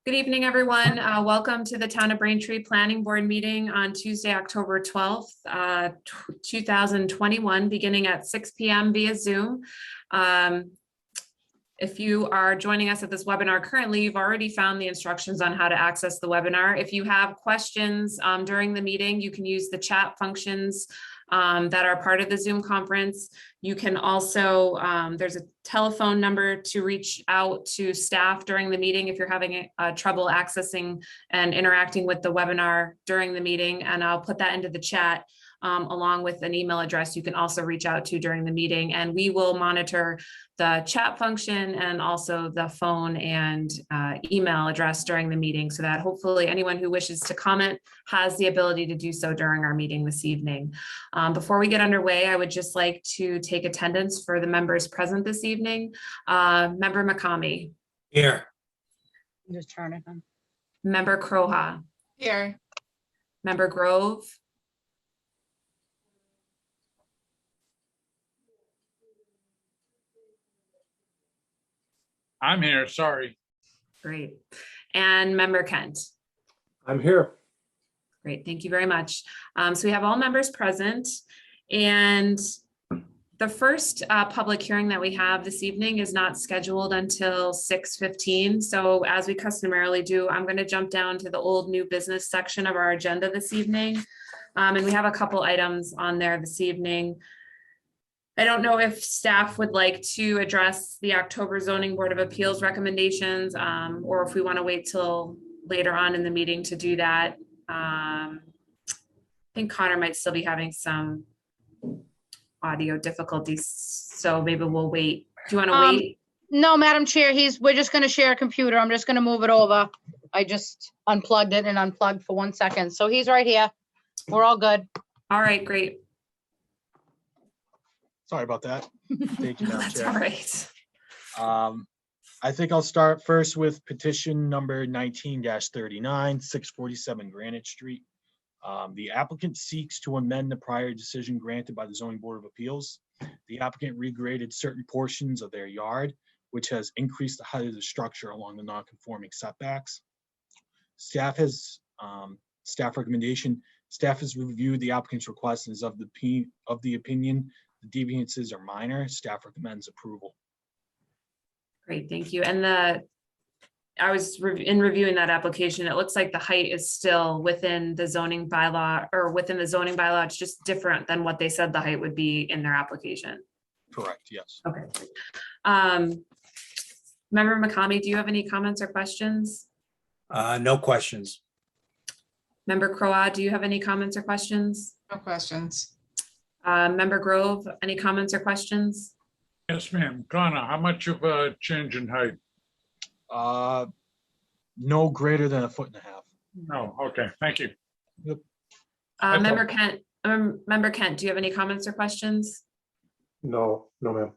Good evening, everyone. Welcome to the Town of Braintree Planning Board meeting on Tuesday, October 12th, 2021, beginning at 6 p.m. via Zoom. If you are joining us at this webinar currently, you've already found the instructions on how to access the webinar. If you have questions during the meeting, you can use the chat functions that are part of the Zoom conference. You can also, there's a telephone number to reach out to staff during the meeting if you're having trouble accessing and interacting with the webinar during the meeting, and I'll put that into the chat. Along with an email address you can also reach out to during the meeting, and we will monitor the chat function and also the phone and email address during the meeting, so that hopefully anyone who wishes to comment has the ability to do so during our meeting this evening. Before we get underway, I would just like to take attendance for the members present this evening. Member McCamey. Here. Just turn it on. Member Croha. Here. Member Grove. I'm here, sorry. Great. And Member Kent. I'm here. Great, thank you very much. So we have all members present, and the first public hearing that we have this evening is not scheduled until 6:15. So as we customarily do, I'm going to jump down to the old new business section of our agenda this evening. And we have a couple items on there this evening. I don't know if staff would like to address the October Zoning Board of Appeals recommendations, or if we want to wait till later on in the meeting to do that. I think Connor might still be having some audio difficulties, so maybe we'll wait. Do you want to wait? No, Madam Chair, we're just gonna share a computer. I'm just gonna move it over. I just unplugged it and unplugged for 1 second. So he's right here. We're all good. All right, great. Sorry about that. Thank you, Madam That's Chair. all right. I think I'll start first with petition number 19-39, 647 Granite Street. The applicant seeks to amend the prior decision granted by the Zoning Board of Appeals. The applicant regraded certain portions of their yard, which has increased the height of the structure along the non-conforming setbacks. Staff recommendation, staff has reviewed the applicant's request and is of the opinion the deviances are minor. Staff recommends approval. Great, thank you. And I was in reviewing that application, it looks like the height is still within the zoning bylaw, or within the zoning bylaw. It's just different than what they said the height would be in their application. Correct, yes. Okay. Member McCamey, do you have any comments or questions? No questions. Member Croa, do you have any comments or questions? No questions. Member Grove, any comments or questions? Yes, ma'am. Connor, how much of a change in height? No greater than 1.5 feet. No, okay, thank you. Member Kent, do you have any comments or questions? No, ma'am.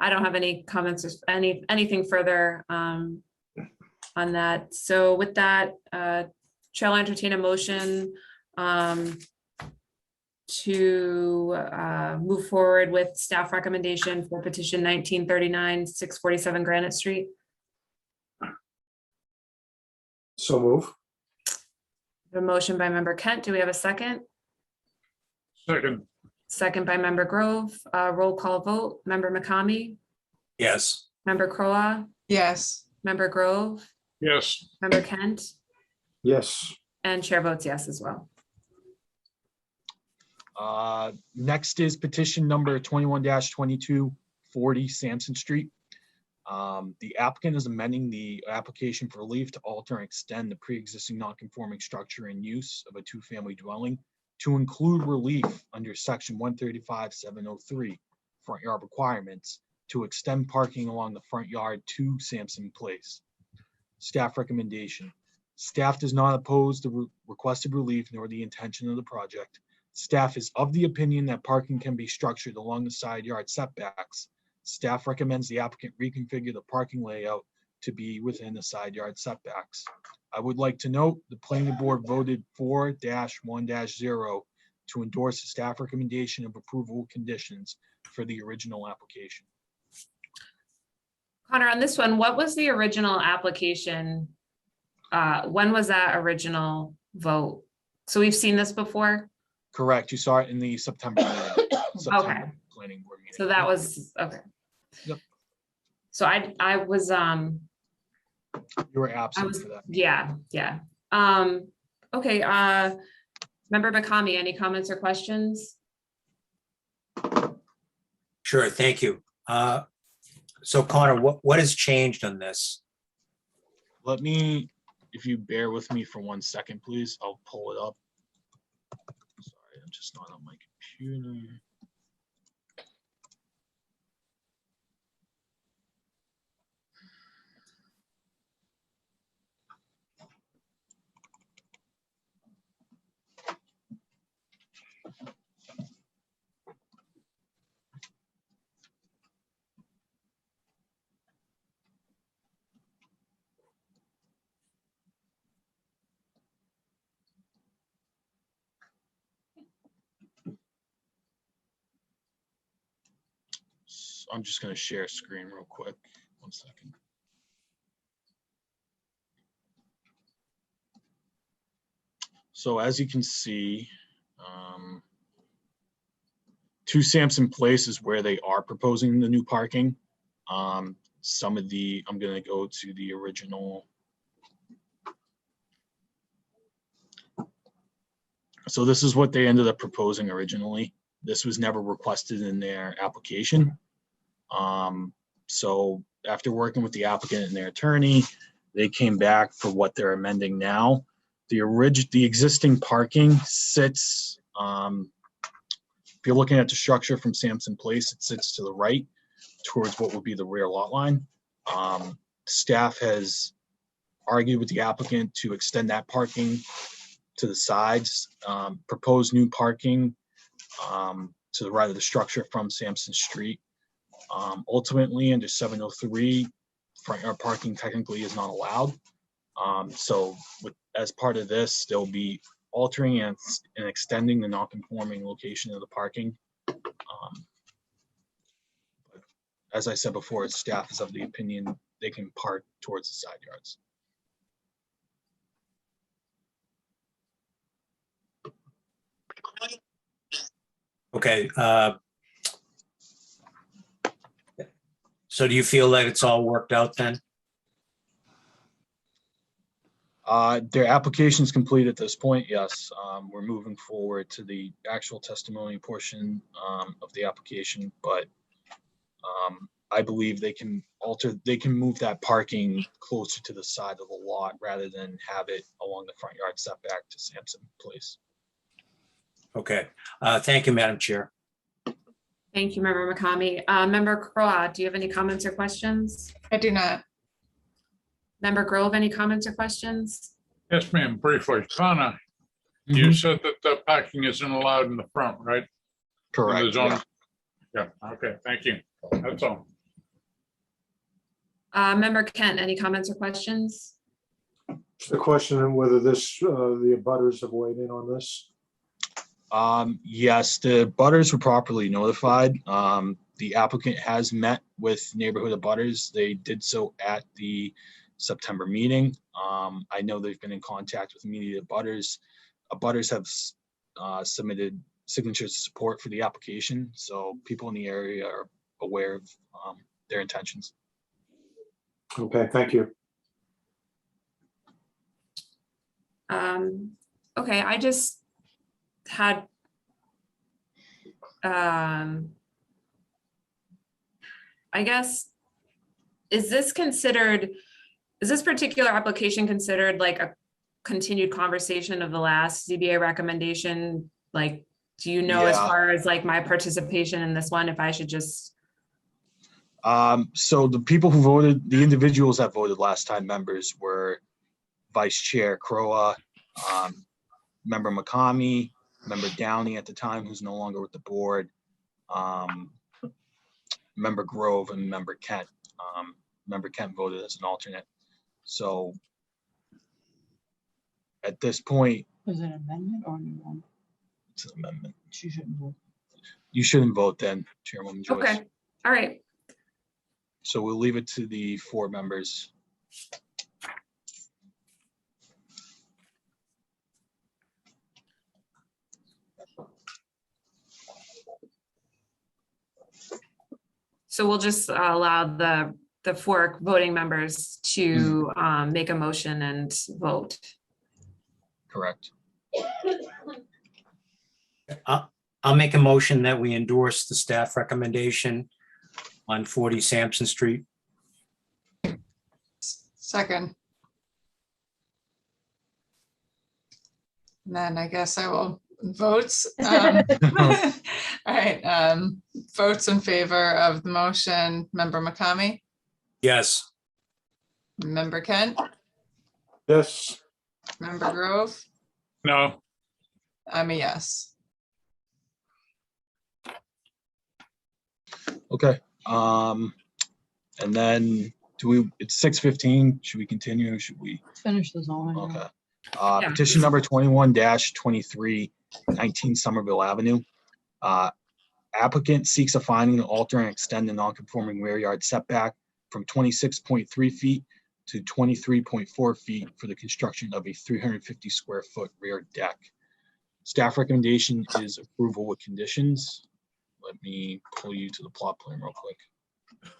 I don't have any comments or anything further on that. So with that, Chair will entertain a motion to move forward with staff recommendation for petition 1939, 647 Granite Street. So move. A motion by Member Kent. Do we have a second? Second, Second by Member Grove. Roll call vote. Member McCamey, Yes. Member Croa, Yes. Member Grove, yes. Member Kent, Yes. and Chair votes yes as well. Next is petition number 21-2240 Sampson Street. The applicant is amending the application for relief to alter and extend the pre-existing non-conforming structure and use of a two-family dwelling to include relief under section 135-703 front yard requirements to extend parking along the front yard to Sampson Place. Staff recommendation. Staff does not oppose the requested relief nor the intention of the project. Staff is of the opinion that parking can be structured along the side yard setbacks. Staff recommends the applicant reconfigure the parking layout to be within the side yard setbacks. I would like to note the planning board voted 4-1-0 to endorse the staff recommendation of approval conditions for the original application. Connor, on this one, what was the original application when was that original vote? So we've seen this before? Correct. You saw it in the September meeting. September planning board meeting. So that was, okay. Yep. So I was, You were absent for that. yeah. Okay, Member McCamey, any comments or questions? Sure, thank you. So Connor, what has changed on this? Let me, if you bear with me for 1 second, please, I'll pull it up. Sorry, I'm just not on my computer. I'm just going to share a screen real quick. 1 second. So as you can see, 2 Sampson Place is where they are proposing the new parking. Some of the, I'm going to go to the original. So this is what they ended up proposing originally. This was never requested in their application. So after working with the applicant and their attorney, they came back for what they're amending now. The existing parking sits, if you're looking at the structure from Sampson Place, it sits to the right towards what would be the rear lot line. Staff has argued with the applicant to extend that parking to the sides, propose new parking to the right of the structure from Sampson Street. Ultimately, under 703, front yard parking technically is not allowed. So as part of this, they'll be altering and extending the non-conforming location of the parking. As I said before, staff is of the opinion they can park towards the side yards. Okay. So do you feel that it's all worked out then? Their application is complete at this point, yes. We're moving forward to the actual testimony portion of the application, but I believe they can move that parking closer to the side of the lot rather than have it along the front yard setback to Sampson Place. Okay. Thank you, Madam Chair. Thank you, Member McCamey. Member Croat, do you have any comments or questions? I do not. Member Grove, any comments or questions? Yes, ma'am, briefly. Connor, you said that the parking isn't allowed in the front, right? In the Correct. zone? Yeah, okay, thank you. That's all. Member Kent, any comments or questions? Just the question on whether this, the abutters have weighed in on this. Yes, the butters were properly notified. The applicant has met with neighborhood abutters. They did so at the September meeting. I know they've been in contact with immediate abutters. Abutters have submitted signatures of support for the application, so people in the area are aware of their intentions. Okay, thank you. Okay, I just had I guess, is this particular application considered like a continued conversation of the last ZBA recommendation? Like, do you know, as Yeah. far as like my participation in this one, if I should just? So the people who voted, the individuals that voted last time members were Vice Chair Croa, Member McCamey, Member Downey at the time, who's no longer with the board, Member Grove, and Member Kent. Member Kent voted as an alternate. So at this point, Was it an amendment or a new one? it's an amendment. She shouldn't vote. You shouldn't vote then, Chairwoman Joyce. Okay, all right. So we'll leave it to the 4 members. So we'll just allow the 4 voting members to make a motion and vote. Correct. I'll make a motion that we endorse the staff recommendation on 40 Sampson Street. Second. And then I guess I will votes. All right, votes in favor of the motion, Member McCamey, Yes. Member Kent, Yes, Member Grove, No, I'm a yes. Okay. And then it's 6:15. Should we continue or should we? Finish the zoning. Okay. Yeah. Petition number 21-23, 19 Somerville Avenue. Applicant seeks a finding to alter and extend the non-conforming rear yard setback from 26.3 feet to 23.4 feet for the construction of a 350 square foot rear deck. Staff recommendation is approval with conditions. Let me pull you to the plot plan real quick.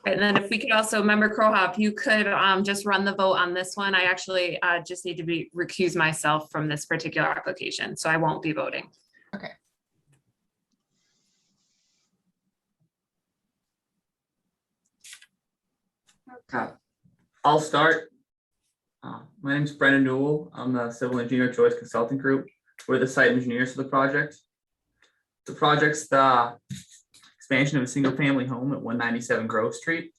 And then if we could also, Member Croha, if you could just run the vote on this one, I actually just need to recuse myself from this particular application, so I won't be voting. Okay. Okay, I'll start. My name is Brendan Newell. I'm the civil engineer at Choice Consulting Group. We're the site engineers for the project. The project's the expansion of a single family home at 197 Grove Street.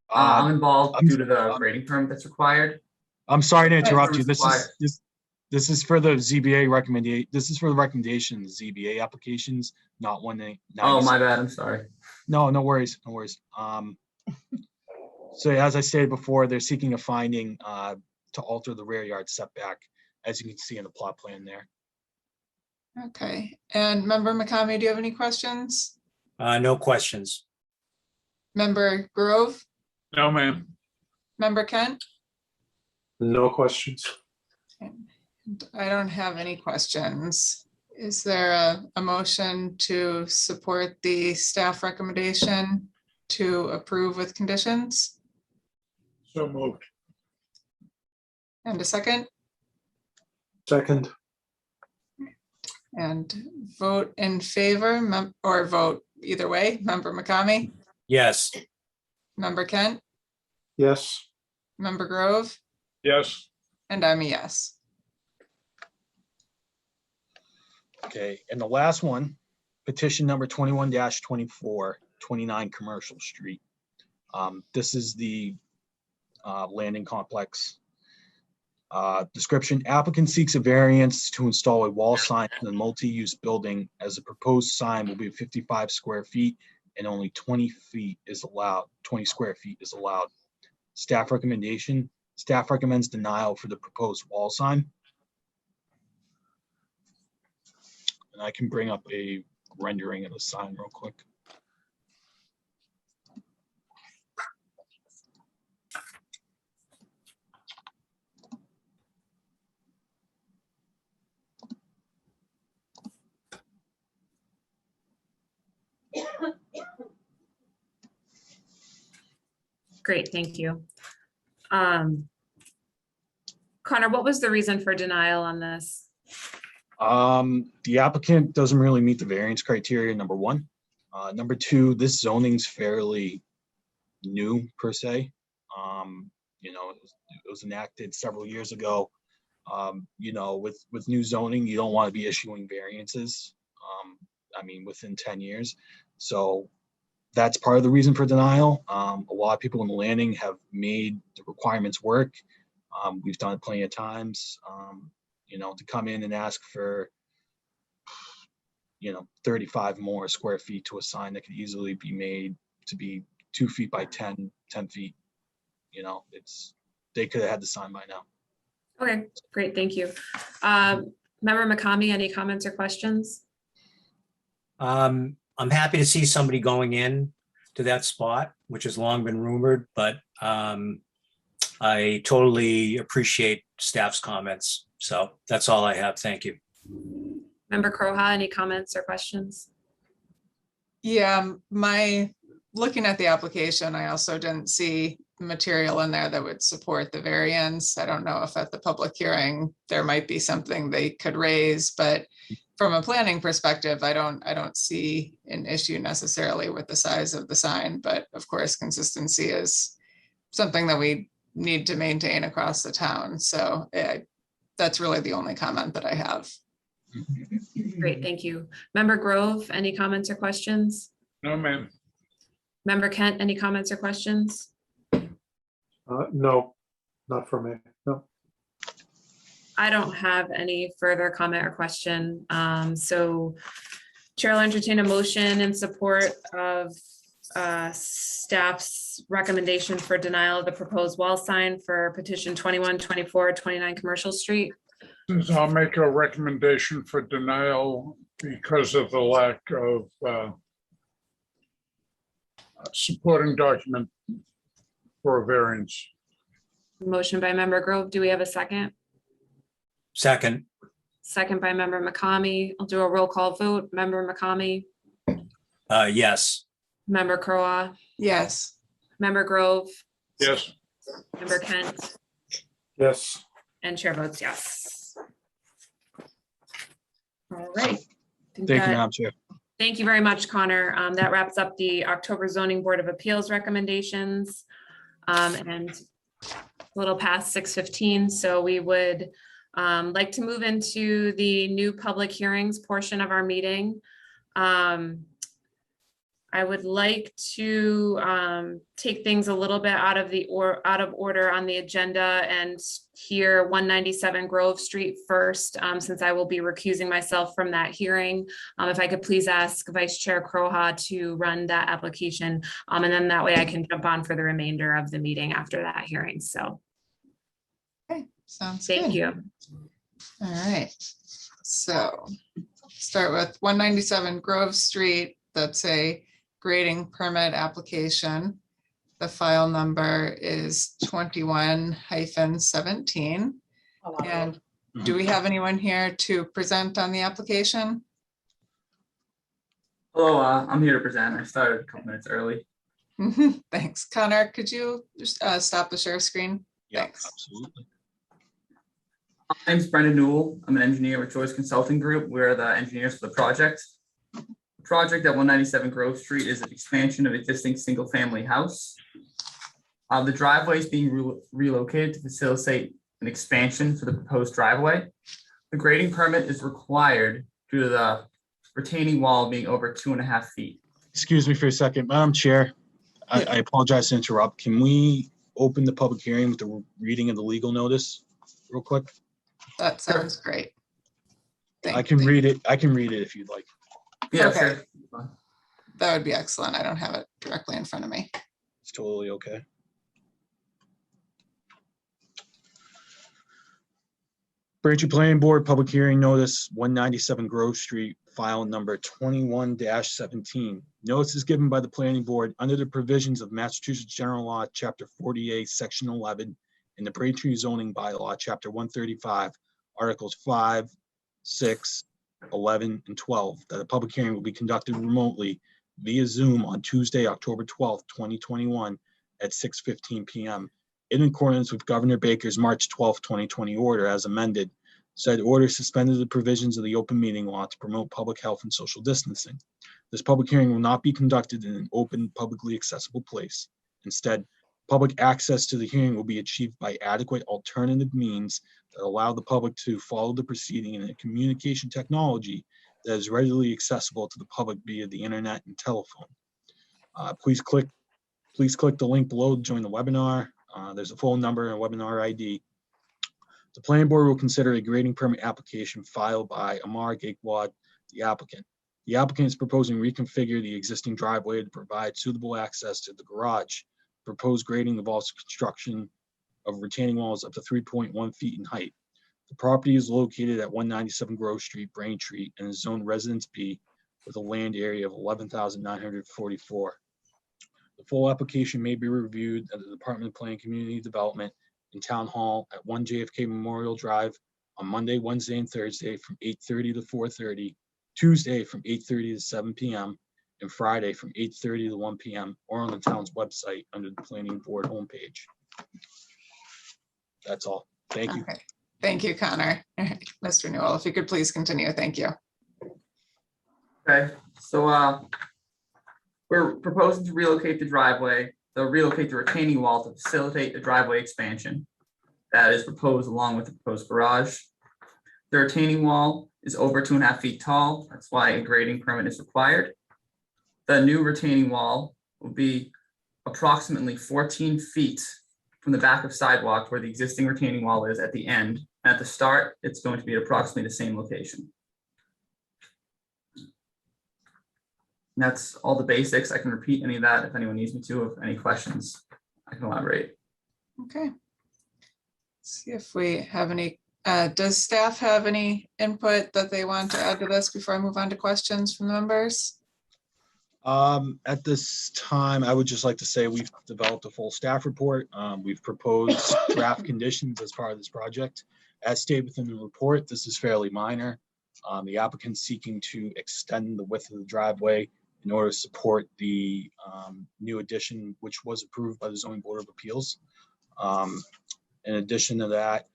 I'm involved due to the grading permit that's required. I'm sorry to interrupt you. Required. This is for the ZBA recommendation. This is for the recommendation, the ZBA applications, not one that. Oh, my bad, I'm sorry. No, no worries, no worries. So as I stated before, they're seeking a finding to alter the rear yard setback, as you can see in the plot plan there. Okay, and Member McCamey, do you have any questions? No questions. Member Grove, no, ma'am. Member Kent? no questions. I don't have any questions. Is there a motion to support the staff recommendation to approve with conditions? So moved. And a second? Second, And vote in favor, or vote either way, Member McCamey, Yes. Member Kent, yes, Member Grove, Yes, and I'm a yes. Okay, and the last one, petition number 21-24, 29 Commercial Street. This is the landing complex. Description, applicant seeks a variance to install a wall sign in the multi-use building, as the proposed sign will be 55 square feet and only 20 feet is allowed, 20 square feet is allowed. Staff recommendation, staff recommends denial for the proposed wall sign. And I can bring up a rendering of the sign real quick. Great, thank you. Connor, what was the reason for denial on this? The applicant doesn't really meet the variance criteria, number one. Number two, this zoning's fairly new per se. You know, it was enacted several years ago. You know, with new zoning, you don't want to be issuing variances. I mean, within 10 years. So that's part of the reason for denial. A lot of people in the landing have made the requirements work. We've done it plenty of times. You know, to come in and ask for, you know, 35 more square feet to a sign that could easily be made to be 2 feet by 10 feet. You know, they could have had the sign by now. Okay, great, thank you. Member McCamey, any comments or questions? I'm happy to see somebody going in to that spot, which has long been rumored, but I totally appreciate staff's comments. So that's all I have. Thank you. Member Croha, any comments or questions? Yeah, my looking at the application, I also didn't see material in there that would support the variance. I don't know if at the public hearing, there might be something they could raise, but from a planning perspective, I don't see an issue necessarily with the size of the sign, but of course, consistency is something that we need to maintain across the town. So that's really the only comment that I have. Great, thank you. Member Grove, any comments or questions? No, ma'am. Member Kent, any comments or questions? No, not for me. No. I don't have any further comment or question. So Chair will entertain a motion in support of staff's recommendation for denial of the proposed wall sign for petition 212429 Commercial Street. I'll make a recommendation for denial because of the lack of supporting document for a variance. Motion by member Grove. Do we have a second? Second, Second by member McCamey. I'll do a roll call vote. Member McCamey, yes. member Crowe, Yes. member Grove, Yes, member Kent, Yes. and chair votes yes. All right. Thank you, Madam Chair. Thank you very much, Connor. That wraps up the October Zoning Board of Appeals recommendations. And a little past 6:15, so we would like to move into the new public hearings portion of our meeting. I would like to take things a little bit out of order on the agenda and hear 197 Grove Street first, since I will be recusing myself from that hearing. If I could please ask Vice Chair Crowe to run that application, and then that way I can jump on for the remainder of the meeting after that hearing. So Okay, sounds good. thank you. All right, so start with 197 Grove Street. That's a grading permit application. The file number is 21-17. And do we have anyone here to present on the application? Hello, I'm here to present. I started a couple minutes early. Thanks. Connor, could you just stop the share screen? Yeah, Thanks. absolutely. My name's Brendan Newell. I'm an engineer with Choice Consulting Group. We're the engineers for the project. The project at 197 Grove Street is an expansion of existing single-family house. The driveway is being relocated to facilitate an expansion for the proposed driveway. The grading permit is required due to the retaining wall being over 2.5 feet. Excuse me for a second, Madam Chair. I apologize to interrupt. Can we open the public hearing with the reading of the legal notice real quick? That sounds great. I can read it. I can read it if you'd like. Yeah, Okay. sure. That would be excellent. I don't have it directly in front of me. It's totally okay. Braintree Planning Board Public Hearing Notice, 197 Grove Street, file number 21-17. Notice is given by the Planning Board under the provisions of Massachusetts General Law, Chapter 48, Section 11, and the Braintree Zoning Bylaw, Chapter 135, Articles 5, 6, 11, and 12, that a public hearing will be conducted remotely via Zoom on Tuesday, October 12th, 2021 at 6:15 p.m. in accordance with Governor Baker's March 12th, 2020 order as amended. Said order suspended the provisions of the open meeting law to promote public health and social distancing. This public hearing will not be conducted in an open, publicly accessible place. Instead, public access to the hearing will be achieved by adequate alternative means that allow the public to follow the proceeding in a communication technology that is readily accessible to the public via the internet and telephone. Please click the link below to join the webinar. There's a phone number and a webinar ID. The planning board will consider a grading permit application filed by Amar Gaikwad, the applicant. The applicant is proposing reconfigure the existing driveway to provide suitable access to the garage. Proposed grading involves construction of retaining walls up to 3.1 feet in height. The property is located at 197 Grove Street, Braintree, and is zoned Residence B with a land area of 11,944. The full application may be reviewed at the Department of Planning and Community Development in Town Hall at 1 JFK Memorial Drive on Monday, Wednesday, and Thursday from 8:30 to 4:30, Tuesday from 8:30 to 7 p.m., and Friday from 8:30 to 1 p.m. or on the town's website under the planning board homepage. That's all. Thank you. Okay, thank you, Connor. All right, Mr. Newell, if you could please continue, thank you. Okay, so we're proposing to relocate the driveway, they'll relocate the retaining wall to facilitate the driveway expansion. That is proposed along with the proposed garage. The retaining wall is over 2.5 feet tall, that's why a grading permit is required. The new retaining wall will be approximately 14 feet from the back of sidewalk where the existing retaining wall is at the end. At the start, it's going to be at approximately the same location. And that's all the basics. I can repeat any of that if anyone needs me to. If any questions, I can elaborate. Okay. See if we have any, does staff have any input that they want to add to this before I move on to questions from the members? At this time, I would just like to say we've developed a full staff report. We've proposed draft conditions as part of this project. As stated within the report, this is fairly minor. The applicant seeking to extend the width of the driveway in order to support the new addition, which was approved by the Zoning Board of Appeals. In addition to that,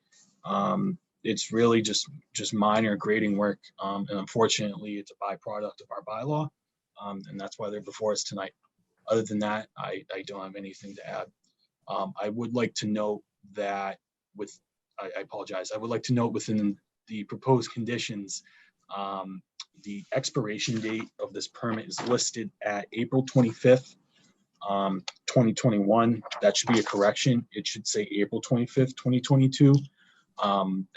it's really just minor grading work, and unfortunately, it's a byproduct of our bylaw. And that's why they're before us tonight. Other than that, I don't have anything to add. I would like to note that I apologize. I would like to note within the proposed conditions, the expiration date of this permit is listed at April 25th, 2021. That should be a correction. It should say April 25th, 2022.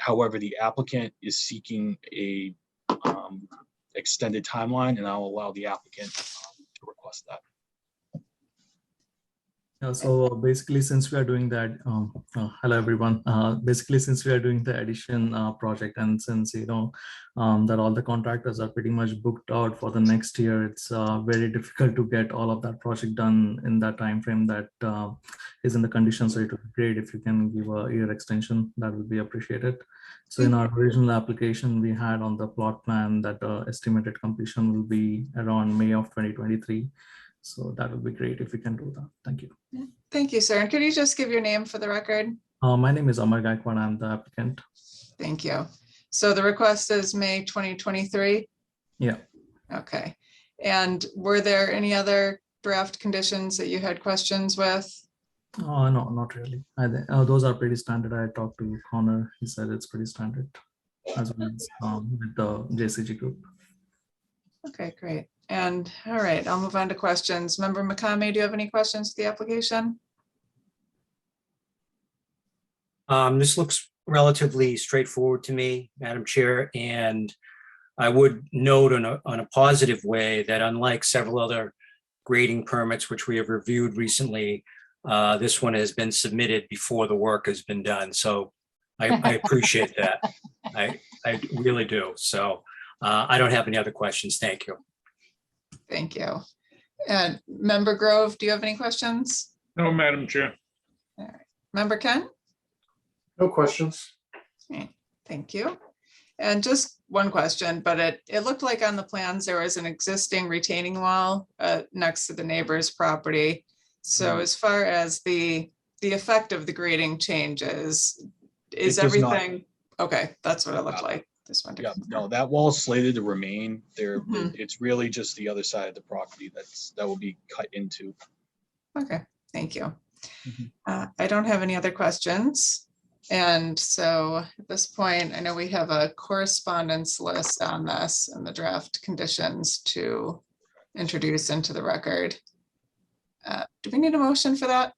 However, the applicant is seeking a extended timeline, and I'll allow the applicant to request that. Yeah, so basically, since we are doing that, hello everyone. Basically, since we are doing the addition project, and since that all the contractors are pretty much booked out for the next year, it's very difficult to get all of that project done in that time frame that is in the condition. So it would be great if you can give a year extension. That would be appreciated. So in our original application, we had on the plot plan that estimated completion will be around May of 2023. So that would be great if we can do that. Thank you. Thank you, sir. And could you just give your name for the record? My name is Amar Gaikwad. I'm the applicant. Thank you. So the request is May 2023? Yeah. Okay. And were there any other draft conditions that you had questions with? No, not really. Those are pretty standard. I talked to Connor. He said it's pretty standard as well as with the JCG group. Okay, great. And all right, I'll move on to questions. Member McCamey, do you have any questions to the application? This looks relatively straightforward to me, Madam Chair, and I would note on a positive way that unlike several other grading permits which we have reviewed recently, this one has been submitted before the work has been done. So I appreciate that. I really do. So I don't have any other questions. Thank you. Thank you. And Member Grove, do you have any questions? No, Madam Chair. All right. Member Ken? No questions. Okay, thank you. And just one question, but it looked like on the plans there was an existing retaining wall next to the neighbor's property. So as far as the effect of the grading changes, is It does not. everything okay? That's what it looked like. Just wanted to Yeah, confirm. no, that wall is slated to remain there. Mhm. It's really just the other side of the property that will be cut into. Okay, thank you. Mhm. I don't have any other questions. And so at this point, I know we have a correspondence list on this and the draft conditions to introduce into the record. Do we need a motion for that?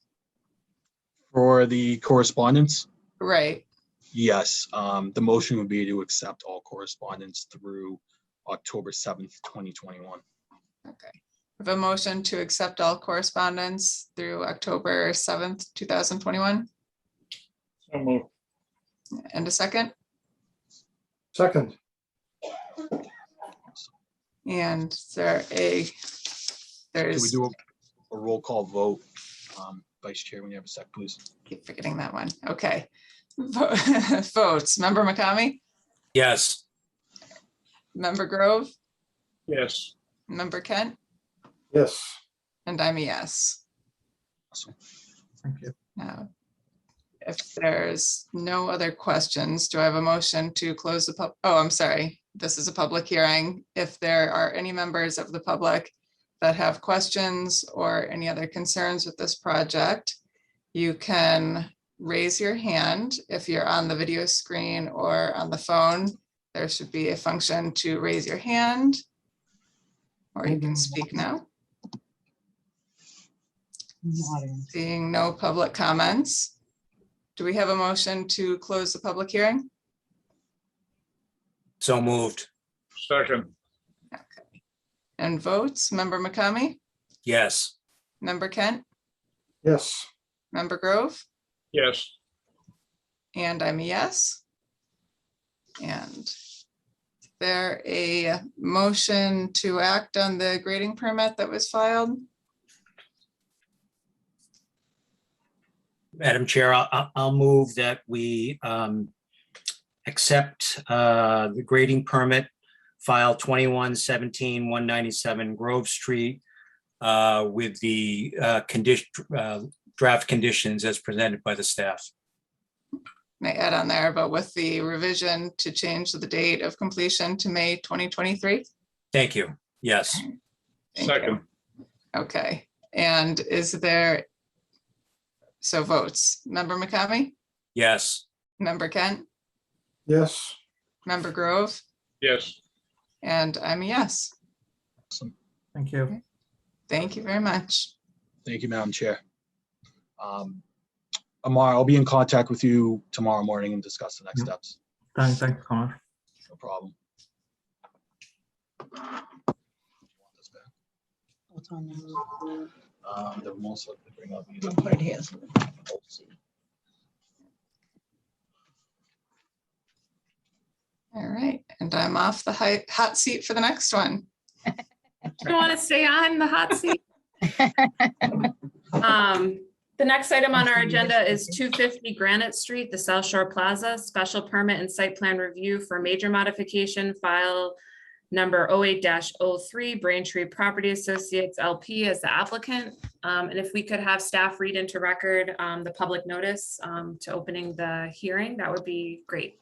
For the correspondence, Right, yes, the motion would be to accept all correspondence through October 7th, 2021. okay. I have a motion to accept all correspondence through October 7th, 2021. So moved. And a second? Second, And is there Do we there's, do a roll call vote? Vice Chair, when you have a sec, please. keep forgetting that one. Okay. Votes, Member McCamey, Yes. Member Grove, Yes. Member Kent, Yes. And I'm a yes. Awesome. Thank you. Now, if there's no other questions, do I have a motion to close the oh, I'm sorry. This is a public hearing. If there are any members of the public that have questions or any other concerns with this project, you can raise your hand. If you're on the video screen or on the phone, there should be a function to raise your hand, or you can speak now. Seeing no public comments, do we have a motion to close the public hearing? So moved. Second, And votes, Member McCamey, Yes. Member Kent, Yes. Member Grove, yes. and I'm a yes. And is there a motion to act on the grading permit that was filed? Madam Chair, I'll move that we accept the grading permit file 2117-197 Grove Street with the draft conditions as presented by the staff. May add on there, but with the revision to change the date of completion to May 2023. Thank you. Yes. Thank you. Second, Okay, and is there, so votes, Member McCamey, Yes. Member Kent, Yes. Member Grove, yes. and I'm a yes. Awesome. Thank you. Thank you very much. Thank you, Madam Chair. Amar, I'll be in contact with you tomorrow morning and discuss the next Yeah. steps. Thank you, Connor. No problem. What's on there? They're most likely to bring up I'll put it here. All right, and I'm off the hot seat for the next one. You don't want to stay on the hot seat? The next item on our agenda is 250 Granite Street, the South Shore Plaza, special permit and site plan review for major modification, file number 08-03, Braintree Property Associates LP as the applicant. And if we could have staff read into record the public notice to opening the hearing, that would be great.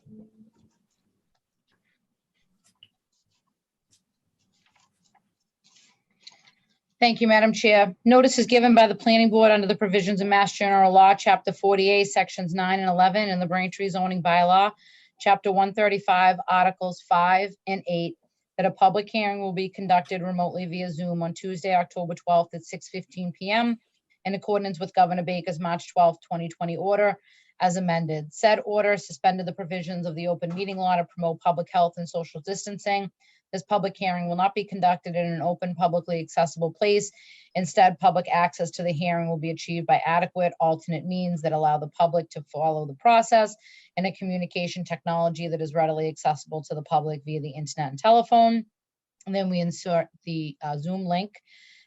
Thank you, Madam Chair. Notice is given by the Planning Board under the provisions of Mass General Law, Chapter 48, Sections 9 and 11, and the Braintree zoning bylaw, Chapter 135, Articles 5 and 8, that a public hearing will be conducted remotely via Zoom on Tuesday, October 12th at 6:15 p.m. in accordance with Governor Baker's March 12th, 2020 order as amended. Said order suspended the provisions of the open meeting law to promote public health and social distancing. This public hearing will not be conducted in an open, publicly accessible place. Instead, public access to the hearing will be achieved by adequate alternate means that allow the public to follow the process and a communication technology that is readily accessible to the public via the internet and telephone. And then we insert the Zoom link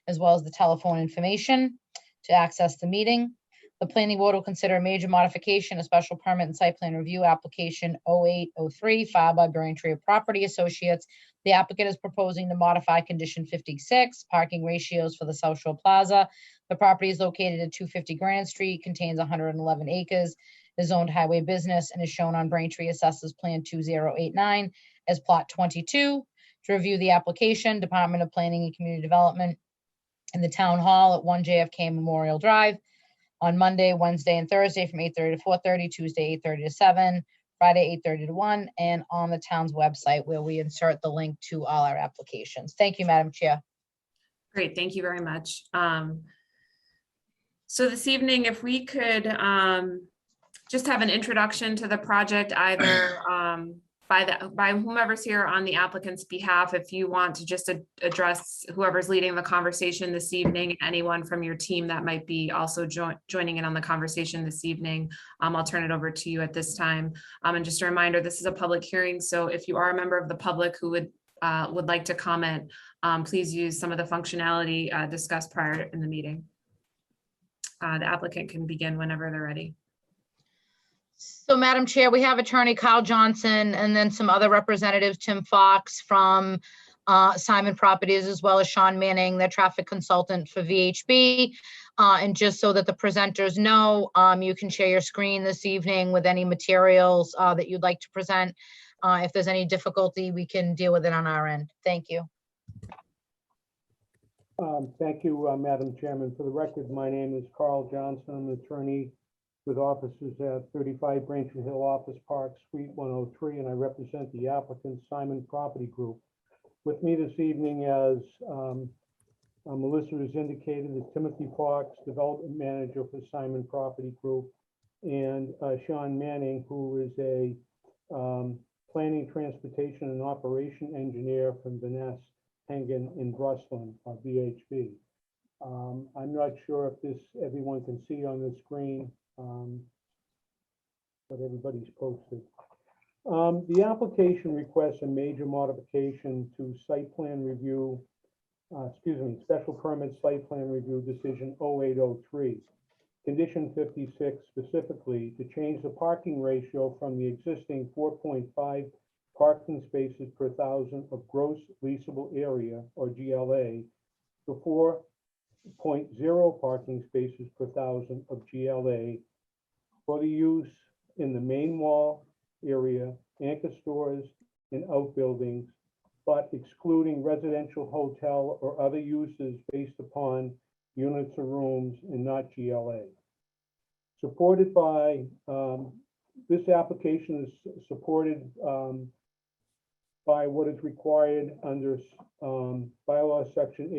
as well as the telephone information to access the meeting. The planning board will consider a major modification, a special permit and site plan review application 0803 filed by Braintree Property Associates. The applicant is proposing to modify condition 56, parking ratios for the South Shore Plaza. The property is located at 250 Granite Street, contains 111 acres, is zoned highway business, and is shown on Braintree Assessors Plan 2089 as Plot 22. To review the application, Department of Planning and Community Development in the Town Hall at 1 JFK Memorial Drive on Monday, Wednesday, and Thursday from 8:30 to 4:30, Tuesday 8:30 to 7, Friday 8:30 to 1, and on the town's website where we insert the link to all our applications. Thank you, Madam Chair. Great, thank you very much. So this evening, if we could just have an introduction to the project, either by whomever's here on the applicant's behalf, if you want to just address whoever's leading the conversation this evening, anyone from your team that might be also joining in on the conversation this evening, I'll turn it over to you at this time. And just a reminder, this is a public hearing, so if you are a member of the public who would like to comment, please use some of the functionality discussed prior in the meeting. The applicant can begin whenever they're ready. So, Madam Chair, we have Attorney Kyle Johnson and then some other representatives, Tim Fox from Simon Properties, as well as Sean Manning, the traffic consultant for VHB. And just so that the presenters know, you can share your screen this evening with any materials that you'd like to present. If there's any difficulty, we can deal with it on our end. Thank you. Thank you, Madam Chairman. For the record, my name is Carl Johnson. I'm an attorney with offices at 35 Braintree Hill Office Park, Suite 103, and I represent the applicant Simon Property Group. With me this evening, as Melissa has indicated, is Timothy Fox, Development Manager for Simon Property Group, and Sean Manning, who is a Planning, Transportation, and Operation Engineer from Vaness, Hengen, in Brooklyn, VHB. I'm not sure if everyone can see on the screen, but everybody's posted. The application requests a major modification to site plan review, special permit site plan review decision 0803. Condition 56 specifically to change the parking ratio from the existing 4.5 parking spaces per thousand of gross leasable area, or GLA, to 4.0 parking spaces per thousand of GLA for the use in the main mall area, anchor stores, and outbuildings, but excluding residential, hotel, or other uses based upon units or rooms and not GLA. Supported by, this application is supported by what is required under bylaw section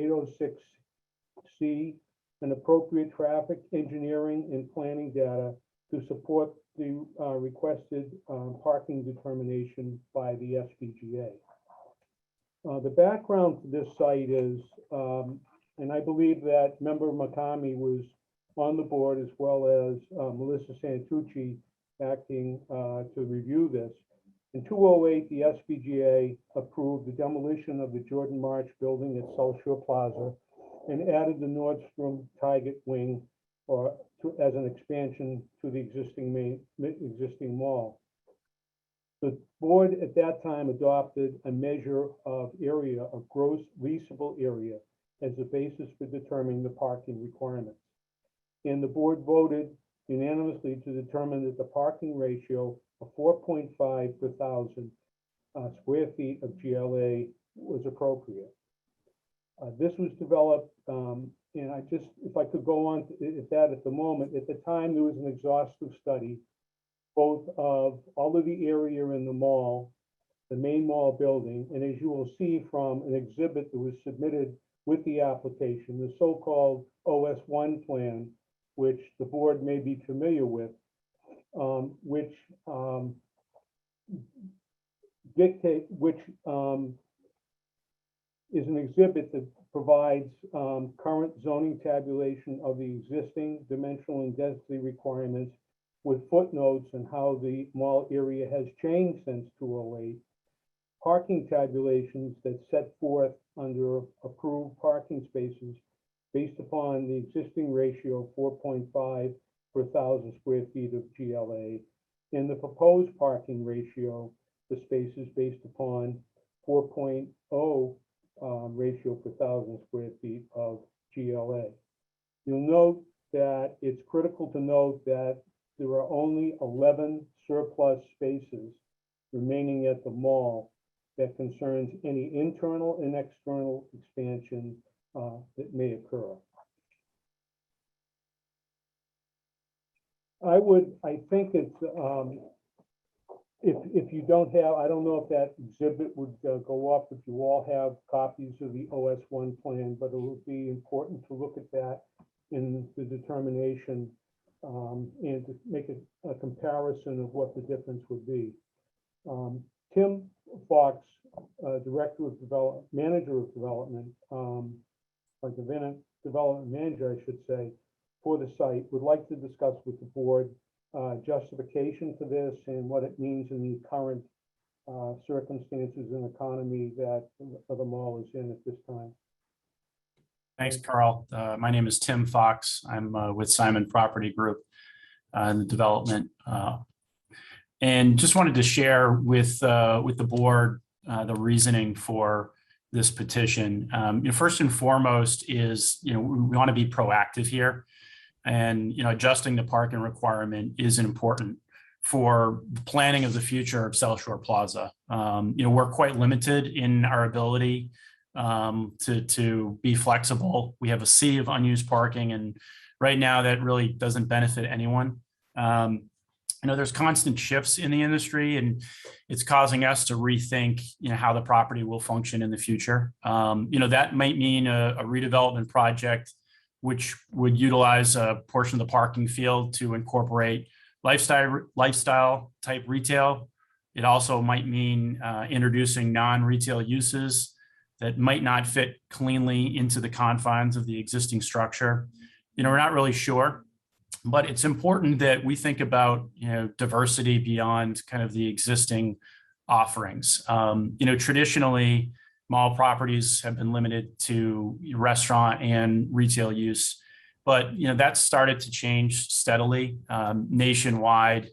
806C, and appropriate traffic engineering and planning data to support the requested parking determination by the SPGA. The background to this site is, and I believe that Member Makami was on the board, as well as Melissa Santucci acting to review this. In 2008, the SPGA approved the demolition of the Jordan March building at South Shore Plaza and added the Nordstrom Target wing as an expansion to the existing mall. The board at that time adopted a measure of area of gross leasable area as the basis for determining the parking requirements. And the board voted unanimously to determine that the parking ratio of 4.5 per thousand square feet of GLA was appropriate. This was developed, and if I could go on at that at the moment, at the time there was an exhaustive study, both of all of the area in the mall, the main mall building, and as you will see from an exhibit that was submitted with the application, the so-called OS1 plan, which the board may be familiar with, which is an exhibit that provides current zoning tabulation of the existing dimensional and density requirements with footnotes and how the mall area has changed since 2008, parking tabulations that set forth under approved parking spaces based upon the existing ratio of 4.5 per thousand square feet of GLA, and the proposed parking ratio for spaces based upon 4.0 ratio per thousand square feet of GLA. You'll note that it's critical to note that there are only 11 surplus spaces remaining at the mall that concerns any internal and external expansion that may occur. I think it's, if you don't have, I don't know if that exhibit would go up if you all have copies of the OS1 plan, but it would be important to look at that in the determination and to make a comparison of what the difference would be. Tim Fox, Director of Development, Manager of Development, or Development Manager, I should say, for the site, would like to discuss with the board justification for this and what it means in the current circumstances and economy that the mall is in at this time. Thanks, Carl. My name is Tim Fox. I'm with Simon Property Group in the development. And just wanted to share with the board the reasoning for this petition. First and foremost is, we want to be proactive here. And, adjusting the parking requirement is important for the planning of the future of South Shore Plaza. We're quite limited in our ability to be flexible. We have a sea of unused parking, and right now that really doesn't benefit anyone. There's constant shifts in the industry, and it's causing us to rethink, how the property will function in the future. That might mean a redevelopment project, which would utilize a portion of the parking field to incorporate lifestyle type retail. It also might mean introducing non-retail uses that might not fit cleanly into the confines of the existing structure. We're not really sure. But it's important that we think about, diversity beyond kind of the existing offerings. Traditionally, mall properties have been limited to restaurant and retail use, but that's started to change steadily nationwide.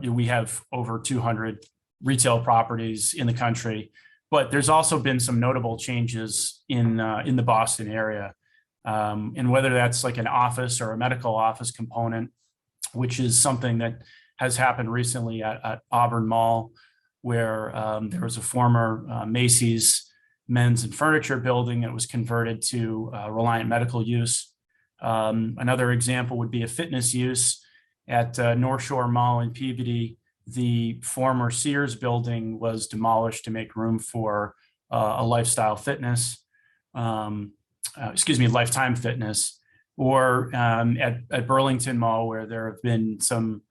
We have over 200 retail properties in the country, but there's also been some notable changes in the Boston area. And whether that's like an office or a medical office component, which is something that has happened recently at Auburn Mall, where there was a former Macy's men's and furniture building that was converted to Reliant medical use. Another example would be a fitness use at North Shore Mall in Peabody. The former Sears building was demolished to make room for a lifestyle fitness. Lifetime Fitness, or at Burlington Mall, where there have been some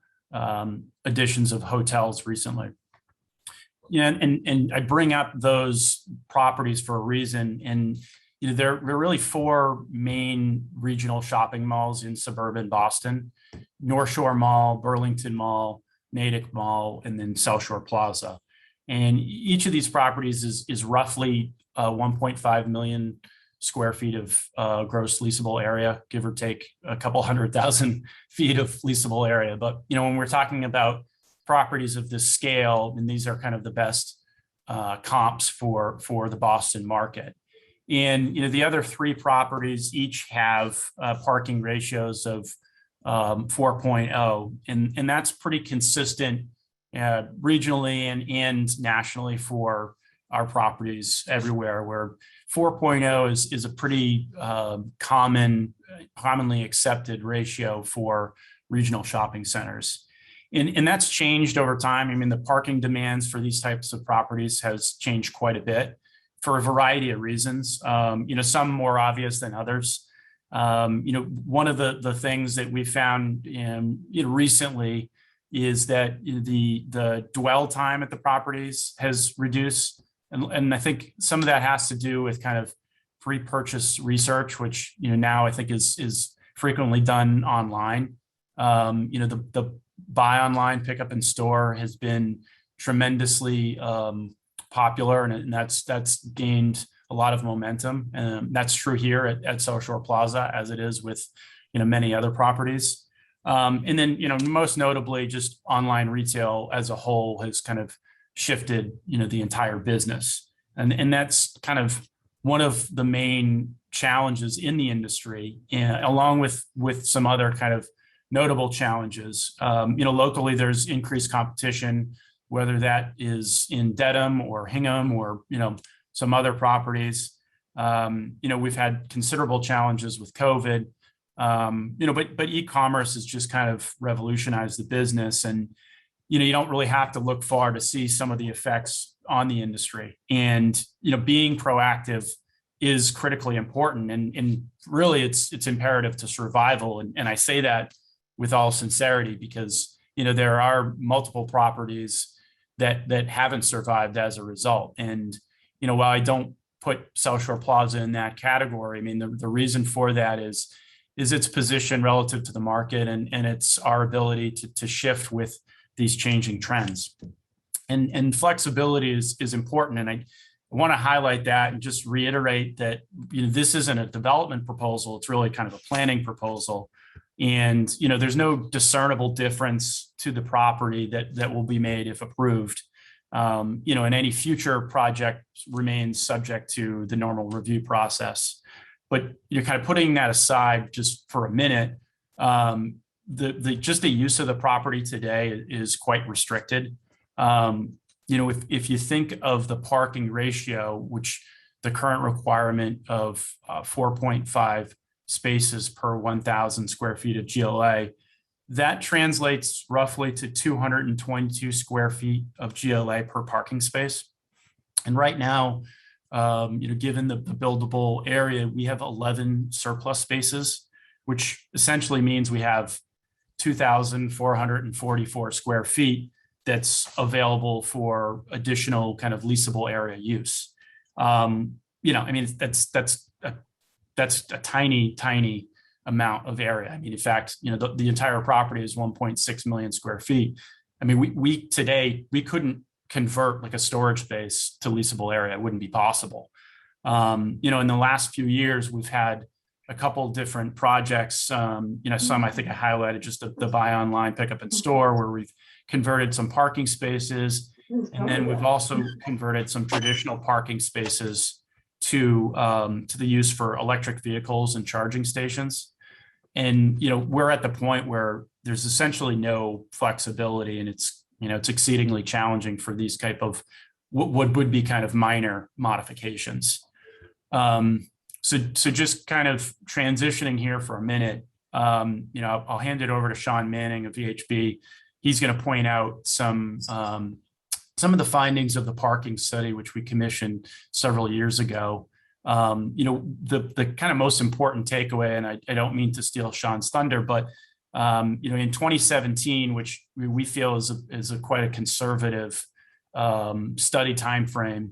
additions of hotels recently. And I bring up those properties for a reason. And there are really four main regional shopping malls in suburban Boston: North Shore Mall, Burlington Mall, Natick Mall, and then South Shore Plaza. And each of these properties is roughly 1.5 million square feet of gross leasable area, give or take a couple 100,000 feet of leasable area. But when we're talking about properties of this scale, and these are kind of the best comps for the Boston market. And the other three properties each have parking ratios of 4.0, and that's pretty consistent regionally and nationally for our properties everywhere, where 4.0 is a pretty commonly accepted ratio for regional shopping centers. And that's changed over time. I mean, the parking demands for these types of properties has changed quite a bit for a variety of reasons, some more obvious than others. One of the things that we found recently is that the dwell time at the properties has reduced. And I think some of that has to do with kind of pre-purchase research, which now I think is frequently done online. The buy online, pick up in store has been tremendously popular, and that's gained a lot of momentum. And that's true here at South Shore Plaza, as it is with many other properties. And then most notably, just online retail as a whole has kind of shifted the entire business, and that's kind of one of the main challenges in the industry, along with some other kind of notable challenges. Locally there's increased competition, whether that is in Dedham or Hingham or some other properties. We've had considerable challenges with COVID, but e-commerce has just kind of revolutionized the business, and you don't really have to look far to see some of the effects on the industry. And being proactive is critically important, and really it's imperative to survival. And I say that with all sincerity, because there are multiple properties that haven't survived as a result. And while I don't put South Shore Plaza in that category, I mean the reason for that is its position relative to the market, and it's our ability to shift with these changing trends. And flexibility is important. And I want to highlight that and just reiterate that this isn't a development proposal, it's really kind of a planning proposal. And there's no discernible difference to the property that will be made if approved. And any future project remains subject to the normal review process. But you're kind of putting that aside just for a minute. The use of the property today is quite restricted. If you think of the parking ratio, which the current requirement of 4.5 spaces per 1,000 square feet of GLA, that translates roughly to 222 square feet of GLA per parking space. And right now, given the buildable area, we have 11 surplus spaces, which essentially means we have 2,444 square feet that's available for additional kind of leasable area use. That's a tiny amount of area. I mean, in fact, the entire property is 1.6 million square feet. I mean, we today couldn't convert like a storage space to leasable area. It wouldn't be possible. In the last few years, we've had a couple different projects. Some I think I highlighted just the buy online, pick up in store, where we've converted some parking spaces. And then we've also converted some traditional parking spaces to the use for electric vehicles and charging stations. And, we're at the point where there's essentially no flexibility, and it's exceedingly challenging for these type of what would be kind of minor modifications. So just kind of transitioning here for a minute, I'll hand it over to Sean Manning of VHB. He's going to point out some of the findings of the parking study, which we commissioned several years ago. The kind of most important takeaway, and I don't mean to steal Sean's thunder, but in 2017, which we feel is quite a conservative study timeframe,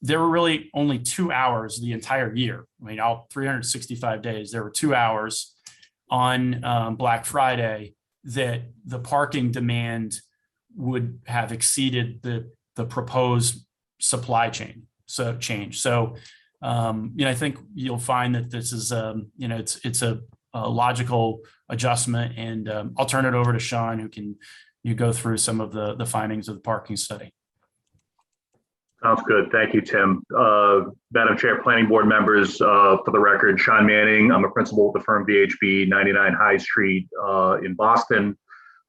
there were really only 2 hours the entire year. I mean, all 365 days, there were 2 hours on Black Friday that the parking demand would have exceeded the proposed supply chain change. So, I think you'll find that this is, it's a logical adjustment, and I'll turn it over to Sean, who can go through some of the findings of the parking study. Sounds good. Thank you, Tim. Madam Chair, Planning Board members, for the record, Sean Manning. I'm a principal with the firm VHB, 99 High Street in Boston.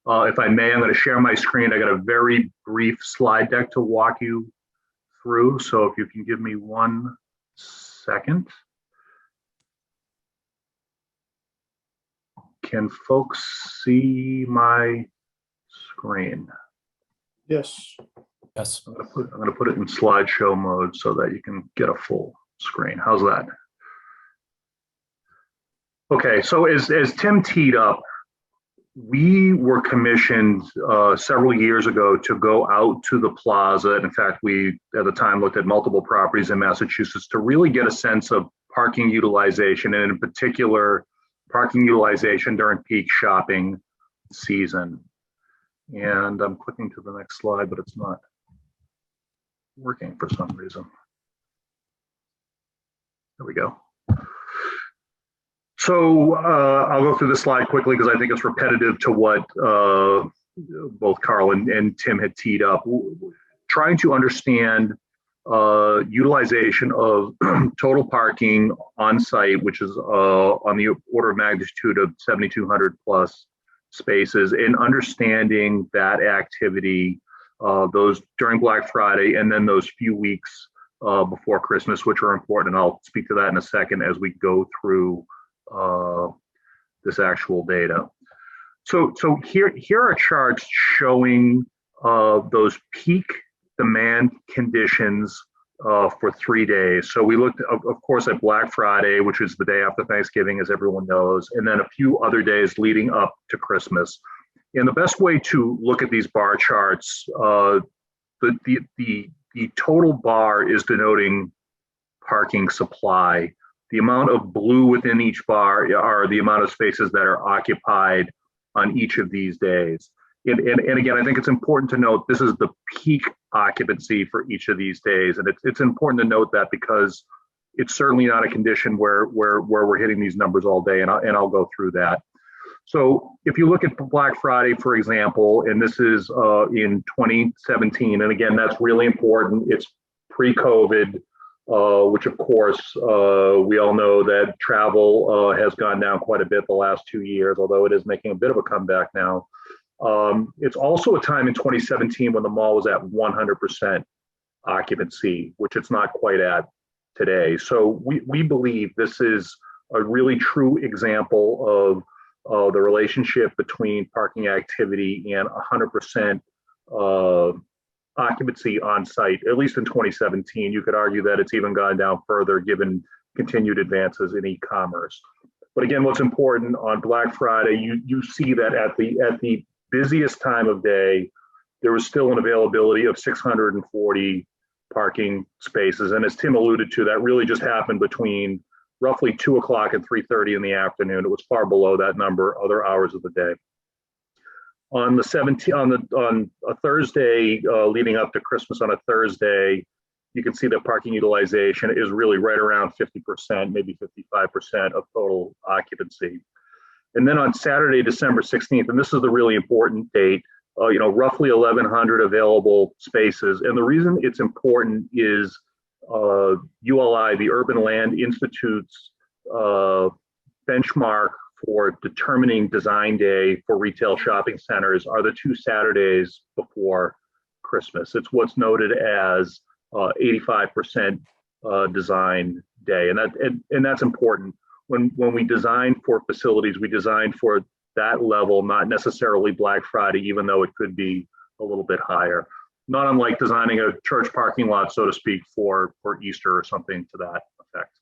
If I may, I'm going to share my screen. I got a very brief slide deck to walk you through. So if you can give me 1 second. Can folks see my screen? Yes. Yes. I'm going to put it in slideshow mode so that you can get a full screen. How's that? Okay, so as Tim teed up, we were commissioned several years ago to go out to the Plaza. And in fact, we at the time looked at multiple properties in Massachusetts to really get a sense of parking utilization, and in particular, parking utilization during peak shopping season. And I'm clicking to the next slide, but it's not working for some reason. There we go. So I'll go through this slide quickly because I think it's repetitive to what both Carl and Tim had teed up. Trying to understand utilization of total parking on site, which is on the order of magnitude of 7,200 plus spaces, and understanding that activity, those during Black Friday, and then those few weeks before Christmas, which are important. And I'll speak to that in a second as we go through this actual data. So here are charts showing those peak demand conditions for 3 days. So we looked, of course, at Black Friday, which is the day after Thanksgiving, as everyone knows, and then a few other days leading up to Christmas. And the best way to look at these bar charts, the total bar is denoting parking supply. The amount of blue within each bar are the amount of spaces that are occupied on each of these days. And again, I think it's important to note this is the peak occupancy for each of these days. And it's important to note that because it's certainly not a condition where we're hitting these numbers all day, and I'll go through that. So if you look at Black Friday, for example, and this is in 2017, and again, that's really important. It's pre-COVID, which of course, we all know that travel has gone down quite a bit the last 2 years, although it is making a bit of a comeback now. It's also a time in 2017 when the mall was at 100% occupancy, which it's not quite at today. So we believe this is a really true example of the relationship between parking activity and 100% occupancy on site, at least in 2017. You could argue that it's even gone down further given continued advances in e-commerce. But again, what's important on Black Friday, you see that at the busiest time of day, there was still an availability of 640 parking spaces. And as Tim alluded to, that really just happened between roughly 2 o'clock and 3:30 in the afternoon. It was far below that number other hours of the day. On the 17th, on a Thursday leading up to Christmas, on a Thursday, you can see that parking utilization is really right around 50%, maybe 55% of total occupancy. And then on Saturday, December 16th, and this is the really important date, roughly 1,100 available spaces. And the reason it's important is ULI, the Urban Land Institute's benchmark for determining design day for retail shopping centers are the 2 Saturdays before Christmas. It's what's noted as 85% design day. And that's important. When we design for facilities, we design for that level, not necessarily Black Friday, even though it could be a little bit higher. Not unlike designing a church parking lot, so to speak, for Easter or something to that effect.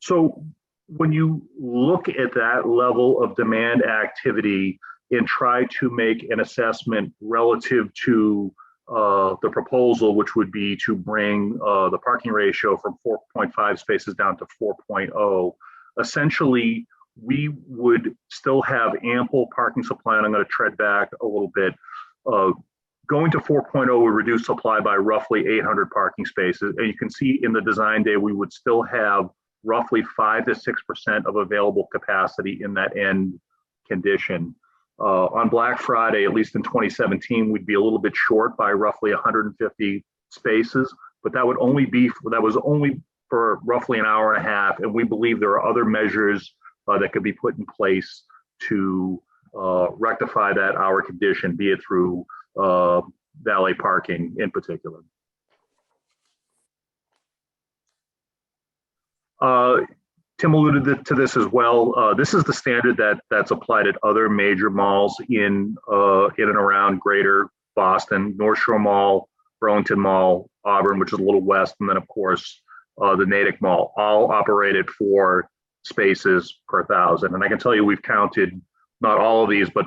So when you look at that level of demand activity and try to make an assessment relative to the proposal, which would be to bring the parking ratio from 4.5 spaces down to 4.0, essentially, we would still have ample parking supply, and I'm going to tread back a little bit. Going to 4.0 would reduce supply by roughly 800 parking spaces. And you can see in the design day, we would still have roughly 5 to 6% of available capacity in that end condition. On Black Friday, at least in 2017, we'd be a little bit short by roughly 150 spaces, but that was only for roughly an hour and a half. And we believe there are other measures that could be put in place to rectify that hour condition, be it through valet parking in particular. Tim alluded to this as well. This is the standard that's applied at other major malls in and around Greater Boston, North Shore Mall, Burlington Mall, Auburn, which is a little west, and then of course the Natick Mall, all operated 4 spaces per 1,000. And I can tell you we've counted not all of these, but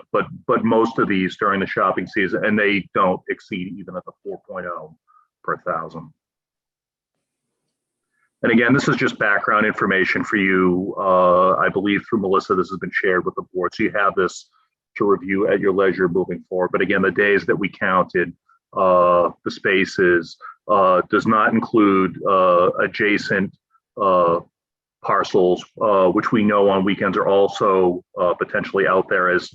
most of these during the shopping season, and they don't exceed even at the 4.0 per 1,000. And again, this is just background information for you. I believe through Melissa, this has been shared with the board. So you have this to review at your leisure moving forward. But again, the days that we counted, the spaces, does not include adjacent parcels, which we know on weekends are also potentially out there as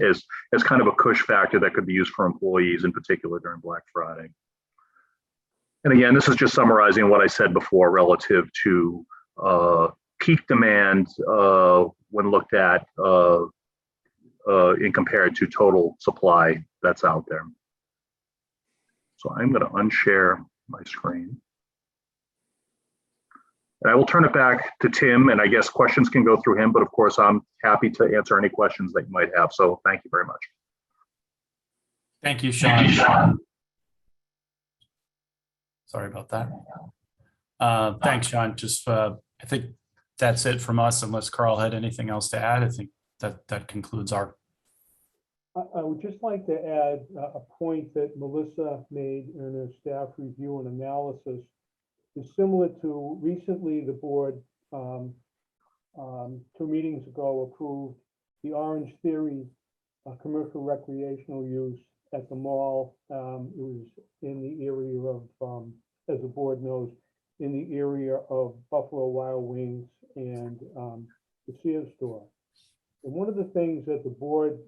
kind of a push factor that could be used for employees, in particular during Black Friday. And again, this is just summarizing what I said before relative to peak demand when looked at in compared to total supply that's out there. So I'm going to unshare my screen. And I will turn it back to Tim, and I guess questions can go through him, but of course I'm happy to answer any questions that you might have. So thank you very much. Thank you, Sean. Sorry about that. Thanks, Sean. Just, I think that's it from us, unless Carl had anything else to add. I think that concludes our. I would just like to add a point that Melissa made in her staff review and analysis is similar to recently the board 2 meetings ago approved the Orange Theory commercial recreational use at the mall. It was in the area of, as the board knows, in the area of Buffalo Wild Wings and the Sears store. And one of the things that the board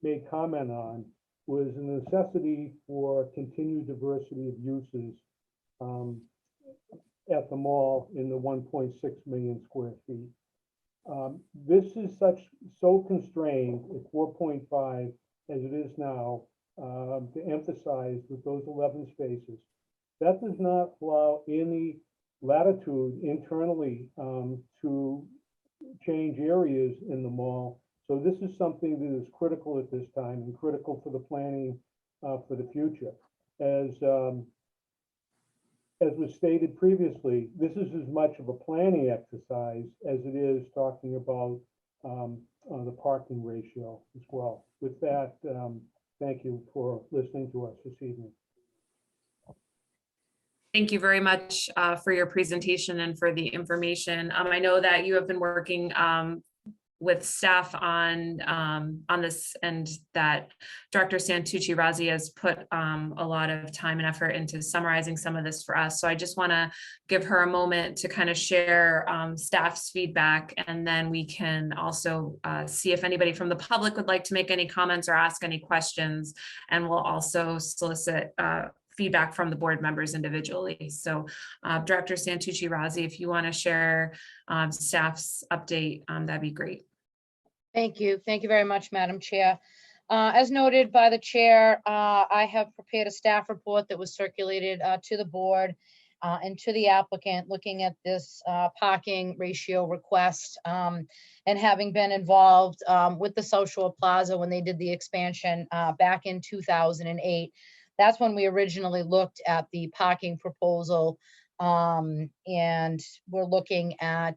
made comment on was the necessity for continued diversity of uses at the mall in the 1.6 million square feet. This is so constrained at 4.5 as it is now, to emphasize with those 11 spaces. That does not allow any latitude internally to change areas in the mall. So this is something that is critical at this time and critical for the planning for the future. As was stated previously, this is as much of a planning exercise as it is talking about the parking ratio as well. With that, thank you for listening to us this evening. Thank you very much for your presentation and for the information. I know that you have been working with staff on this, and that Director Santucci-Razzi has put a lot of time and effort into summarizing some of this for us. So I just want to give her a moment to kind of share staff's feedback, and then we can also see if anybody from the public would like to make any comments or ask any questions, and we'll also solicit feedback from the board members individually. So Director Santucci-Razzi, if you want to share staff's update, that'd be great. Thank you. Thank you very much, Madam Chair. As noted by the chair, I have prepared a staff report that was circulated to the board and to the applicant, looking at this parking ratio request, and having been involved with the South Shore Plaza when they did the expansion back in 2008. That's when we originally looked at the parking proposal, and we're looking at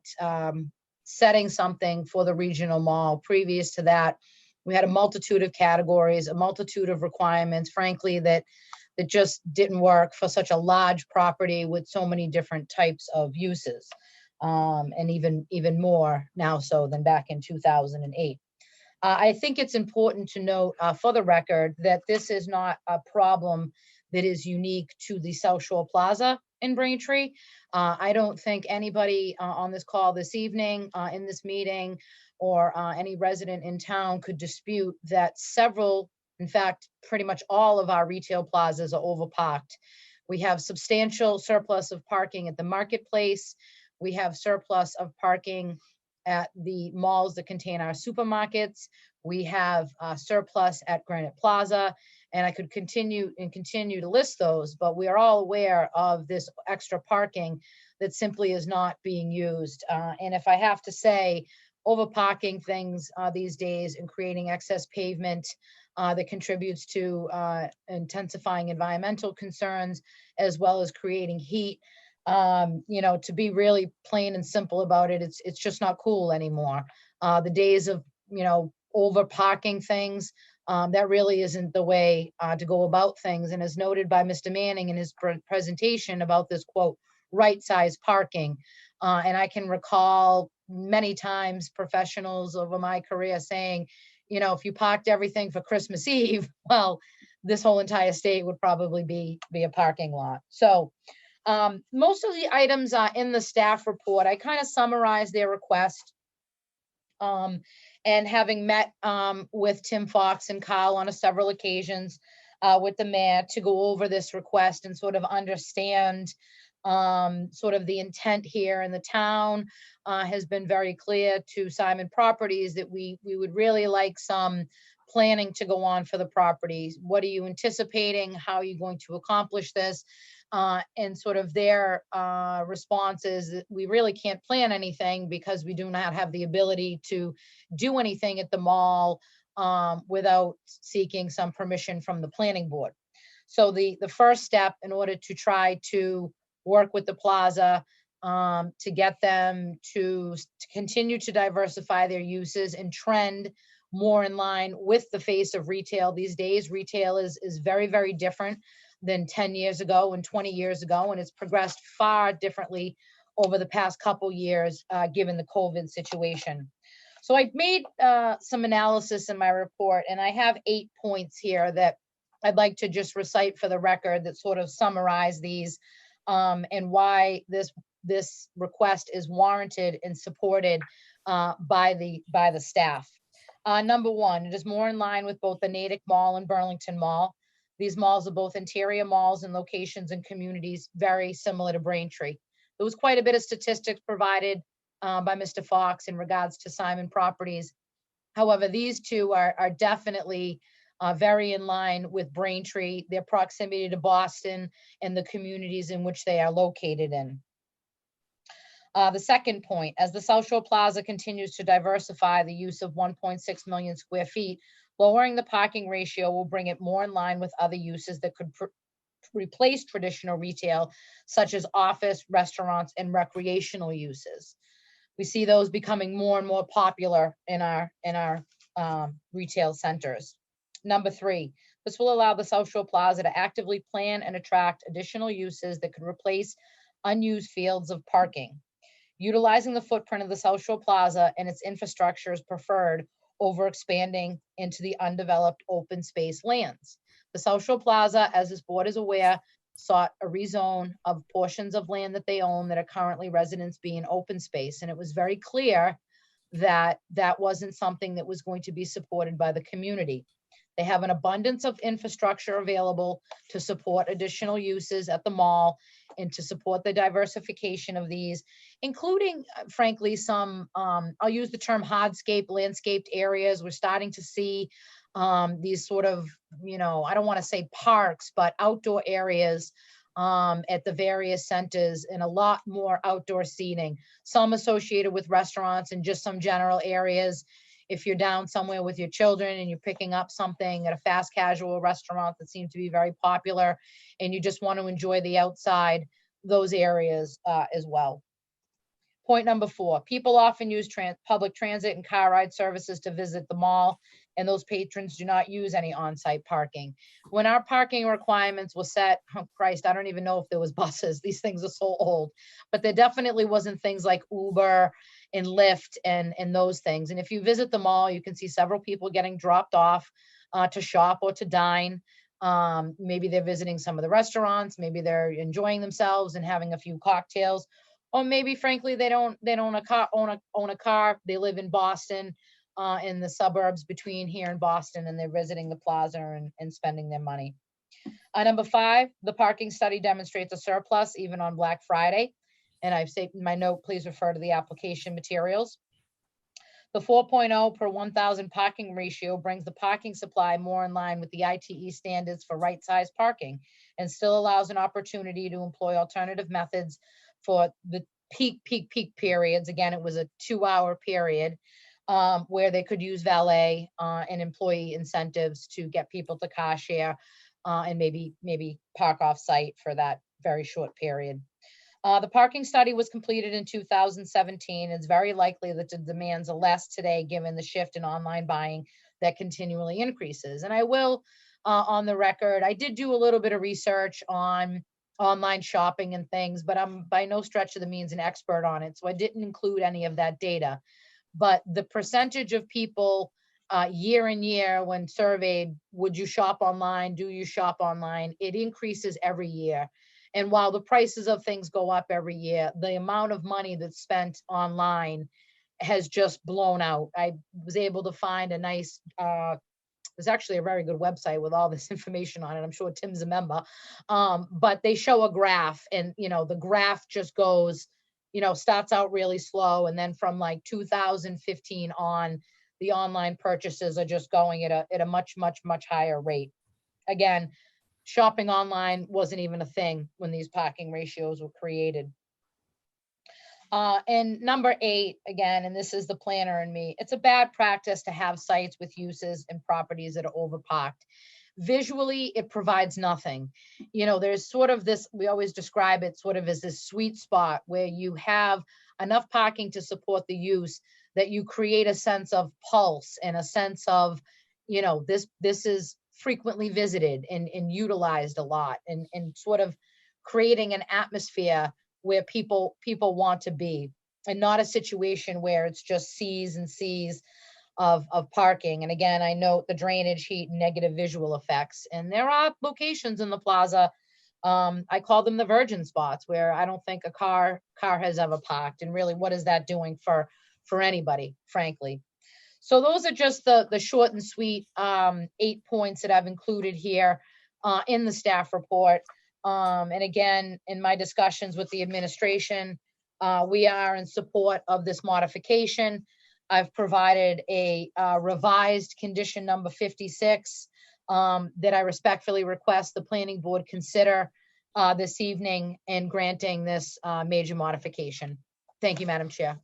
setting something for the regional mall. Previous to that, we had a multitude of categories, a multitude of requirements, frankly, that just didn't work for such a large property with so many different types of uses, and even more now so than back in 2008. I think it's important to note for the record that this is not a problem that is unique to the South Shore Plaza in Braintree. I don't think anybody on this call this evening, in this meeting, or any resident in town could dispute that several, in fact, pretty much all of our retail plazas are overparked. We have substantial surplus of parking at the marketplace. We have surplus of parking at the malls that contain our supermarkets. We have surplus at Granite Plaza, and I could continue to list those, but we are all aware of this extra parking that simply is not being used. And if I have to say, overparking things these days and creating excess pavement that contributes to intensifying environmental concerns, as well as creating heat, to be really plain and simple about it, it's just not cool anymore. The days of, over parking things, that really isn't the way to go about things. And as noted by Mr. Manning in his presentation about this, quote, right size parking. And I can recall many times professionals over my career saying, if you parked everything for Christmas Eve, well, this whole entire state would probably be a parking lot. So most of the items in the staff report, I kind of summarized their request. And having met with Tim Fox and Kyle on several occasions with the mayor to go over this request and sort of understand sort of the intent here, in the town has been very clear to Simon Properties that we would really like some planning to go on for the properties. What are you anticipating? How are you going to accomplish this? And sort of their response is that we really can't plan anything because we do not have the ability to do anything at the mall without seeking some permission from the planning board. So the first step, in order to try to work with the plaza to get them to continue to diversify their uses and trend more in line with the face of retail these days. Retail is very, very different than 10 years ago and 20 years ago, and it's progressed far differently over the past couple years, given the COVID situation. So I made some analysis in my report, and I have 8 points here that I'd like to just recite for the record that sort of summarize these and why this request is warranted and supported by the staff. Number one, it is more in line with both the Natick Mall and Burlington Mall. These malls are both interior malls and locations and communities very similar to Braintree. There was quite a bit of statistics provided by Mr. Fox in regards to Simon Properties. However, these two are definitely very in line with Braintree, their proximity to Boston and the communities in which they are located in. The second point, as the South Shore Plaza continues to diversify the use of 1.6 million square feet, lowering the parking ratio will bring it more in line with other uses that could replace traditional retail, such as office, restaurants, and recreational uses. We see those becoming more and more popular in our retail centers. Number three, this will allow the South Shore Plaza to actively plan and attract additional uses that could replace unused fields of parking. Utilizing the footprint of the South Shore Plaza and its infrastructure is preferred over expanding into the undeveloped open space lands. The South Shore Plaza, as this board is aware, sought a rezone of portions of land that they own that are currently residents being open space. And it was very clear that that wasn't something that was going to be supported by the community. They have an abundance of infrastructure available to support additional uses at the mall and to support the diversification of these, including, frankly, some, I'll use the term hardscape, landscaped areas. We're starting to see these sort of, I don't want to say parks, but outdoor areas at the various centers, and a lot more outdoor seating, some associated with restaurants and just some general areas. If you're down somewhere with your children and you're picking up something at a fast casual restaurant that seems to be very popular and you just want to enjoy the outside, those areas as well. Point number four, people often use public transit and car ride services to visit the mall, and those patrons do not use any on-site parking. When our parking requirements were set, oh Christ, I don't even know if there was buses. These things are so old, but there definitely wasn't things like Uber and Lyft and those things. And if you visit the mall, you can see several people getting dropped off to shop or to dine. Maybe they're visiting some of the restaurants, maybe they're enjoying themselves and having a few cocktails, or maybe frankly they don't own a car. They live in Boston, in the suburbs between here and Boston, and they're visiting the plaza and spending their money. Number five, the parking study demonstrates a surplus even on Black Friday. And I've stated in my note, please refer to the application materials. The 4.0 per 1,000 parking ratio brings the parking supply more in line with the ITE standards for right-sized parking, and still allows an opportunity to employ alternative methods for the peak periods. Again, it was a 2-hour period where they could use valet and employee incentives to get people to car share and maybe park off site for that very short period. The parking study was completed in 2017. It's very likely that the demands are less today, given the shift in online buying that continually increases. And I will, on the record, I did do a little bit of research on online shopping and things, but I'm by no stretch of the means an expert on it. So I didn't include any of that data. But the percentage of people year in year when surveyed, would you shop online? Do you shop online? It increases every year. And while the prices of things go up every year, the amount of money that's spent online has just blown out. I was able to find a nice, there's actually a very good website with all this information on it. I'm sure Tim's a member, but they show a graph, and the graph just goes, starts out really slow. And then from like 2015 on, the online purchases are just going at a much higher rate. Again, shopping online wasn't even a thing when these parking ratios were created. And number 8, again, and this is the planner in me, it's a bad practice to have sites with uses and properties that are overparked. Visually, it provides nothing. There's sort of this, we always describe it sort of as this sweet spot where you have enough parking to support the use that you create a sense of pulse and a sense of, this is frequently visited and utilized a lot, and sort of creating an atmosphere where people want to be, and not a situation where it's just seas and seas of parking. And again, I note the drainage, heat, and negative visual effects. And there are locations in the plaza, I call them the virgin spots, where I don't think a car has ever parked. And really, what is that doing for for anybody, frankly. So those are just the short and sweet 8 points that I've included here in the staff report. And again, in my discussions with the administration, we are in support of this modification. I've provided a revised condition number 56 that I respectfully request the planning board consider this evening in granting this major modification. Thank you, Madam Chair.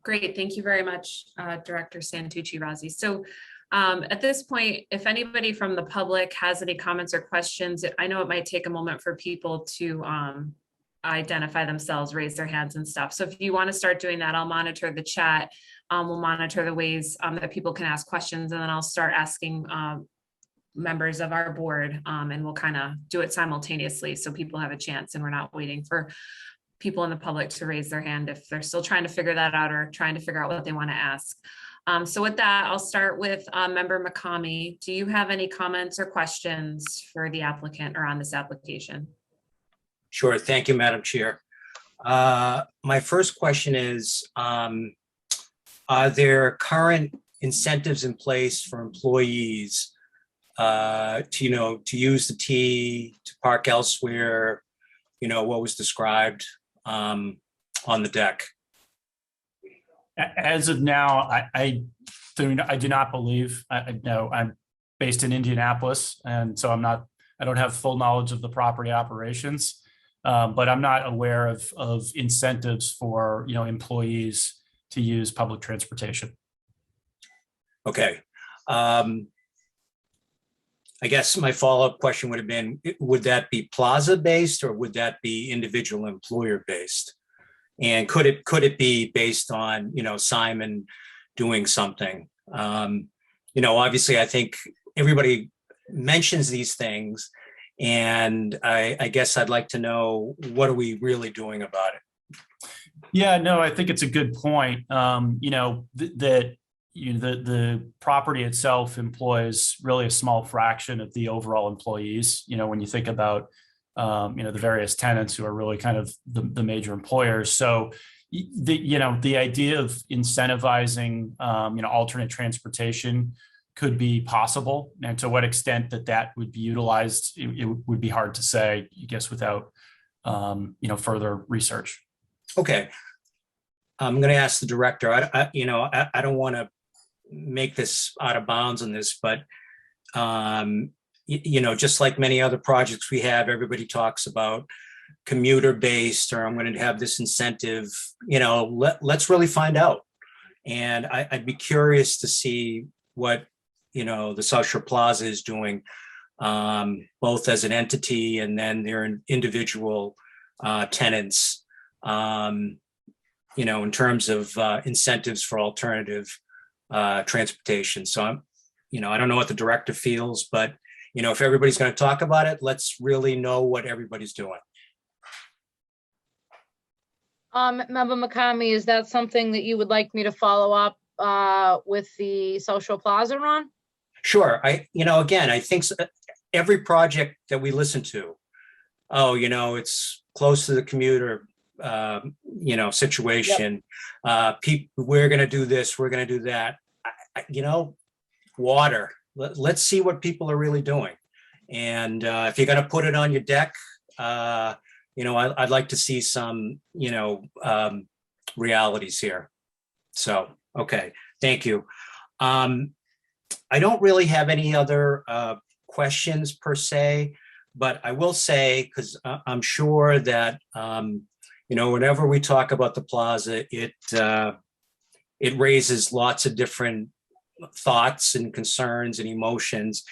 Great, thank you very much, Director Santucci-Razzi. So at this point, if anybody from the public has any comments or questions, I know it might take a moment for people to identify themselves, raise their hands and stuff. So if you want to start doing that, I'll monitor the chat. We'll monitor the ways that people can ask questions, and then I'll start asking members of our board, and we'll kind of do it simultaneously so people have a chance and we're not waiting for people in the public to raise their hand if they're still trying to figure that out or trying to figure out what they want to ask. So with that, I'll start with Member McCamey. Do you have any comments or questions for the applicant or on this application? Sure. Thank you, Madam Chair. My first question is, are there current incentives in place for employees to use the T, to park elsewhere, what was described on the deck? As of now, I do not believe. I know I'm based in Indianapolis, and so I don't have full knowledge of the property operations, but I'm not aware of incentives for employees to use public transportation. Okay. I guess my follow-up question would have been, would that be Plaza based or would that be individual employer based? And could it be based on, Simon doing something? Obviously I think everybody mentions these things, and I guess I'd like to know, what are we really doing about it? Yeah, no, I think it's a good point. The property itself employs really a small fraction of the overall employees. When you think about the various tenants who are really kind of the major employers. So the idea of incentivizing alternate transportation could be possible, and to what extent that would be utilized, it would be hard to say, I guess, without further research. Okay, I'm going to ask the director. I don't want to make this out of bounds on this, but just like many other projects we have, everybody talks about commuter based, or I'm going to have this incentive. Let's really find out. And I'd be curious to see what the South Shore Plaza is doing, both as an entity and then their individual tenants, in terms of incentives for alternative transportation. So I don't know what the director feels, but if everybody's going to talk about it, let's really know what everybody's doing. Member McCamey, is that something that you would like me to follow up with the South Shore Plaza on? Sure. Again, I think every project that we listen to, it's close to the commuter, situation. Yep. We're going to do this, we're going to do that. Water. Let's see what people are really doing. And if you're going to put it on your deck, I'd like to see some, realities here. So, okay, thank you. I don't really have any other questions per se, but I will say, because I'm sure that, whenever we talk about the plaza, it raises lots of different thoughts and concerns and emotions.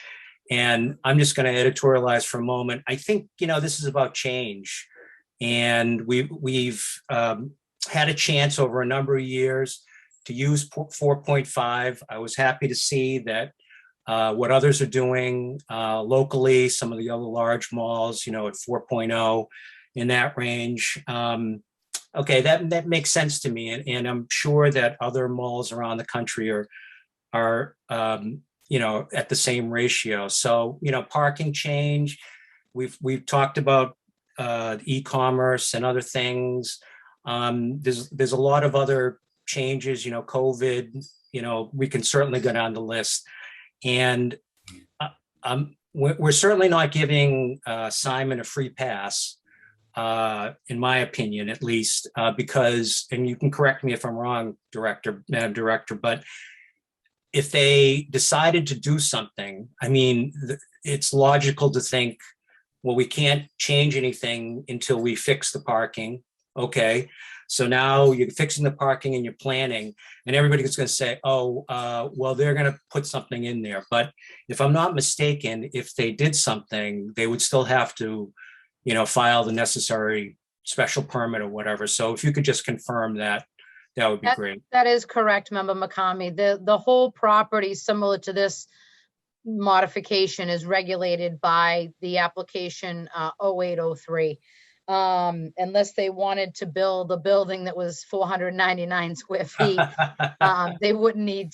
And I'm just going to editorialize for a moment. I think, this is about change. And we've had a chance over a number of years to use 4.5. I was happy to see that what others are doing locally, some of the other large malls, at 4.0 in that range. Okay, that makes sense to me. And I'm sure that other malls around the country are at the same ratio. So, parking change, we've talked about e-commerce and other things. There's a lot of other changes, COVID, we can certainly go down the list. And we're certainly not giving Simon a free pass, in my opinion, at least, because, and you can correct me if I'm wrong, Madam Director, but if they decided to do something, I mean, it's logical to think, well, we can't change anything until we fix the parking. Okay, so now you're fixing the parking and you're planning, and everybody's going to say, oh, well, they're going to put something in there. But if I'm not mistaken, if they did something, they would still have to, file the necessary special permit or whatever. So if you could just confirm that, that would be great. That is correct, Member McCamey. The whole property, similar to this modification, is regulated by the application 0803. Unless they wanted to build a building that was 499 square feet, they wouldn't need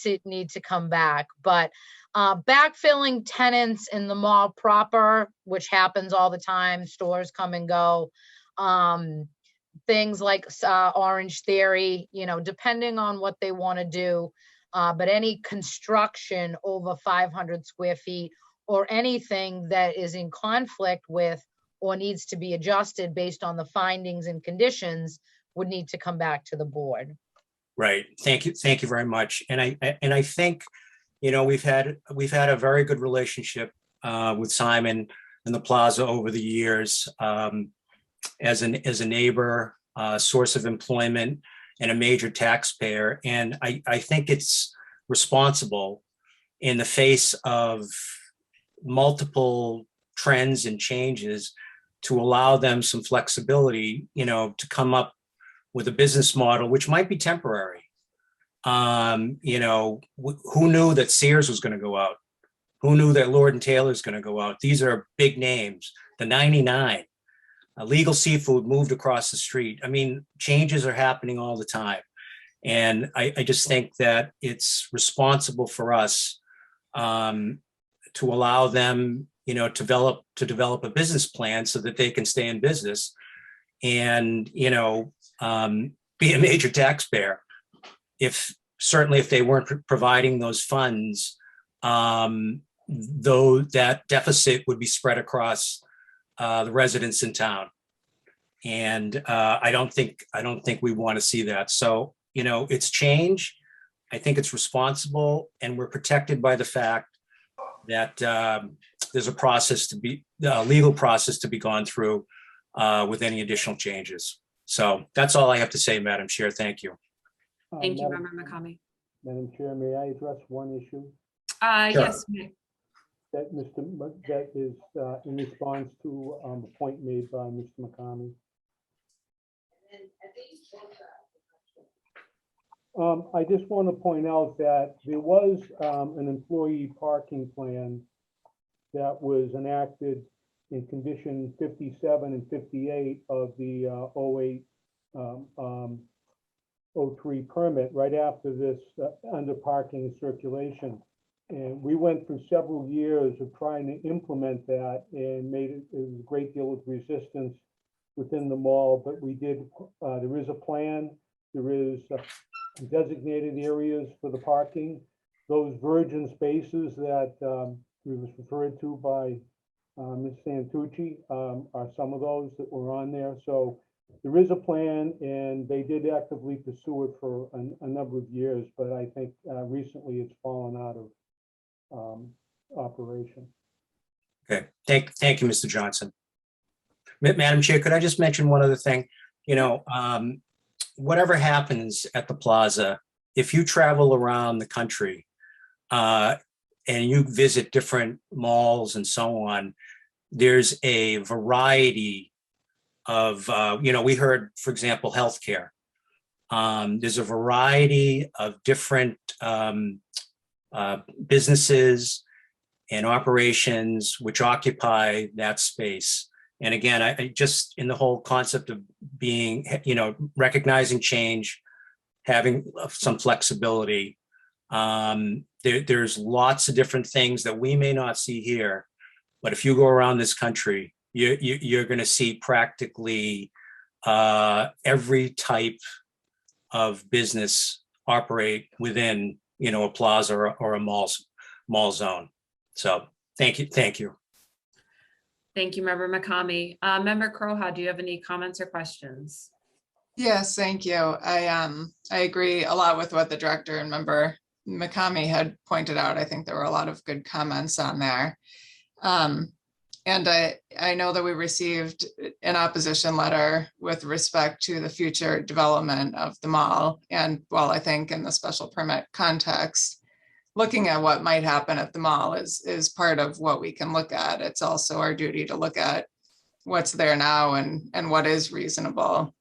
to come back. But backfilling tenants in the mall proper, which happens all the time, stores come and go, things like Orange Theory, depending on what they want to do. But any construction over 500 square feet or anything that is in conflict with or needs to be adjusted based on the findings and conditions would need to come back to the board. Right. Thank you. Thank you very much. And I think, we've had a very good relationship with Simon and the Plaza over the years, as a neighbor, source of employment, and a major taxpayer. And I think it's responsible in the face of multiple trends and changes to allow them some flexibility, to come up with a business model, which might be temporary. Who knew that Sears was going to go out? Who knew that Lord & Taylor is going to go out? These are big names. The 99, Legal Seafood moved across the street. I mean, changes are happening all the time. And I just think that it's responsible for us to allow them, to develop a business plan so that they can stay in business and, be a major taxpayer. Certainly if they weren't providing those funds, though that deficit would be spread across the residents in town. And I don't think we want to see that. So, it's change. I think it's responsible, and we're protected by the fact that there's a legal process to be gone through with any additional changes. So that's all I have to say, Madam Chair. Thank you. Thank you, Member McCamey. Madam Chair, may I address one issue? Yes. That is in response to a point made by Mr. McCamey. I just want to point out that there was an employee parking plan that was enacted in condition 57 and 58 of the 0803 permit right after this under parking and circulation. And we went through several years of trying to implement that and made it a great deal of resistance within the mall, but we did, there is a plan, there is designated areas for the parking. Those virgin spaces that was referred to by Ms. Santucci are some of those that were on there. So there is a plan, and they did actively pursue it for a number of years, but I think recently it's fallen out of operation. Okay, thank you, Mr. Johnson. Madam Chair, could I just mention one other thing? Whatever happens at the Plaza, if you travel around the country and you visit different malls and so on, there's a variety of, we heard, for example, healthcare. There's a variety of different businesses and operations which occupy that space. And again, I just, in the whole concept of being, recognizing change, having some flexibility, there's lots of different things that we may not see here, but if you go around this country, you're going to see practically every type of business operate within, a plaza or a mall zone. So thank you. Thank you, Member McCamey. Member Croha, do you have any comments or questions? Yes, thank you. I agree a lot with what the director and Member McCamey had pointed out. I think there were a lot of good comments on there. And I know that we received an opposition letter with respect to the future development of the mall. And while I think in the special permit context, looking at what might happen at the mall is part of what we can look at. It's also our duty to look at what's there now and what is reasonable.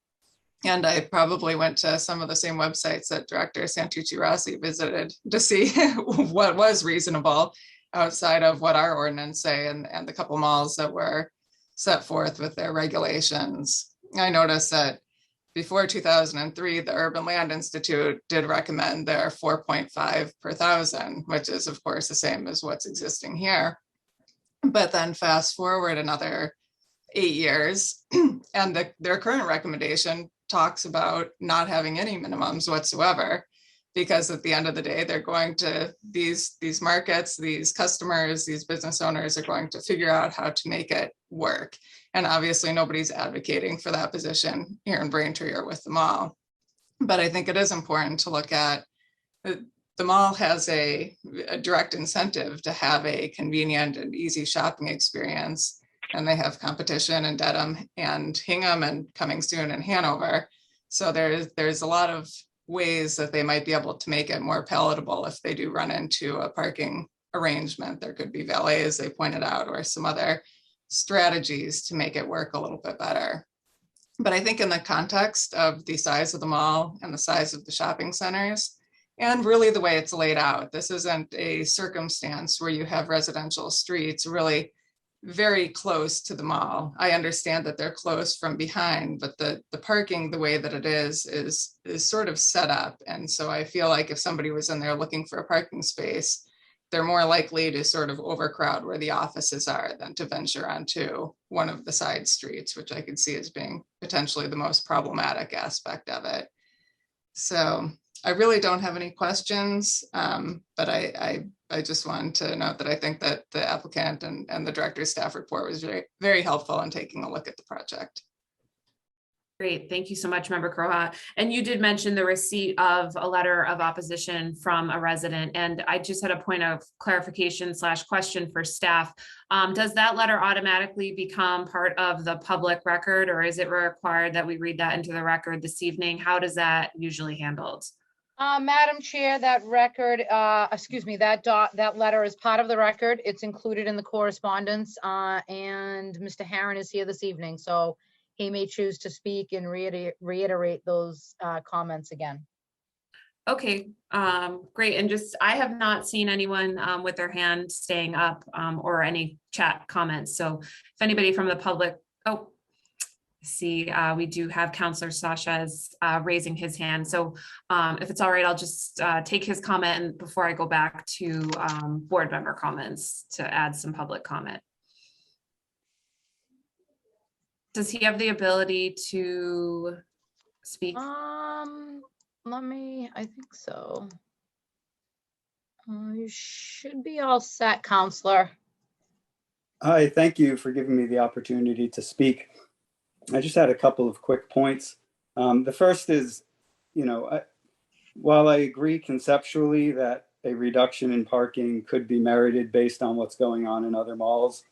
And I probably went to some of the same websites that Director Santucci Rossi visited to see what was reasonable outside of what our ordinance say and the couple malls that were set forth with their regulations. I noticed that before 2003, the Urban Land Institute did recommend their 4.5 per thousand, which is of course the same as what's existing here. But then fast forward another 8 years and their current recommendation talks about not having any minimums whatsoever, because at the end of the day, they're going to, these markets, these customers, these business owners are going to figure out how to make it work. And obviously nobody's advocating for that position here in Braintree or with the mall. But I think it is important to look at, the mall has a direct incentive to have a convenient and easy shopping experience. And they have competition in Dedham and Hingham and coming soon in Hanover. So there's a lot of ways that they might be able to make it more palatable if they do run into a parking arrangement. There could be valet, as they pointed out, or some other strategies to make it work a little bit better. But I think in the context of the size of the mall and the size of the shopping centers, and really the way it's laid out, this isn't a circumstance where you have residential streets really very close to the mall. I understand that they're close from behind, but the parking, the way that it is sort of set up. And so I feel like if somebody was in there looking for a parking space, they're more likely to sort of overcrowd where the offices are than to venture onto one of the side streets, which I could see as being potentially the most problematic aspect of it. So I really don't have any questions, but I just wanted to note that I think that the applicant and the director's staff report was very, very helpful in taking a look at the project. Great, thank you so much, Member Croha. And you did mention the receipt of a letter of opposition from a resident. And I just had a point of clarification / question for staff. Does that letter automatically become part of the public record, or is it required that we read that into the record this evening? How does that usually handled? Madam Chair, that record, that letter is part of the record. It's included in the correspondence, and Mr. Herron is here this evening, so he may choose to speak and reiterate those comments again. Okay, great. And just, I have not seen anyone with their hand staying up or any chat comments. So if anybody from the public, see, we do have Councillor Sasha's raising his hand. So if it's all right, I'll just take his comment and before I go back to board member comments to add some public comment. Does he have the ability to speak? I think so. You should be all set, Counselor. Hi, thank you for giving me the opportunity to speak. I just had a couple of quick points. The first is, while I agree conceptually that a reduction in parking could be merited based on what's going on in other malls,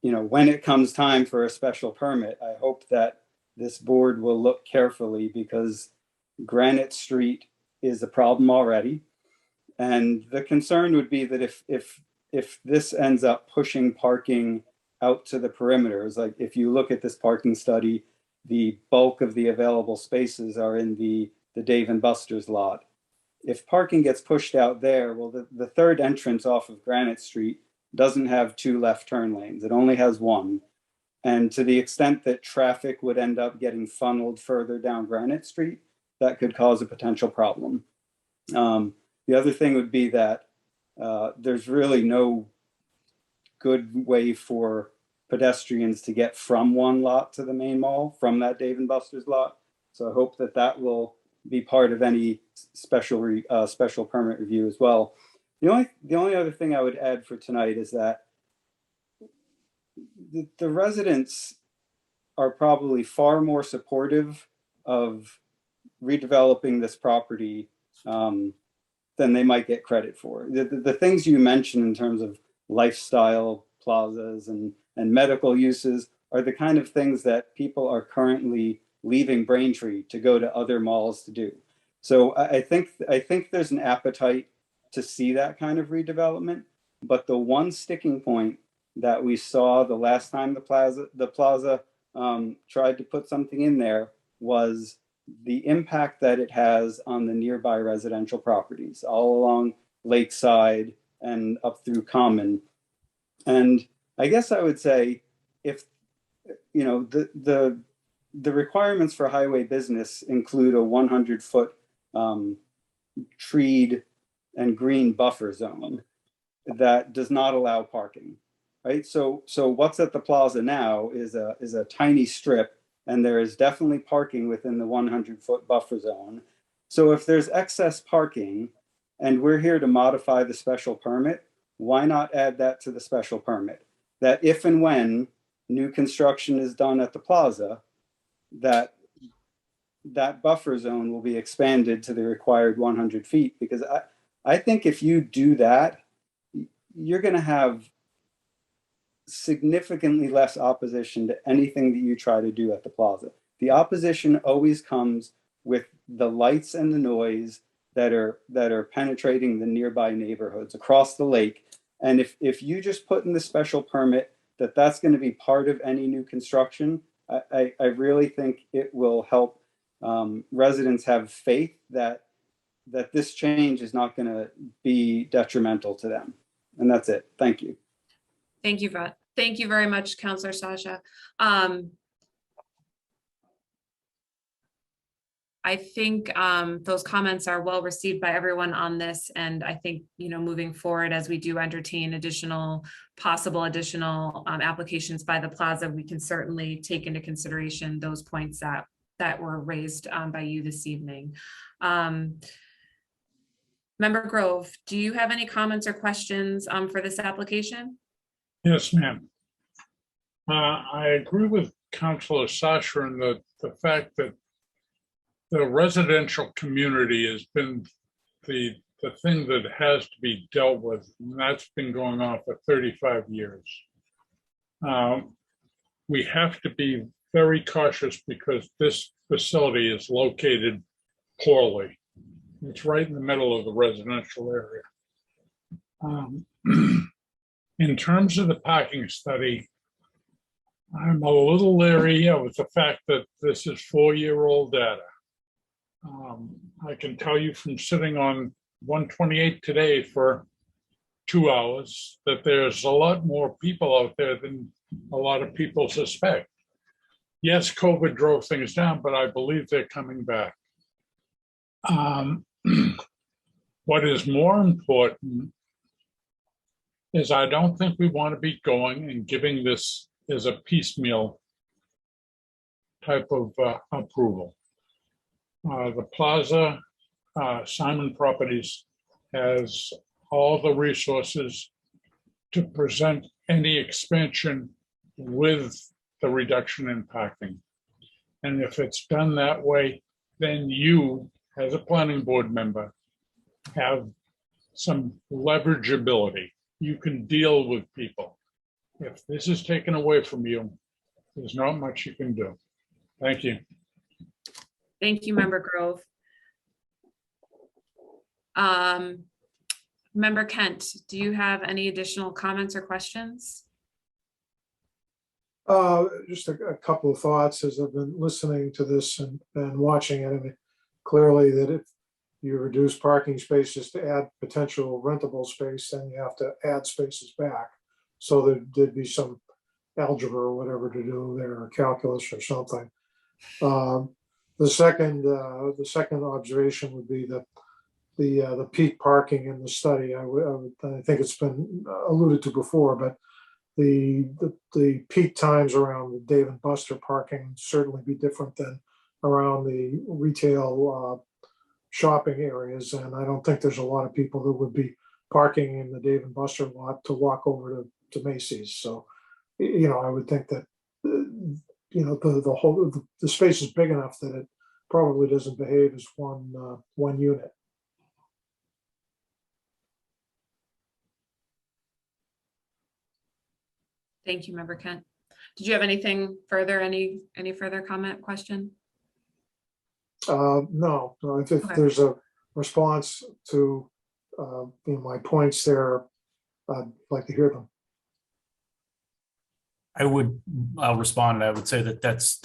when it comes time for a special permit, I hope that this board will look carefully because Granite Street is a problem already. And the concern would be that if this ends up pushing parking out to the perimeters, like if you look at this parking study, the bulk of the available spaces are in the Dave and Buster's lot. If parking gets pushed out there, well, the third entrance off of Granite Street doesn't have 2 left turn lanes. It only has 1. And to the extent that traffic would end up getting funneled further down Granite Street, that could cause a potential problem. The other thing would be that there's really no good way for pedestrians to get from one lot to the main mall from that Dave and Buster's lot. So I hope that that will be part of any special permit review as well. The only other thing I would add for tonight is that the residents are probably far more supportive of redeveloping this property than they might get credit for. The things you mentioned in terms of lifestyle plazas and medical uses are the kind of things that people are currently leaving Braintree to go to other malls to do. So I think there's an appetite to see that kind of redevelopment. But the one sticking point that we saw the last time the Plaza tried to put something in there was the impact that it has on the nearby residential properties all along Lakeside and up through Common. And I guess I would say, if you know, the requirements for highway business include a 100-foot treed and green buffer zone that does not allow parking, right? So what's at the Plaza now is a tiny strip, and there is definitely parking within the 100-foot buffer zone. So if there's excess parking and we're here to modify the special permit, why not add that to the special permit? That if and when new construction is done at the Plaza, that buffer zone will be expanded to the required 100 feet. Because I think if you do that, you're going to have significantly less opposition to anything that you try to do at the Plaza. The opposition always comes with the lights and the noise that are penetrating the nearby neighborhoods across the lake. And if you just put in the special permit that that's going to be part of any new construction, I really think it will help residents have faith that this change is not going to be detrimental to them. And that's it. Thank you. Thank you, Brett. Thank you very much, Councillor Sasha. I think those comments are well received by everyone on this, and I think, you know, moving forward as we do entertain possible additional applications by the Plaza, we can certainly take into consideration those points that were raised by you this evening. Member Grove, do you have any comments or questions for this application? Yes, ma'am. I agree with Councilor Sasha in the fact that the residential community has been the thing that has to be dealt with, and that's been going on for 35 years. We have to be very cautious because this facility is located poorly. It's right in the middle of the residential area. In terms of the parking study, I'm a little leery of the fact that this is 4-year-old data. I can tell you from sitting on 128 today for 2 hours that there's a lot more people out there than a lot of people suspect. Yes, COVID drove things down, but I believe they're coming back. What is more important is I don't think we want to be going and giving this as a piecemeal type of approval. The Plaza, Simon Properties has all the resources to present any expansion with the reduction in parking. And if it's done that way, then you, as a planning board member, have some leverageability. You can deal with people. If this is taken away from you, there's not much you can do. Thank you. Thank you, Member Grove. Member Kent, do you have any additional comments or questions? Just a couple of thoughts as I've been listening to this and watching it. I mean, clearly that if you reduce parking spaces to add potential rentable space, then you have to add spaces back. So there'd be some algebra or whatever to do there, or calculus or something. The second observation would be that the peak parking in the study, I think it's been alluded to before, but the peak times around the Dave and Buster parking would certainly be different than around the retail shopping areas. And I don't think there's a lot of people that would be parking in the Dave and Buster lot to walk over to Macy's. So, I would think that, the space is big enough that it probably doesn't behave as one unit. Thank you, Member Kent. Did you have anything further, any further comment, question? No, if Okay. there's a response to my points there, I'd like to hear them. I'll respond, and I would say that that's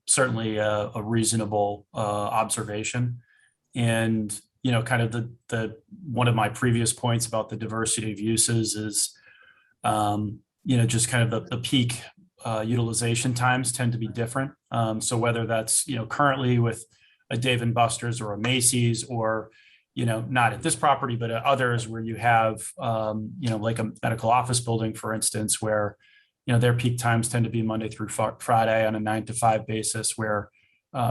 certainly a reasonable observation. And, kind of the one of my previous points about the diversity of uses is, just kind of the peak utilization times tend to be different. So whether that's, currently with a Dave and Buster's or a Macy's, or, not at this property, but at others where you have, like a medical office building, for instance, where, their peak times tend to be Monday through Friday on a 9 to 5 basis, where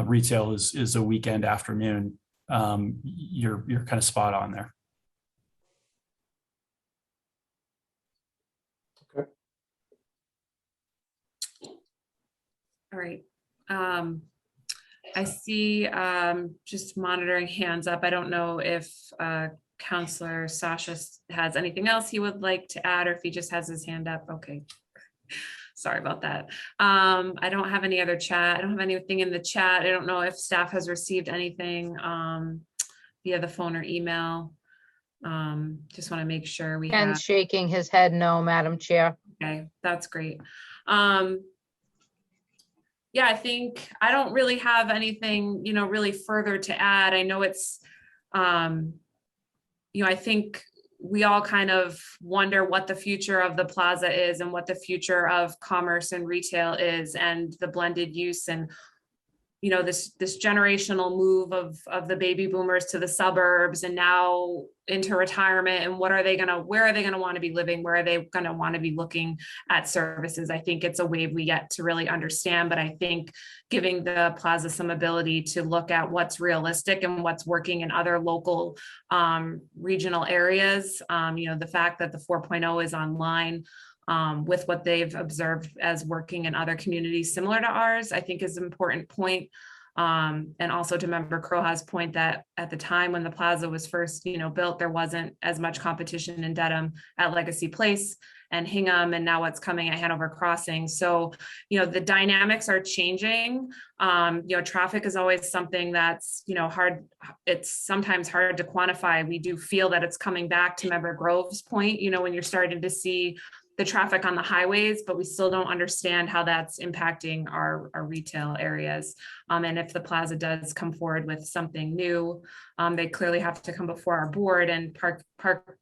retail is a weekend afternoon. You're kind of spot on there. Okay. All right. I see just monitoring hands up. I don't know if Counselor Sasha has anything else he would like to add, or if he just has his hand up. Okay. Sorry about that. I don't have any other chat. I don't have anything in the chat. I don't know if staff has received anything via the phone or email. Just want to make sure we Ken's have. shaking his head no, Madam Chair. Okay, that's great. Yeah, I think I don't really have anything, really further to add. I know it's, I think we all kind of wonder what the future of the plaza is and what the future of commerce and retail is, and the blended use, and this generational move of the baby boomers to the suburbs and now into retirement, and where are they gonna want to be living? Where are they gonna want to be looking at services? I think it's a wave we yet to really understand, but I think giving the plaza some ability to look at what's realistic and what's working in other local regional areas, the fact that the 4.0 is online, with what they've observed as working in other communities similar to ours, I think is an important point. And also to Member Crowhaw's point that at the time when the plaza was first, built, there wasn't as much competition in Dedham at Legacy Place and Hingham, and now what's coming at Hanover Crossing. So, the dynamics are changing. Traffic is always something that's, hard. It's sometimes hard to quantify. We do feel that it's coming back to Member Grove's point, when you're starting to see the traffic on the highways, but we still don't understand how that's impacting our retail areas. And if the plaza does come forward with something new, they clearly have to come before our board, and park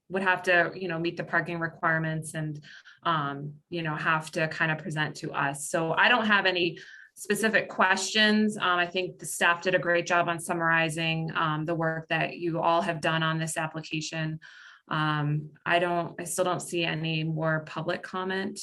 would have to, meet the parking requirements, and, have to kind of present to us. So I don't have any specific questions. I think the staff did a great job on summarizing the work that you all have done on this application. I still don't see any more public comment.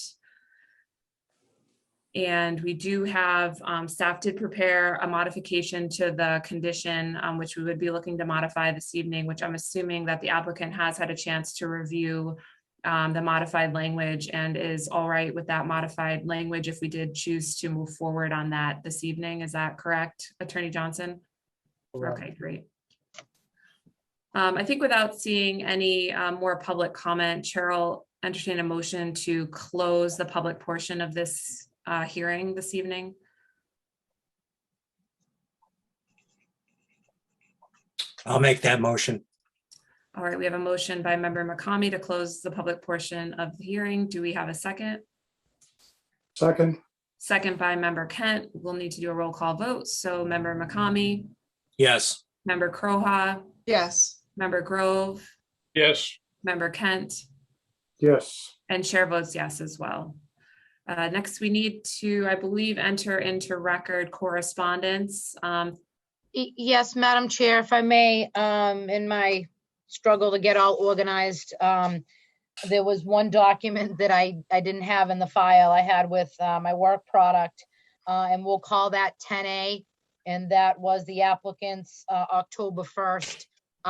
And we do have, staff did prepare a modification to the condition, which we would be looking to modify this evening, which I'm assuming that the applicant has had a chance to review the modified language and is all right with that modified language if we did choose to move forward on that this evening. Is that correct, Attorney Johnson? Correct. Okay, great. I think without seeing any more public comment, Chair will entertain a motion to close the public portion of this hearing this evening. I'll make that motion. All right, we have a motion by Member McCamey to close the public portion of the hearing. Do we have a second? Second. Second by Member Kent. We'll need to do a roll call vote. So Member McCamey, Yes. Member Crowhaw, Yes. Member Grove, Yes. Member Kent, Yes. and Chair votes yes as well. Next, we need to, I believe, enter into record correspondence. Yes, Madam Chair, if I may, in my struggle to get all organized, there was one document that I didn't have in the file I had with my work product, and we'll call that 10A. And that was the applicant's October 1st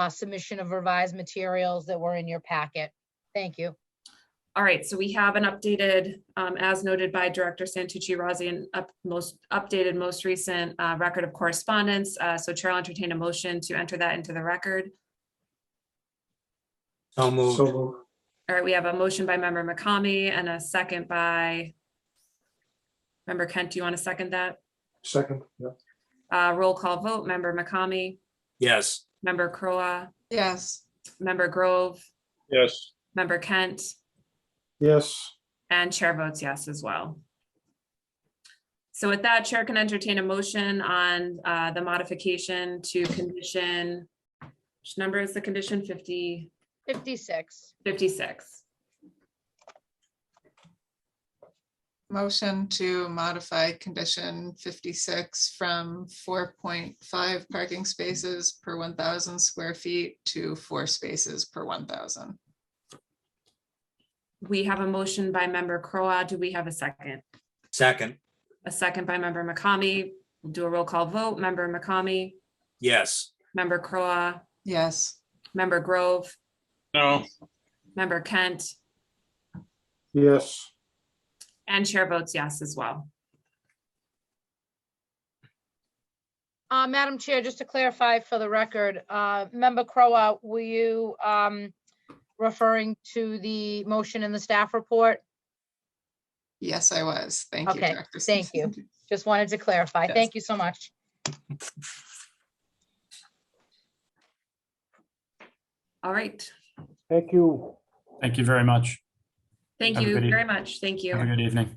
submission of revised materials that were in your packet. Thank you. All right, so we have an updated, as noted by Director Santucci Rozzi, an updated, most recent record of correspondence. So Chair will entertain a motion to enter that into the record. So moved. So moved. All right, we have a motion by Member McCamey and a second by Member Kent. Do you want to second that? Second, yeah. Roll call vote. Member McCamey, Yes. Member Crowe, Yes, Member Grove, Yes, Member Kent, Yes, and Chair votes yes as well. So with that, Chair can entertain a motion on the modification to condition, which number is the condition? 56. 56. motion to modify condition 56 from 4.5 parking spaces per 1,000 square feet to 4 spaces per 1,000. We have a motion by Member Crowe. Do we have a second? Second. A second by Member McCamey. We'll do a roll call vote. Member McCamey, Yes. Member Crowe, Yes, Member Grove, no, Member Kent, yes, and Chair votes yes as well. Madam Chair, just to clarify for the record, Member Crowe, were you referring to the motion in the staff report? yes, I was. Thank you, Okay, Director. thank you. Just wanted to clarify. Yes. Thank you so much. All right. Thank you. Thank you very much. Thank Have a you good very evening. much. Thank Have a you. good evening.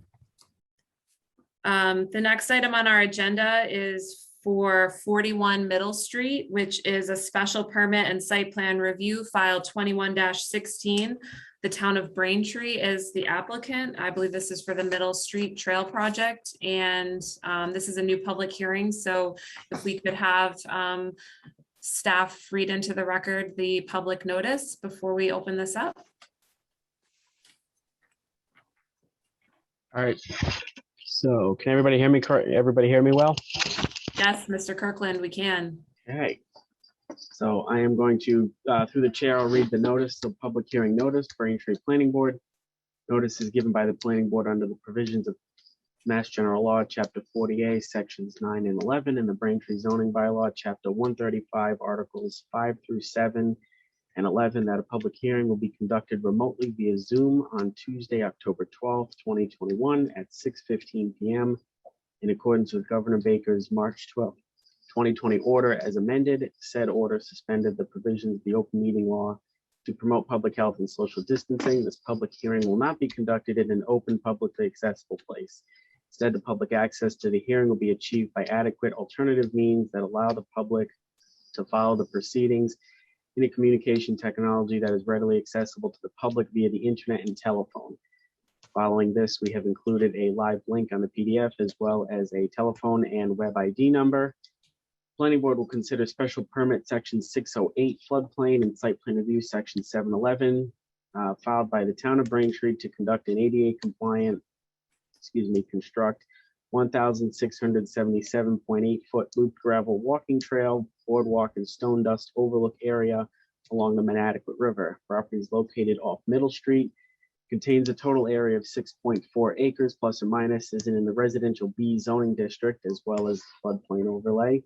The next item on our agenda is for 41 Middle Street, which is a special permit and site plan review file 21-16. The town of Braintree is the applicant. I believe this is for the Middle Street Trail Project, and this is a new public hearing. So if we could have staff read into the record the public notice before we open this up. All right. So can everybody hear me? Everybody hear me well? Yes, Mr. Kirkland, we can. All right. So I am going to, through the chair, I'll read the notice, the public hearing notice, Braintree Planning Board. Notice is given by the planning board under the provisions of Mass General Law, Chapter 48, Sections 9 and 11, and the Braintree zoning bylaw, Chapter 135, Articles 5 through 7 and 11, that a public hearing will be conducted remotely via Zoom on Tuesday, October 12th, 2021 at 6:15 p.m. in accordance with Governor Baker's March 12th, 2020 order as amended. Said order suspended the provisions of the open meeting law to promote public health and social distancing. This public hearing will not be conducted in an open, publicly accessible place. Instead, the public access to the hearing will be achieved by adequate alternative means that allow the public to follow the proceedings in a communication technology that is readily accessible to the public via the internet and telephone. Following this, we have included a live link on the PDF as well as a telephone and web ID number. Planning board will consider special permit section 608 floodplain and site plan review section 711 filed by the town of Braintree to conduct an ADA compliant, construct 1,677.8 foot looped gravel walking trail, boardwalk and stone dust overlook area along the Manattaquit River. Property is located off Middle Street, contains a total area of 6.4 acres plus or minus, is in the residential B zoning district as well as floodplain overlay,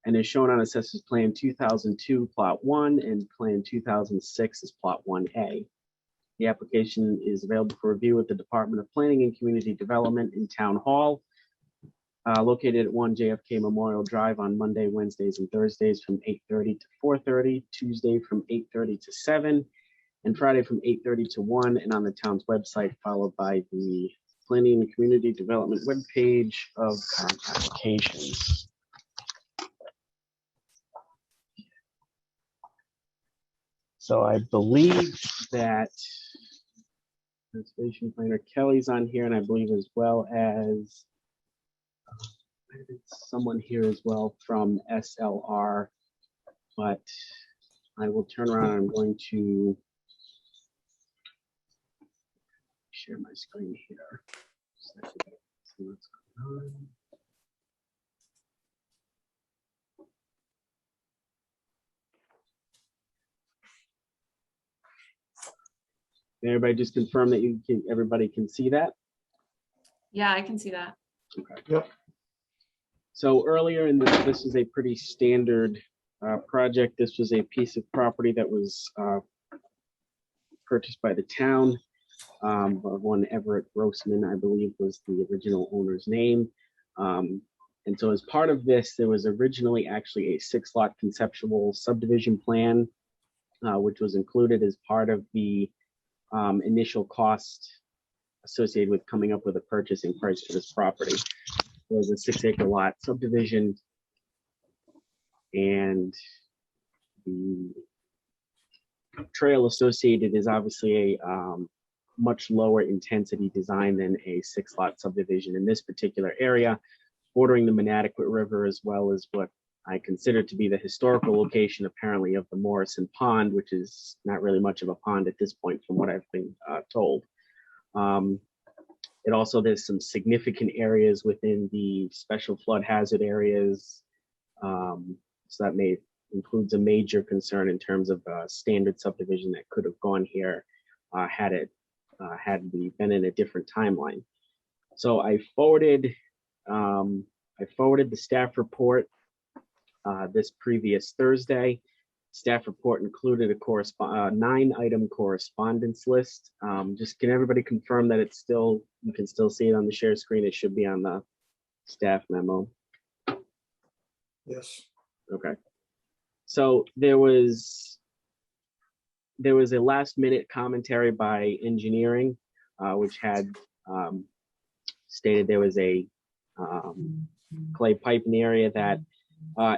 and is shown on Assessors Plan 2002 Plot 1 and Plan 2006 as Plot 1A. The application is available for review at the Department of Planning and Community Development in Town Hall, located at 1 JFK Memorial Drive on Monday, Wednesdays, and Thursdays from 8:30 to 4:30, Tuesday from 8:30 to 7, and Friday from 8:30 to 1, and on the town's website, followed by the Planning and Community Development webpage of applications. So I believe that Conservation Planner Kelly's on here, and I believe as well as someone here as well from SLR, but I will turn around. I'm going to share my screen here. See what's going on. Can everybody just confirm that everybody can see that? Yeah, I can see that. Okay. Yep. So earlier in this is a pretty standard project. This was a piece of property that was purchased by the town. One Everett Grossman, I believe, was the original owner's name. And so as part of this, there was originally actually a 6-lot conceptual subdivision plan, which was included as part of the initial cost associated with coming up with a purchasing price for this property. There was a 6-acre lot subdivision, and the trail associated is obviously a much lower intensity design than a 6-lot subdivision in this particular area, bordering the Manatequit River, as well as what I consider to be the historical location, apparently, of the Morrison Pond, which is not really much of a pond at this point, from what I've been told. It also, there's some significant areas within the special flood hazard areas. So that includes a major concern in terms of standard subdivision that could have gone here had we been in a different timeline. So I forwarded the staff report this previous Thursday. Staff report included a 9-item correspondence list. Just can everybody confirm that you can still see it on the share screen? It should be on the staff memo. Yes. Okay. So there was a last-minute commentary by engineering, which had stated there was a clay pipe in the area, that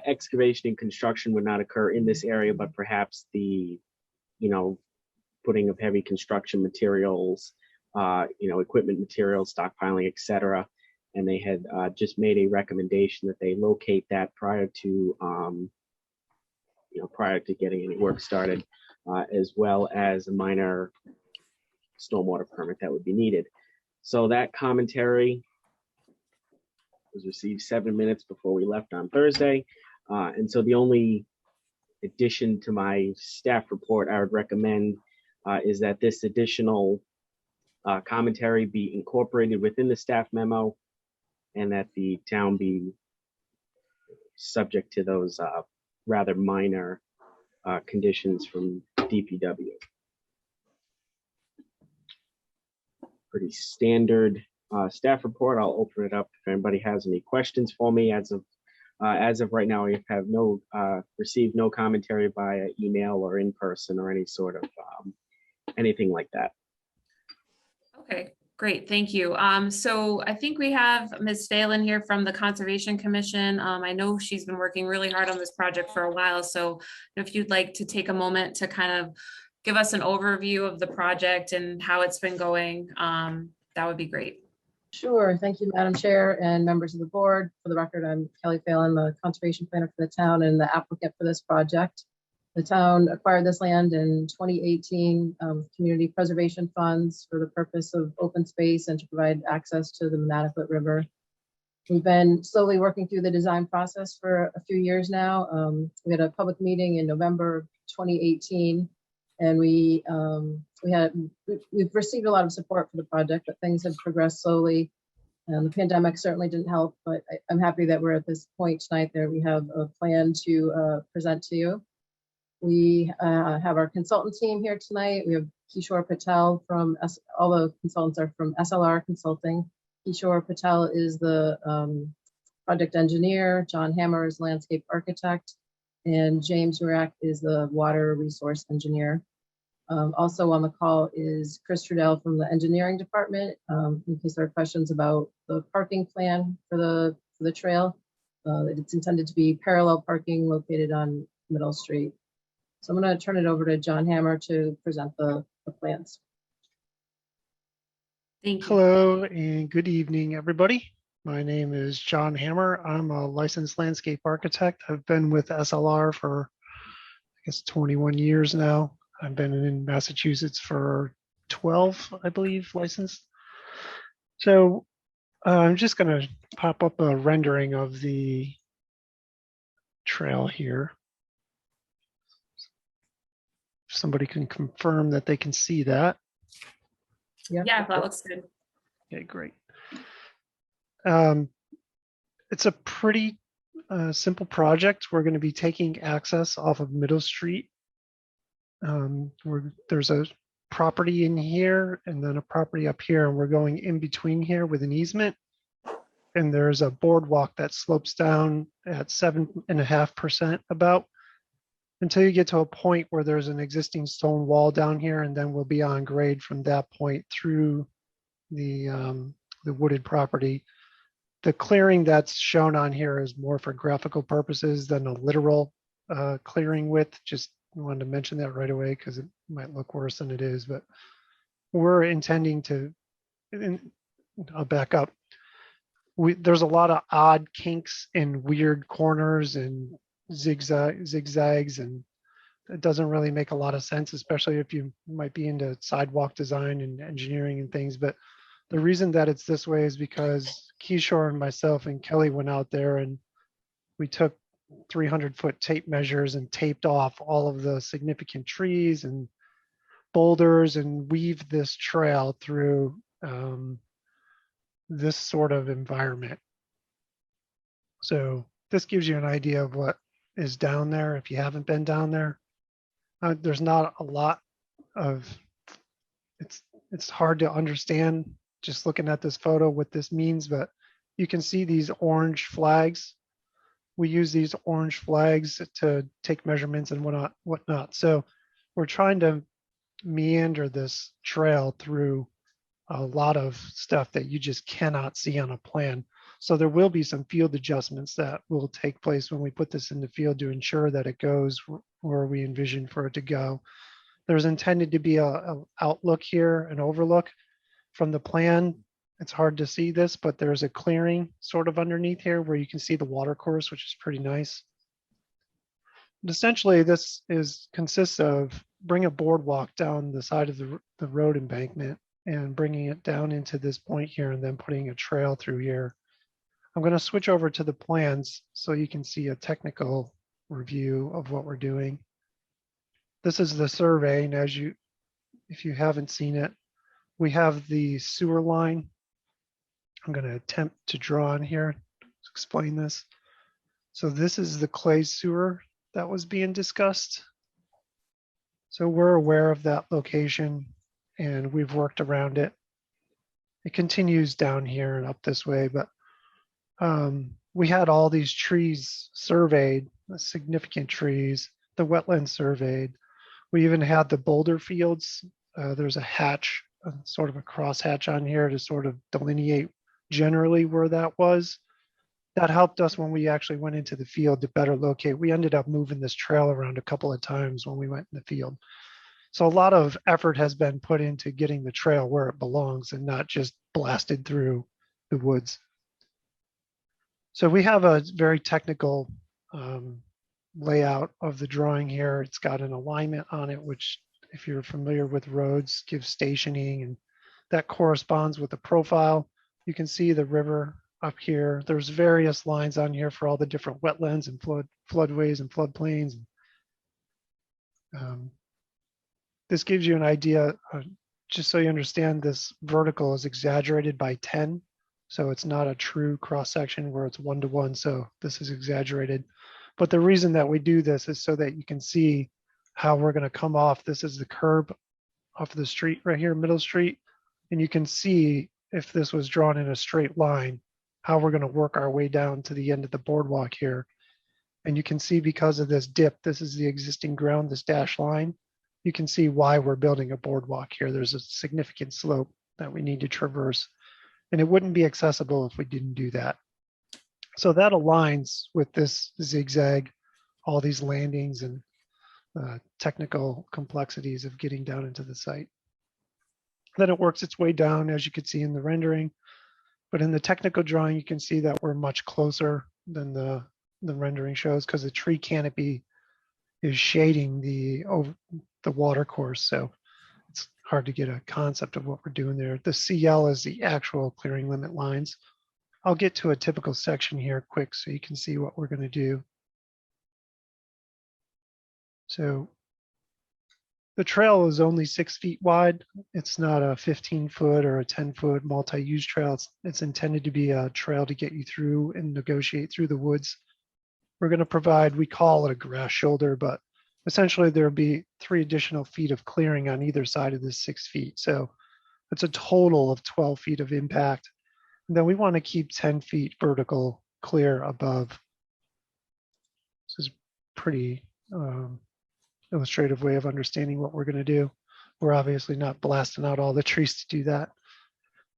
excavation and construction would not occur in this area, but perhaps the, putting of heavy construction materials, equipment materials, stockpiling, etc. And they had just made a recommendation that they locate that prior to getting any work started, as well as a minor stormwater permit that would be needed. So that commentary was received 7 minutes before we left on Thursday. And so the only addition to my staff report I would recommend is that this additional commentary be incorporated within the staff memo, and that the town be subject to those rather minor conditions from DPW. Pretty standard staff report. I'll open it up if anybody has any questions for me. As of right now, I have received no commentary via email or in person or any sort of anything like that. Okay, great, thank you. So I think we have Ms. Phelan here from the Conservation Commission. I know she's been working really hard on this project for a while, so if you'd like to take a moment to kind of give us an overview of the project and how it's been going, that would be great. Sure. Thank you, Madam Chair and members of the board. For the record, I'm Kelly Phelan, the conservation planner for the town and the applicant for this project. The town acquired this land in 2018, community preservation funds for the purpose of open space and to provide access to the Manatequit River. We've been slowly working through the design process for a few years now. We had a public meeting in November 2018, and we've received a lot of support for the project, but things have progressed slowly. The pandemic certainly didn't help, but I'm happy that we're at this point tonight that we have a plan to present to you. We have our consultant team here tonight. We have Kishore Patel all the consultants are from SLR Consulting. Kishore Patel is the project engineer. John Hammer is landscape architect. And James Urak is the water resource engineer. Also on the call is Chris Trudell from the engineering department, in case there are questions about the parking plan for the trail. It's intended to be parallel parking located on Middle Street. So I'm going to turn it over to John Hammer to present the plans. Thank you. Hello and good evening, everybody. My name is John Hammer. I'm a licensed landscape architect. I've been with SLR for, I guess, 21 years now. I've been in Massachusetts for 12, I believe, licensed. So I'm just going to pop up a rendering of the trail here. If somebody can confirm that they can see that. Yeah, that looks good. Okay, great. It's a pretty simple project. We're going to be taking access off of Middle Street. There's a property in here and then a property up here, and we're going in between here with an easement. And there's a boardwalk that slopes down at 7.5% about until you get to a point where there's an existing stone wall down here, and then we'll be on grade from that point through the wooded property. The clearing that's shown on here is more for graphical purposes than a literal clearing width. Just wanted to mention that right away because it might look worse than it is, but we're intending to, I'll back up. There's a lot of odd kinks and weird corners and zigzags, and it doesn't really make a lot of sense, especially if you might be into sidewalk design and engineering and things. But the reason that it's this way is because Kishore and myself and Kelly went out there and we took 300-foot tape measures and taped off all of the significant trees and boulders and weaved this trail through this sort of environment. So this gives you an idea of what is down there if you haven't been down there. There's not a lot of, it's hard to understand just looking at this photo what this means, but you can see these orange flags. We use these orange flags to take measurements and whatnot. So we're trying to meander this trail through a lot of stuff that you just cannot see on a plan. So there will be some field adjustments that will take place when we put this in the field to ensure that it goes where we envision for it to go. There's intended to be a outlook here, an overlook from the plan. It's hard to see this, but there's a clearing sort of underneath here where you can see the water course, which is pretty nice. And essentially, this consists of bring a boardwalk down the side of the road embankment and bringing it down into this point here and then putting a trail through here. I'm going to switch over to the plans so you can see a technical review of what we're doing. This is the survey, and if you haven't seen it, we have the sewer line. I'm going to attempt to draw on here to explain this. So this is the clay sewer that was being discussed. So we're aware of that location and we've worked around it. It continues down here and up this way, but we had all these trees surveyed, significant trees, the wetlands surveyed. We even had the boulder fields. There's a hatch, sort of a cross hatch on here to sort of delineate generally where that was. That helped us when we actually went into the field to better locate. We ended up moving this trail around a couple of times when we went in the field. So a lot of effort has been put into getting the trail where it belongs and not just blasted through the woods. So we have a very technical layout of the drawing here. It's got an alignment on it, which if you're familiar with roads, gives stationing, and that corresponds with the profile. You can see the river up here. There's various lines on here for all the different wetlands and floodways and floodplains. This gives you an idea, just so you understand, this vertical is exaggerated by 10. So it's not a true cross section where it's 1-to-1. So this is exaggerated. But the reason that we do this is so that you can see how we're going to come off. This is the curb off the street right here, Middle Street. And you can see if this was drawn in a straight line, how we're going to work our way down to the end of the boardwalk here. And you can see because of this dip, this is the existing ground, this dashed line. You can see why we're building a boardwalk here. There's a significant slope that we need to traverse. And it wouldn't be accessible if we didn't do that. So that aligns with this zigzag, all these landings and technical complexities of getting down into the site. Then it works its way down, as you could see in the rendering. But in the technical drawing, you can see that we're much closer than the rendering shows because the tree canopy is shading the water course. So it's hard to get a concept of what we're doing there. The CL is the actual clearing limit lines. I'll get to a typical section here quick so you can see what we're going to do. So The trail is only 6 feet wide. It's not a 15-foot or a 10-foot multi-use trail. It's intended to be a trail to get you through and negotiate through the woods. We're going to provide, we call it a grass shoulder, but essentially there'll be 3 additional feet of clearing on either side of this 6 feet. So it's a total of 12 feet of impact. And then we want to keep 10 feet vertical clear above. This is pretty illustrative way of understanding what we're going to do. We're obviously not blasting out all the trees to do that.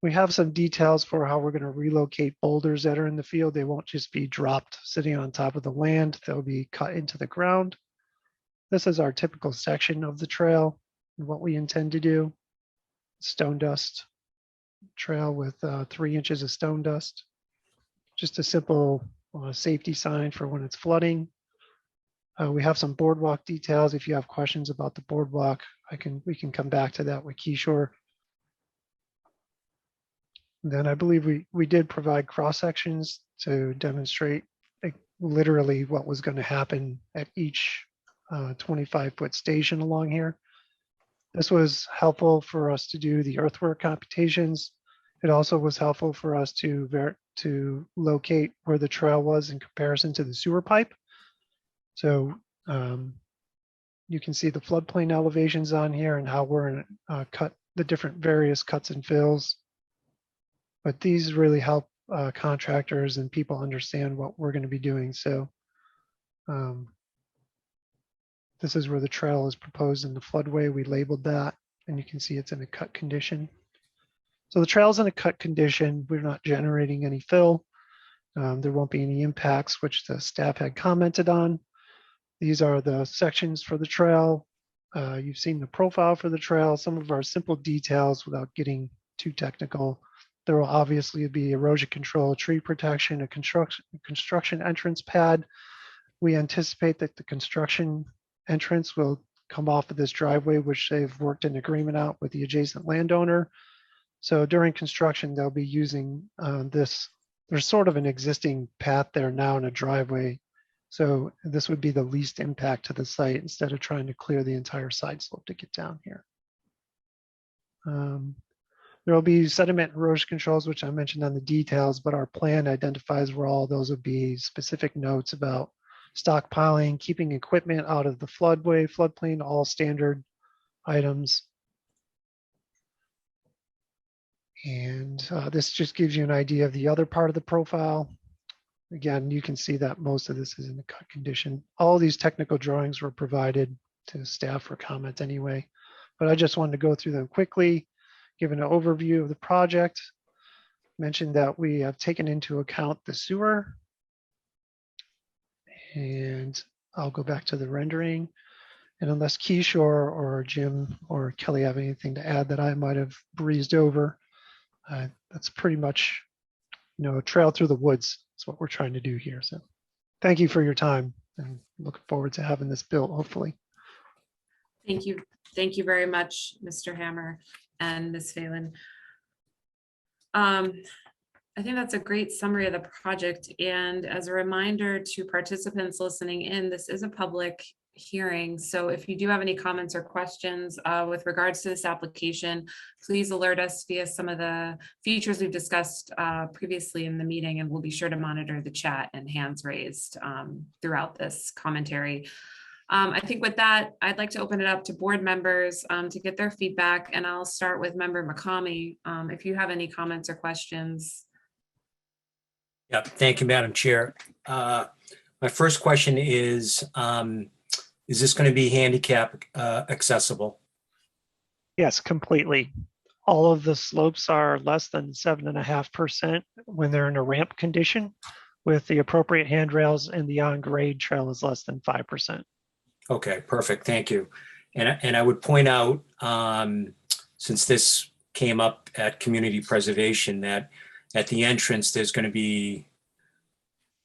We have some details for how we're going to relocate boulders that are in the field. They won't just be dropped sitting on top of the land. They'll be cut into the ground. This is our typical section of the trail and what we intend to do. Stone dust trail with 3 inches of stone dust. Just a simple safety sign for when it's flooding. We have some boardwalk details. If you have questions about the boardwalk, we can come back to that with Keyshore. Then I believe we did provide cross sections to demonstrate literally what was going to happen at each 25-foot station along here. This was helpful for us to do the earthwork computations. It also was helpful for us to locate where the trail was in comparison to the sewer pipe. So you can see the floodplain elevations on here and how we're cut the different various cuts and fills. But these really help contractors and people understand what we're going to be doing. So this is where the trail is proposed in the floodway. We labeled that, and you can see it's in a cut condition. So the trail's in a cut condition. We're not generating any fill. There won't be any impacts, which the staff had commented on. These are the sections for the trail. You've seen the profile for the trail, some of our simple details without getting too technical. There will obviously be erosion control, tree protection, a construction entrance pad. We anticipate that the construction entrance will come off of this driveway, which they've worked an agreement out with the adjacent landowner. So during construction, they'll be using this. There's sort of an existing path there now in a driveway. So this would be the least impact to the site instead of trying to clear the entire side slope to get down here. There will be sediment erosion controls, which I mentioned on the details, but our plan identifies where all those would be specific notes about stockpiling, keeping equipment out of the floodplain, all standard items. And this just gives you an idea of the other part of the profile. Again, you can see that most of this is in the cut condition. All these technical drawings were provided to staff for comment anyway, but I just wanted to go through them quickly, give an overview of the project, mention that we have taken into account the sewer, and I'll go back to the rendering. And unless Keyshore or Jim or Kelly have anything to add that I might have breezed over, that's pretty much, a trail through the woods. That's what we're trying to do here. So thank you for your time and looking forward to having this built, hopefully. Thank you. Thank you very much, Mr. Hammer and Ms. Phelan. I think that's a great summary of the project. And as a reminder to participants listening in, this is a public hearing. So if you do have any comments or questions with regards to this application, please alert us via some of the features we've discussed previously in the meeting, and we'll be sure to monitor the chat and hands raised throughout this commentary. I think with that, I'd like to open it up to board members to get their feedback, and I'll start with Member McCamey. If you have any comments or questions. Yep, thank you, Madam Chair. My first question is this going to be handicap accessible? Yes, completely. All of the slopes are less than 7.5% when they're in a ramp condition, with the appropriate handrails, and the on-grade trail is less than 5%. Okay, perfect. Thank you. And I would point out, since this came up at community preservation, that at the entrance, there's going to be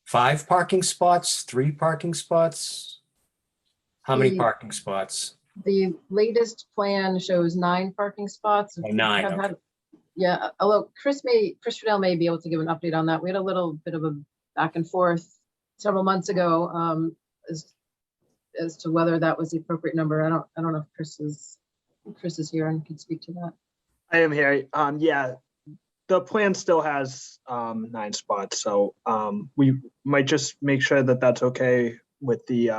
5 parking spots, 3 parking spots. How many parking spots? The latest plan shows 9 parking spots. Oh, 9, okay. Yeah, although Chris Fidel may be able to give an update on that. We had a little bit of a back and forth several months ago as to whether that was the appropriate number. I don't know if Chris is here and can speak to that. I am here. Yeah, the plan still has 9 spots, so we might just make sure that that's okay with the.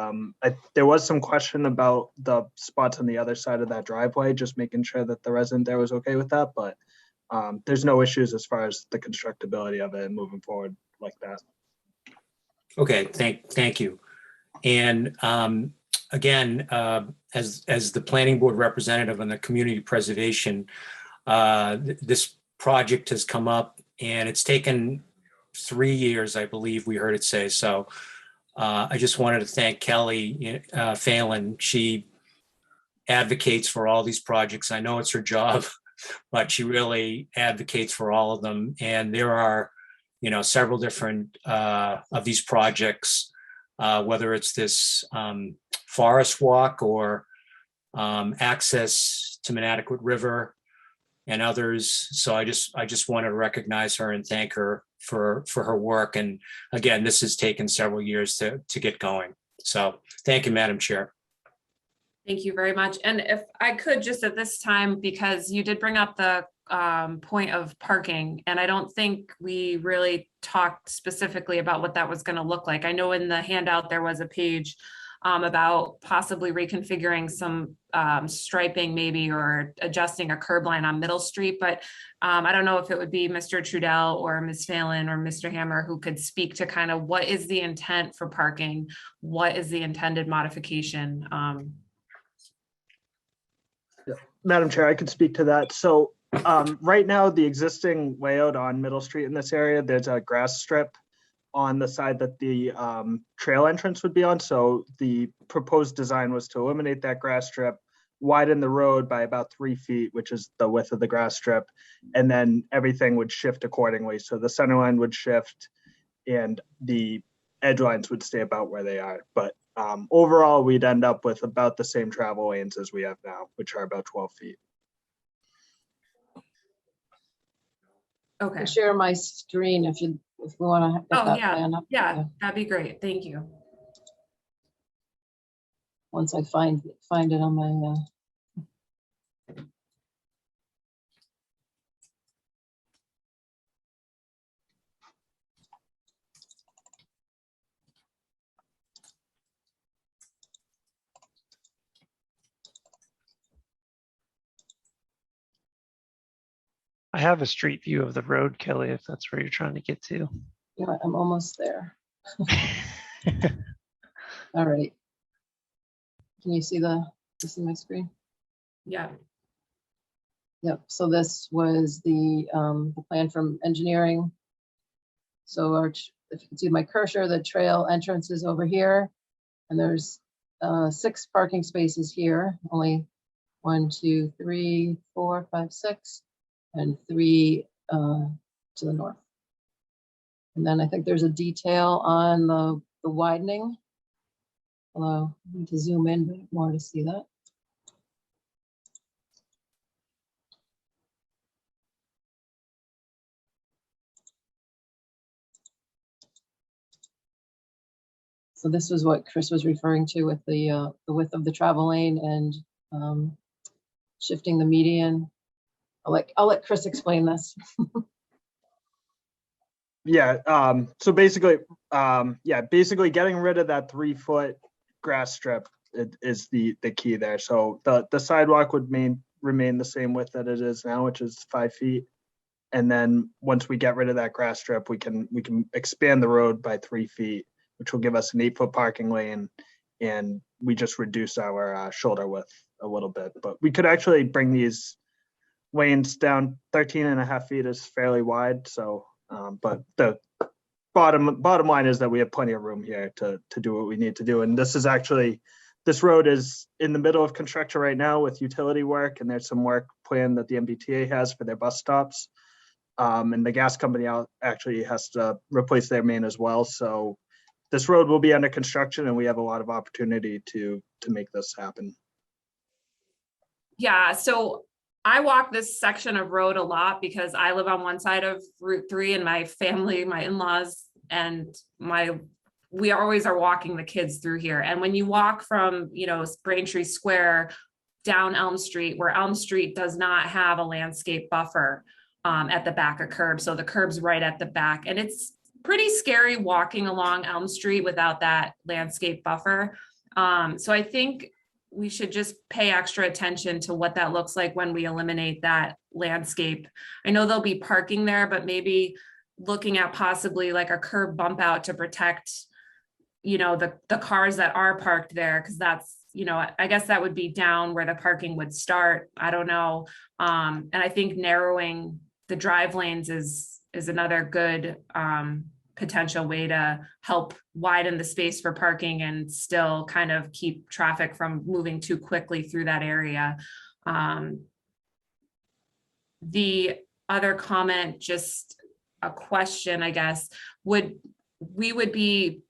There was some question about the spots on the other side of that driveway, just making sure that the resident there was okay with that. But there's no issues as far as the constructability of it moving forward like that. Okay, thank you. And again, as the planning board representative on the community preservation, this project has come up and it's taken 3 years, I believe we heard it say. So I just wanted to thank Kelly Phelan. She advocates for all these projects. I know it's her job, but she really advocates for all of them. And there are, several different of these projects, whether it's this forest walk or access to Manadequat River and others. So I just want to recognize her and thank her for her work. And again, this has taken several years to get going. So thank you, Madam Chair. Thank you very much. And if I could just at this time, because you did bring up the point of parking, and I don't think we really talked specifically about what that was going to look like. I know in the handout there was a page about possibly reconfiguring some striping maybe, or adjusting a curb line on Middle Street, but I don't know if it would be Mr. Trudell or Ms. Phelan or Mr. Hammer who could speak to kind of what is the intent for parking, what is the intended modification. Madam Chair, I could speak to that. So right now, the existing layout on Middle Street in this area, there's a grass strip on the side that the trail entrance would be on. So the proposed design was to eliminate that grass strip, widen the road by about 3 feet, which is the width of the grass strip, and then everything would shift accordingly. So the center line would shift and the edge lines would stay about where they are. But overall, we'd end up with about the same travel lanes as we have now, which are about 12 feet. Okay. I'll share my screen if we want to. Oh, yeah, that'd be great. Thank you. Once I find it on my. I have a street view of the road, Kelly, if that's where you're trying to get to. Yeah, I'm almost there. All right. Can you see my screen? Yeah. Yep. So this was the plan from engineering. So if you can see my cursor, the trail entrance is over here, and there's 6 parking spaces here. Only 1, 2, 3, 4, 5, 6. And 3 to the north. And then I think there's a detail on the widening. Although I need to zoom in a bit more to see that. So this was what Chris was referring to with the width of the travel lane and shifting the median. I'll let Chris explain this. Yeah. So basically, getting rid of that 3-foot grass strip is the key there. So the sidewalk would remain the same width that it is now, which is 5 feet. And then once we get rid of that grass strip, we can expand the road by 3 feet, which will give us an 8-foot parking lane, and we just reduce our shoulder width a little bit. But we could actually bring these lanes down. 13.5 feet is fairly wide. So, but the bottom line is that we have plenty of room here to do what we need to do. And this road is in the middle of construction right now with utility work, and there's some work planned that the Mbta has for their bus stops. And the gas company actually has to replace their main as well. So this road will be under construction, and we have a lot of opportunity to make this happen. Yeah, so I walk this section of road a lot because I live on one side of Route 3, and my family, my in-laws and my we always are walking the kids through here. And when you walk from, Braintree Square down Elm Street, where Elm Street does not have a landscape buffer at the back of curb. So the curb's right at the back. And it's pretty scary walking along Elm Street without that landscape buffer. So I think we should just pay extra attention to what that looks like when we eliminate that landscape. I know there'll be parking there, but maybe looking at possibly like a curb bump out to protect, the cars that are parked there, because that's, I guess that would be down where the parking would start. I don't know. And I think narrowing the drive lanes is another good potential way to help widen the space for parking and still kind of keep traffic from moving too quickly through that area. The other comment, just a question, I guess, would be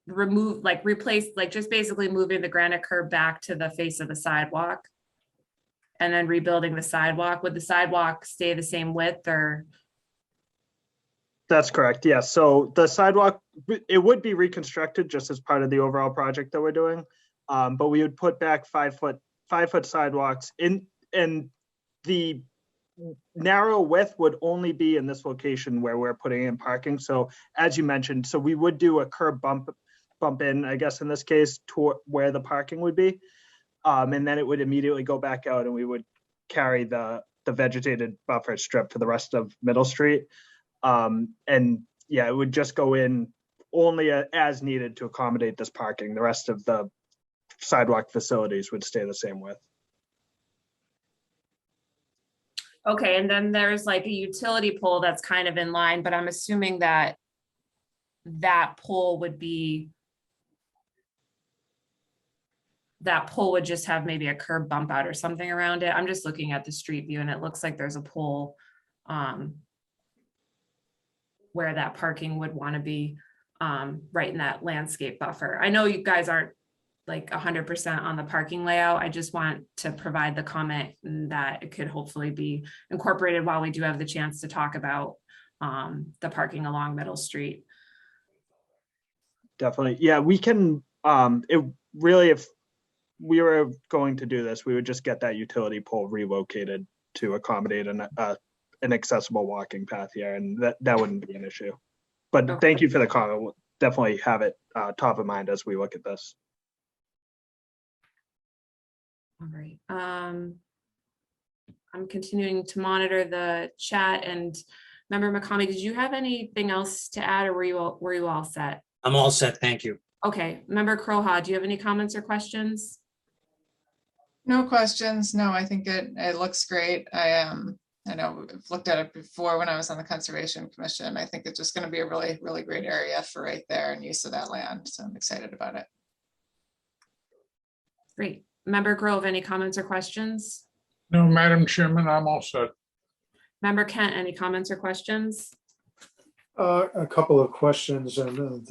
replace, just basically moving the granite curb back to the face of the sidewalk and then rebuilding the sidewalk? Would the sidewalk stay the same width, or? That's correct. Yeah. So the sidewalk, it would be reconstructed just as part of the overall project that we're doing. But we would put back 5 foot sidewalks in, and the narrow width would only be in this location where we're putting in parking. So as you mentioned, so we would do a curb bump in, I guess, in this case, to where the parking would be. And then it would immediately go back out and we would carry the vegetated buffer strip for the rest of Middle Street. And yeah, it would just go in only as needed to accommodate this parking. The rest of the sidewalk facilities would stay the same width. Okay, and then there's like a utility pole that's kind of in line, but I'm assuming that pole would just have maybe a curb bump out or something around it. I'm just looking at the street view and it looks like there's a pole where that parking would want to be right in that landscape buffer. I know you guys aren't like 100% on the parking layout. I just want to provide the comment that it could hopefully be incorporated while we do have the chance to talk about the parking along Middle Street. Definitely. Yeah, we can, it really, if we were going to do this, we would just get that utility pole relocated to accommodate an accessible walking path here, and that wouldn't be an issue. But Okay. Thank you for the comment. We'll definitely have it top of mind as we look at this. All right. I'm continuing to monitor the chat, and Member McCamey, did you have anything else to add, or were you all set? I'm all set, thank you. Okay, Member Croha, do you have any comments or questions? No questions. No, I think it looks great. I know I've looked at it before when I was on the Conservation Commission. I think it's just going to be a really, really great area for right there and use of that land. So I'm excited about it. Great. Member Grove, any comments or questions? No, Madam Chairman, I'm all set. Member Kent, any comments or questions? A couple of questions, and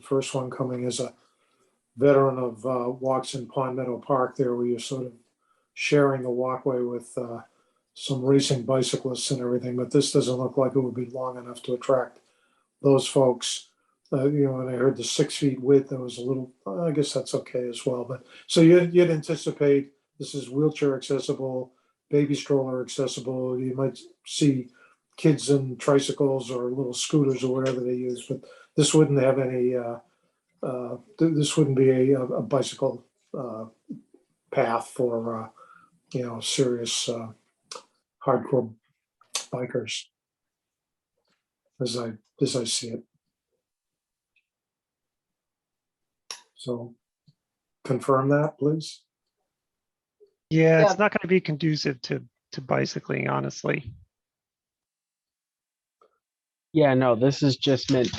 first one coming as a veteran of walks in Pond Meadow Park there, where you're sort of sharing a walkway with some racing bicyclists and everything, but this doesn't look like it would be long enough to attract those folks. When I heard the 6 feet width, that was a little, I guess that's okay as well. But so you'd anticipate this is wheelchair accessible, baby stroller accessible. You might see kids in tricycles or little scooters or whatever they use, but this wouldn't have any, this wouldn't be a bicycle path for, serious hardcore bikers as I see it. So confirm that, please. Yeah, it's not going to be conducive to bicycling, honestly. Yeah, no, this is just a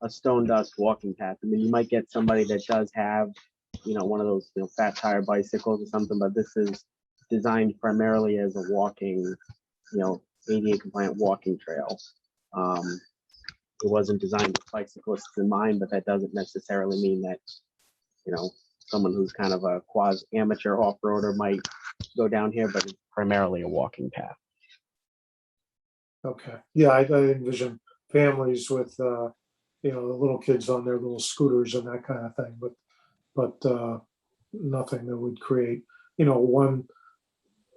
stone dust walking path. I mean, you might get somebody that does have, one of those, fat tire bicycles or something, but this is designed primarily as a walking, ADA compliant walking trail. It wasn't designed with bicyclists in mind, but that doesn't necessarily mean that, someone who's kind of a quasi amateur off-roader might go down here, but it's primarily a walking path. Okay. Yeah, I envision families with, you know, the little kids on their little scooters and that kind of thing, but nothing that would create, you know,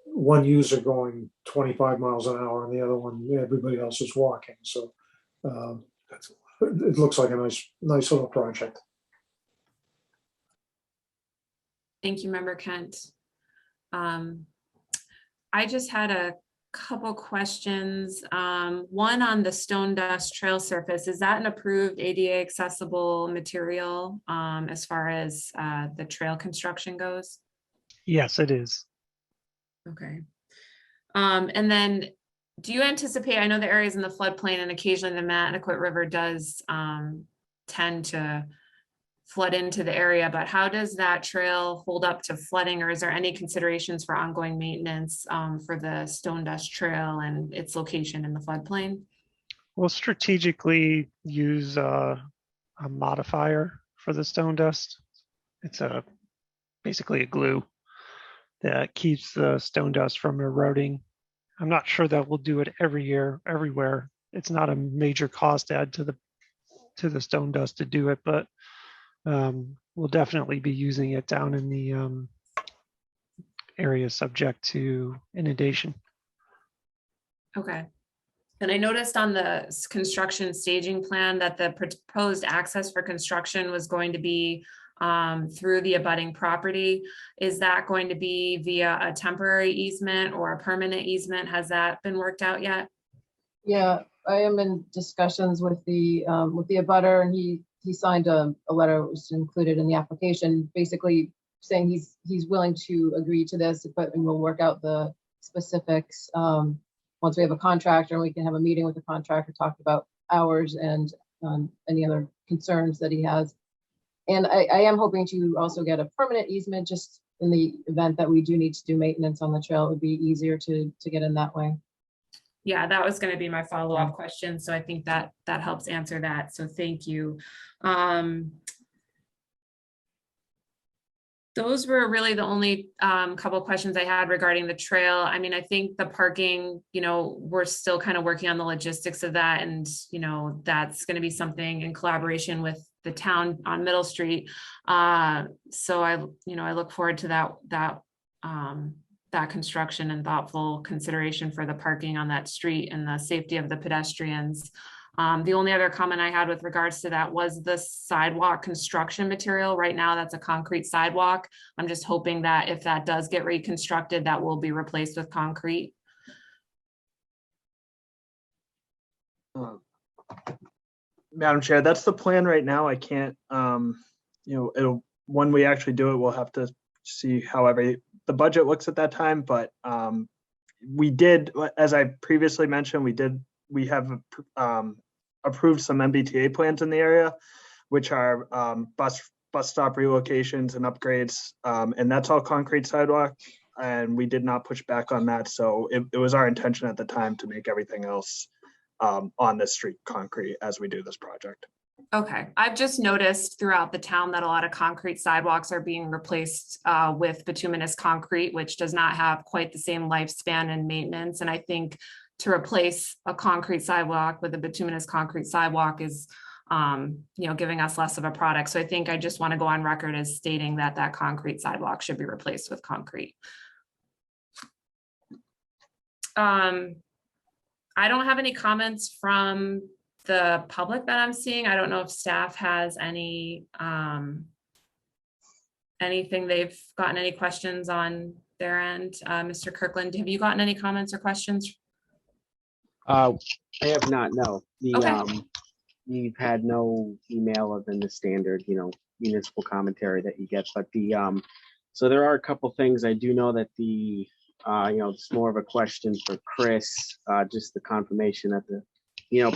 one user going 25 miles an hour and the other one, everybody else is walking. So it looks like a nice little project. Thank you, Member Kent. I just had a couple questions. One on the stone dust trail surface. Is that an approved ADA accessible material as far as the trail construction goes? Yes, it is. Okay. And then do you anticipate, I know the areas in the floodplain and occasionally the Mattaquit River does tend to flood into the area, but how does that trail hold up to flooding, or is there any considerations for ongoing maintenance for the stone dust trail and its location in the floodplain? We'll strategically use a modifier for the stone dust. It's basically a glue that keeps the stone dust from eroding. I'm not sure that we'll do it every year, everywhere. It's not a major cost add to the stone dust to do it, but we'll definitely be using it down in the area subject to inundation. Okay. And I noticed on the construction staging plan that the proposed access for construction was going to be through the abutting property. Is that going to be via a temporary easement or a permanent easement? Has that been worked out yet? Yeah, I am in discussions with the abutter, and he signed a letter that was included in the application, basically saying he's willing to agree to this, but we'll work out the specifics once we have a contractor, and we can have a meeting with the contractor, talk about hours and any other concerns that he has. And I am hoping to also get a permanent easement, just in the event that we do need to do maintenance on the trail. It would be easier to get in that way. Yeah, that was going to be my follow-up question. So I think that helps answer that. So thank you. Those were really the only couple of questions I had regarding the trail. I mean, I think the parking, you know, we're still kind of working on the logistics of that. And, you know, that's going to be something in collaboration with the town on Middle Street. So I look forward to that construction and thoughtful consideration for the parking on that street and the safety of the pedestrians. The only other comment I had with regards to that was the sidewalk construction material. Right now, that's a concrete sidewalk. I'm just hoping that if that does get reconstructed, that will be replaced with concrete. Madam Chair, that's the plan right now. I can't, when we actually do it, we'll have to see however the budget looks at that time. But we did, as I previously mentioned, we have approved some MBTA plans in the area, which are bus stop relocations and upgrades, and that's all concrete sidewalk. And we did not push back on that. So it was our intention at the time to make everything else on this street concrete as we do this project. Okay, I've just noticed throughout the town that a lot of concrete sidewalks are being replaced with bituminous concrete, which does not have quite the same lifespan and maintenance. And I think to replace a concrete sidewalk with a bituminous concrete sidewalk is, giving us less of a product. So I think I just want to go on record as stating that that concrete sidewalk should be replaced with concrete. I don't have any comments from the public that I'm seeing. I don't know if staff has anything they've gotten any questions on their end. Mr. Kirkland, have you gotten any comments or questions? I have not, no. Okay. We've had no email other than the standard, municipal commentary that you get, but so there are a couple things. I do know that it's more of a question for Chris, just the confirmation that the,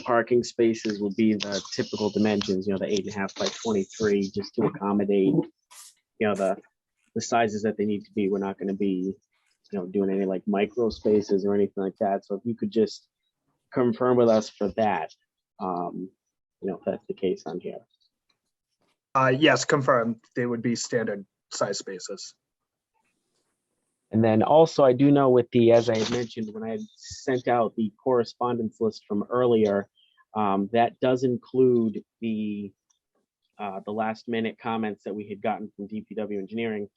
parking spaces will be the typical dimensions, the 8.5 by 23, just to accommodate, the sizes that they need to be. We're not going to be, doing any like micro spaces or anything like that. So if you could just confirm with us for that, if that's the case on here. Yes, confirmed. They would be standard size spaces. And then also, I do know with as I had mentioned, when I had sent out the correspondence list from earlier, That does include the last minute comments that we had gotten from DPW engineering.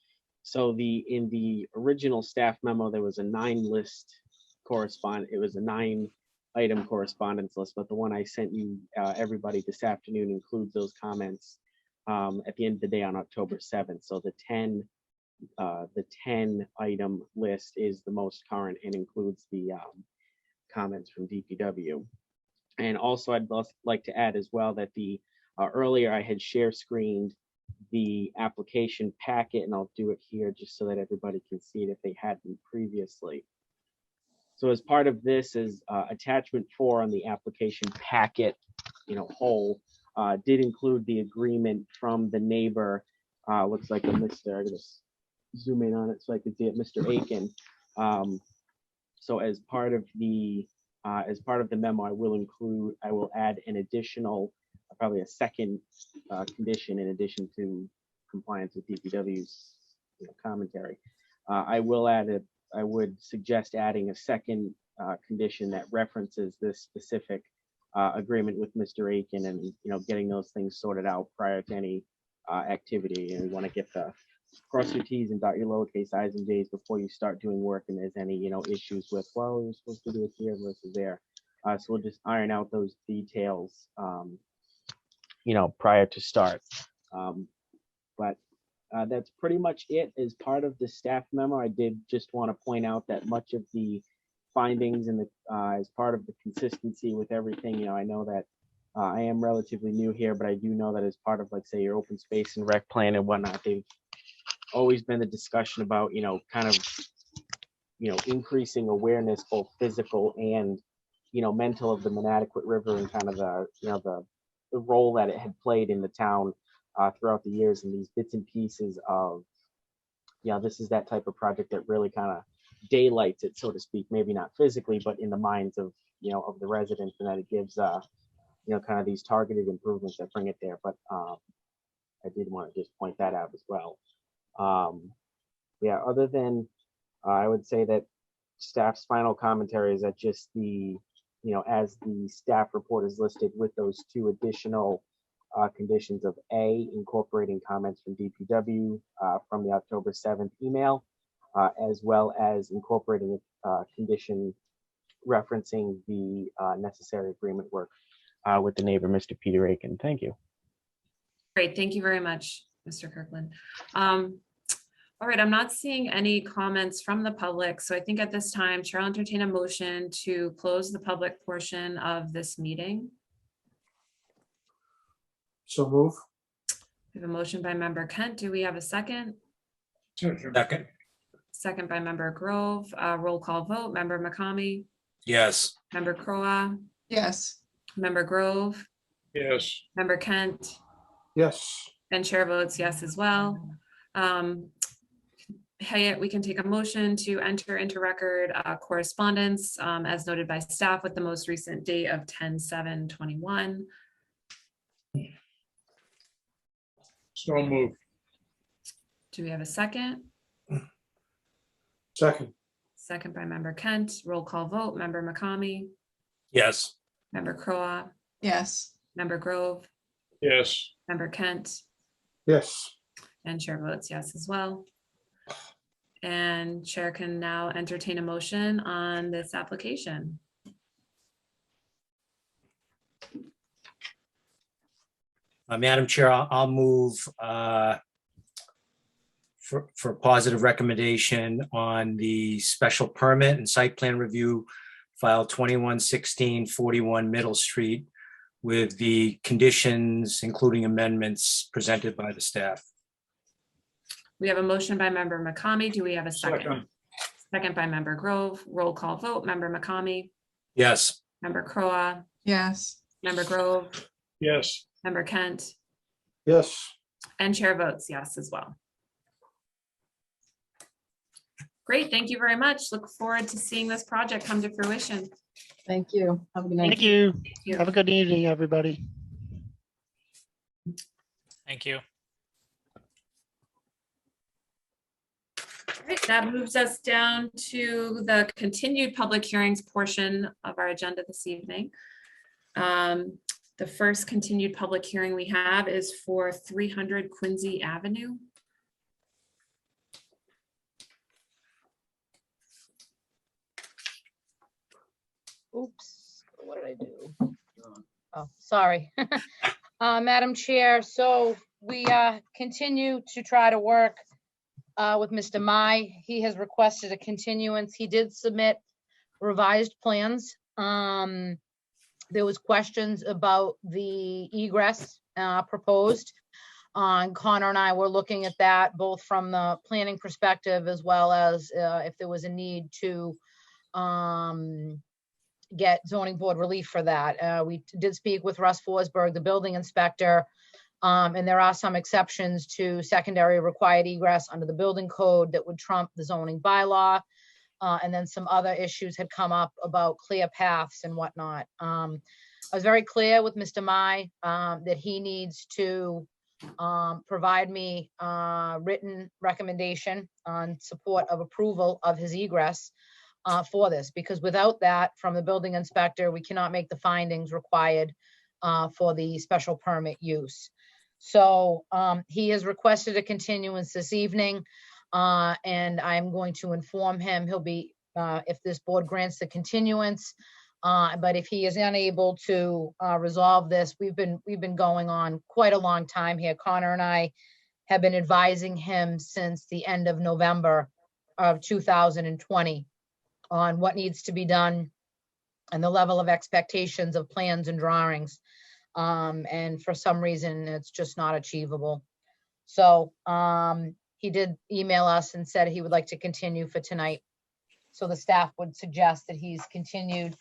So in the original staff memo, there was a 9-item correspondence list, but the one I sent you, everybody this afternoon, includes those comments at the end of the day on October 7th. So the 10 item list is the most current and includes the comments from DPW. And also I'd like to add as well that earlier I had share screened the application packet, and I'll do it here just so that everybody can see it if they hadn't previously. So as part of this is attachment 4 on the application packet, whole, did include the agreement from the neighbor. Looks like I'm gonna zoom in on it so I can see it, Mr. Aiken. So as part of the memo, I will add an additional, probably a second condition in addition to compliance with DPW's commentary. I would suggest adding a second condition that references this specific agreement with Mr. Aiken, and getting those things sorted out prior to any activity. And we want to get the cross your T's and dot your lowercase i's and j's before you start doing work, and there's any issues with, well, you're supposed to do it here versus there. So we'll just iron out those details prior to start. But that's pretty much it as part of the staff memo. I did just want to point out that much of the findings and as part of the consistency with everything, I know that I am relatively new here, but I do know that as part of, like, say, your open space and rec plan and whatnot, they've always been the discussion about, increasing awareness, both physical and, mental, of the Manadequat River and kind of the role that it had played in the town throughout the years, and these bits and pieces of, this is that type of project that really kind of daylights it, so to speak, maybe not physically, but in the minds of, of the residents, and that it gives, kind of these targeted improvements that bring it there. But I did want to just point that out as well. Other than, I would say that staff's final commentary is that just the, as the staff report is listed with those 2 additional conditions of A, incorporating comments from DPW from the October 7th email, as well as incorporating a condition referencing the necessary agreement work with the neighbor, Mr. Peter Aiken. Thank you. Great, thank you very much, Mr. Kirkland. All right, I'm not seeing any comments from the public, so I think at this time, Chair will entertain a motion to close the public portion of this meeting. So move. We have a motion by Member Kent. Do we have a second? Second. Second by Member Grove. Roll call vote. Member McCamey. Yes. Member Crowe. Yes. Member Grove. Yes. Member Kent. Yes. And chair votes yes as well. Hyatt, we can take a motion to enter into record correspondence as noted by staff with the most recent date of 10/7/21. So moved. Do we have a second? Second. Second by Member Kent. Roll call vote. Member McCamey. Yes. Member Crowe. Yes. Member Grove. Yes. Member Kent. Yes. And chair votes yes as well. And chair can now entertain a motion on this application. Madam Chair, I'll move for positive recommendation on the special permit and site plan review file 211641 Middle Street with the conditions, including amendments presented by the staff. We have a motion by Member McCamey. Do we have a second? Second. Second by Member Grove. Roll call vote. Member McCamey. Yes. Member Crowe. Yes. Member Grove. Yes. Member Kent. Yes. And chair votes yes as well. Great, thank you very much. Look forward to seeing this project come to fruition. Thank you. Have a good night. Thank you. Thank you. Have a good evening, everybody. Thank you. All right, that moves us down to the continued public hearings portion of our agenda this evening. The first continued public hearing we have is for 300 Quincy Avenue. Oops, what did I do? Oh, sorry. Madam Chair, so we continue to try to work with Mr. Mai. He has requested a continuance. He did submit revised plans. There was questions about the egress proposed. Connor and I were looking at that both from the planning perspective as well as if there was a need to get zoning board relief for that. We did speak with Russ Forsberg, the building inspector, and there are some exceptions to secondary required egress under the building code that would trump the zoning bylaw. And then some other issues had come up about clear paths and whatnot. I was very clear with Mr. Mai that he needs to provide me written recommendation on support of approval of his egress for this, because without that from the building inspector, we cannot make the findings required for the special permit use. So he has requested a continuance this evening, and I'm going to inform him. He'll be, if this board grants the continuance, but if he is unable to resolve this, we've been going on quite a long time here. Connor and I have been advising him since the end of November of 2020 on what needs to be done and the level of expectations of plans and drawings. And for some reason, it's just not achievable. So he did email us and said he would like to continue for tonight. So the staff would suggest that he's continued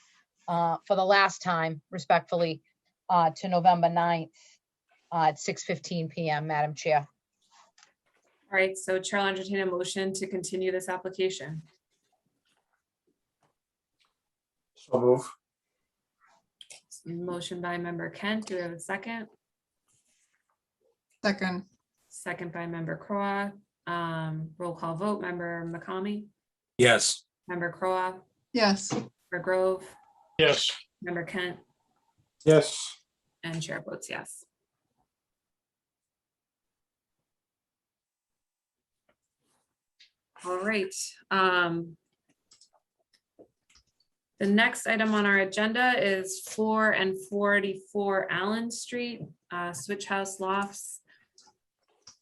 for the last time, respectfully, to November 9th at 6:15 p.m., Madam Chair. All right, so Chair will entertain a motion to continue this application. So move. Motion by member Kent. Do we have a second? Second. Second by member Crowe. Roll call vote. Member McCamey. Yes. Member Crowe. Yes. Member Grove. Yes. Member Kent. Yes. And chair votes yes. All right. The next item on our agenda is 4 and 44 Allen Street, Switch House Lofts.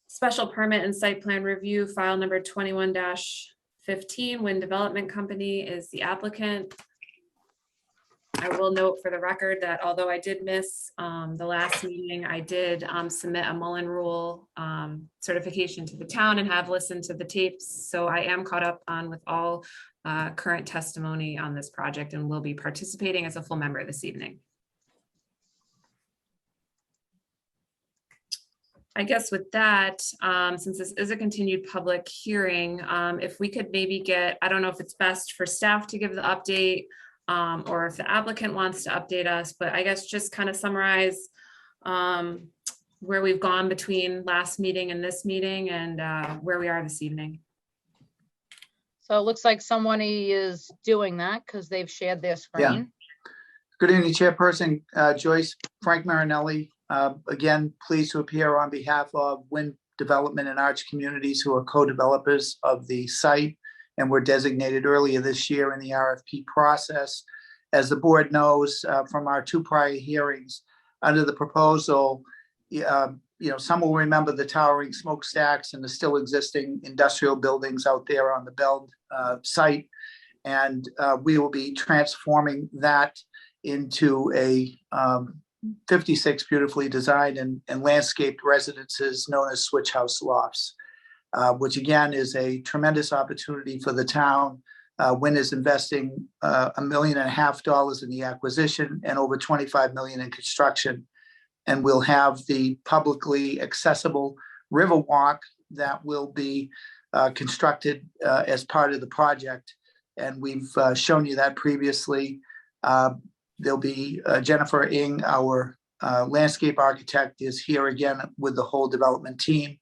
Special permit and site plan review, file number 21-15. Wind Development Company is the applicant. I will note for the record that although I did miss the last meeting, I did submit a Mullen Rule certification to the town and have listened to the tapes. So I am caught up on with all current testimony on this project and will be participating as a full member this evening. I guess with that, since this is a continued public hearing, if we could maybe get, I don't know if it's best for staff to give the update or if the applicant wants to update us, but I guess just kind of summarize where we've gone between last meeting and this meeting and where we are this evening. So it looks like somebody is doing that because they've shared their screen. Good evening, Chairperson Joyce. Frank Marinelli. Again, pleased to appear on behalf of Wind Development and Arch Communities, who are co-developers of the site and were designated earlier this year in the RFP process. As the board knows from our two prior hearings, under the proposal, some will remember the towering smokestacks and the still existing industrial buildings out there on the Beld site. And we will be transforming that into a 56 beautifully designed and landscaped residences known as Switch House Lofts, which again is a tremendous opportunity for the town. Wind is investing $1.5 million in the acquisition and over $25 million in construction. And we'll have the publicly accessible river walk that will be constructed as part of the project. And we've shown you that previously. There'll be Jennifer Ng, our landscape architect, is here again with the whole development team.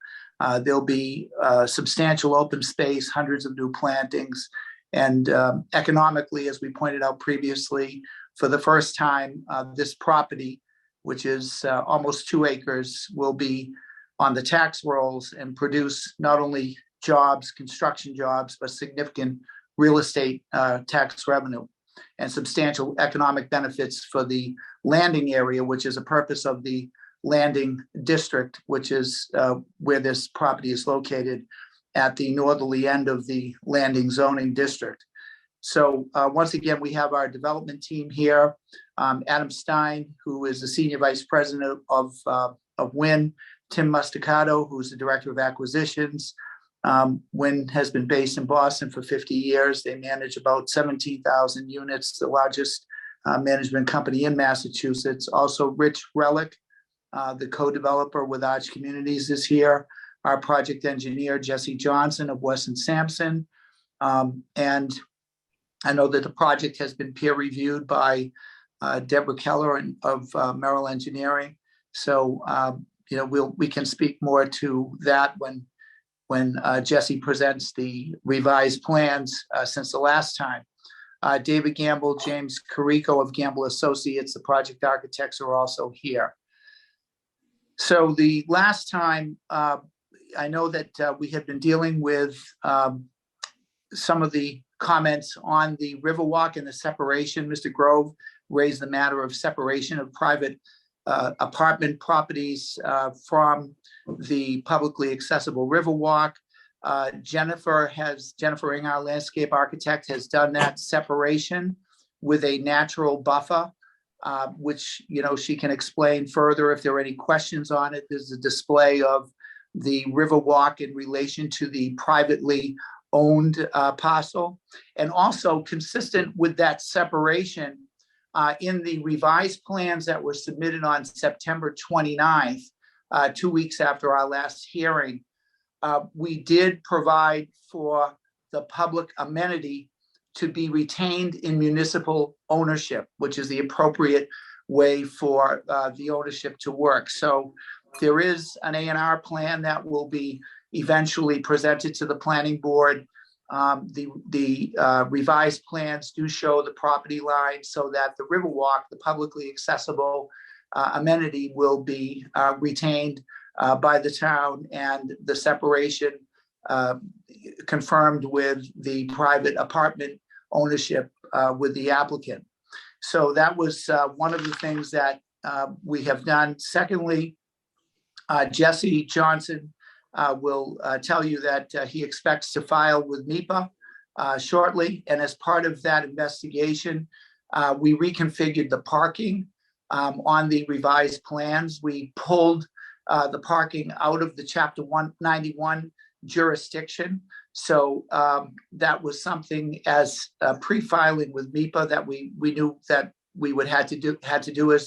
There'll be substantial open space, hundreds of new plantings, and economically, as we pointed out previously, for the first time, this property, which is almost 2 acres, will be on the tax rolls and produce not only jobs, construction jobs, but significant real estate tax revenue and substantial economic benefits for the landing area, which is a purpose of the landing district, which is where this property is located at the northerly end of the landing zoning district. So once again, we have our development team here. Adam Stein, who is the Senior Vice President of WIN, Tim Musticato, who's the Director of Acquisitions. WIN has been based in Boston for 50 years. They manage about 17,000 units, the largest management company in Massachusetts. Also, Rich Relic, the co-developer with Arch Communities, is here. Our project engineer, Jesse Johnson of Weston Sampson. And I know that the project has been peer reviewed by Deborah Keller of Merrill Engineering. So, we can speak more to that when Jesse presents the revised plans since the last time. David Gamble, James Carrico of Gamble Associates, the project architects, are also here. So the last time, I know that we have been dealing with some of the comments on the Riverwalk and the separation. Mr. Grove raised the matter of separation of private apartment properties from the publicly accessible Riverwalk. Jennifer Ing, our landscape architect, has done that separation with a natural buffer, which she can explain further if there are any questions on it. There's a display of the Riverwalk in relation to the privately owned parcel, and also consistent with that separation. In the revised plans that were submitted on September 29th, 2 weeks after our last hearing, we did provide for the public amenity to be retained in municipal ownership, which is the appropriate way for the ownership to work. So there is an A&R plan that will be eventually presented to the planning board. The revised plans do show the property line so that the Riverwalk, the publicly accessible amenity, will be retained by the town, and the separation confirmed with the private apartment ownership with the applicant. So that was one of the things that we have done. Secondly, Jesse Johnson will tell you that he expects to file with MIPA shortly. And as part of that investigation, we reconfigured the parking on the revised plans. We pulled the parking out of the Chapter 191 jurisdiction. So that was something as pre-filing with MIPA that we knew that we would had to do.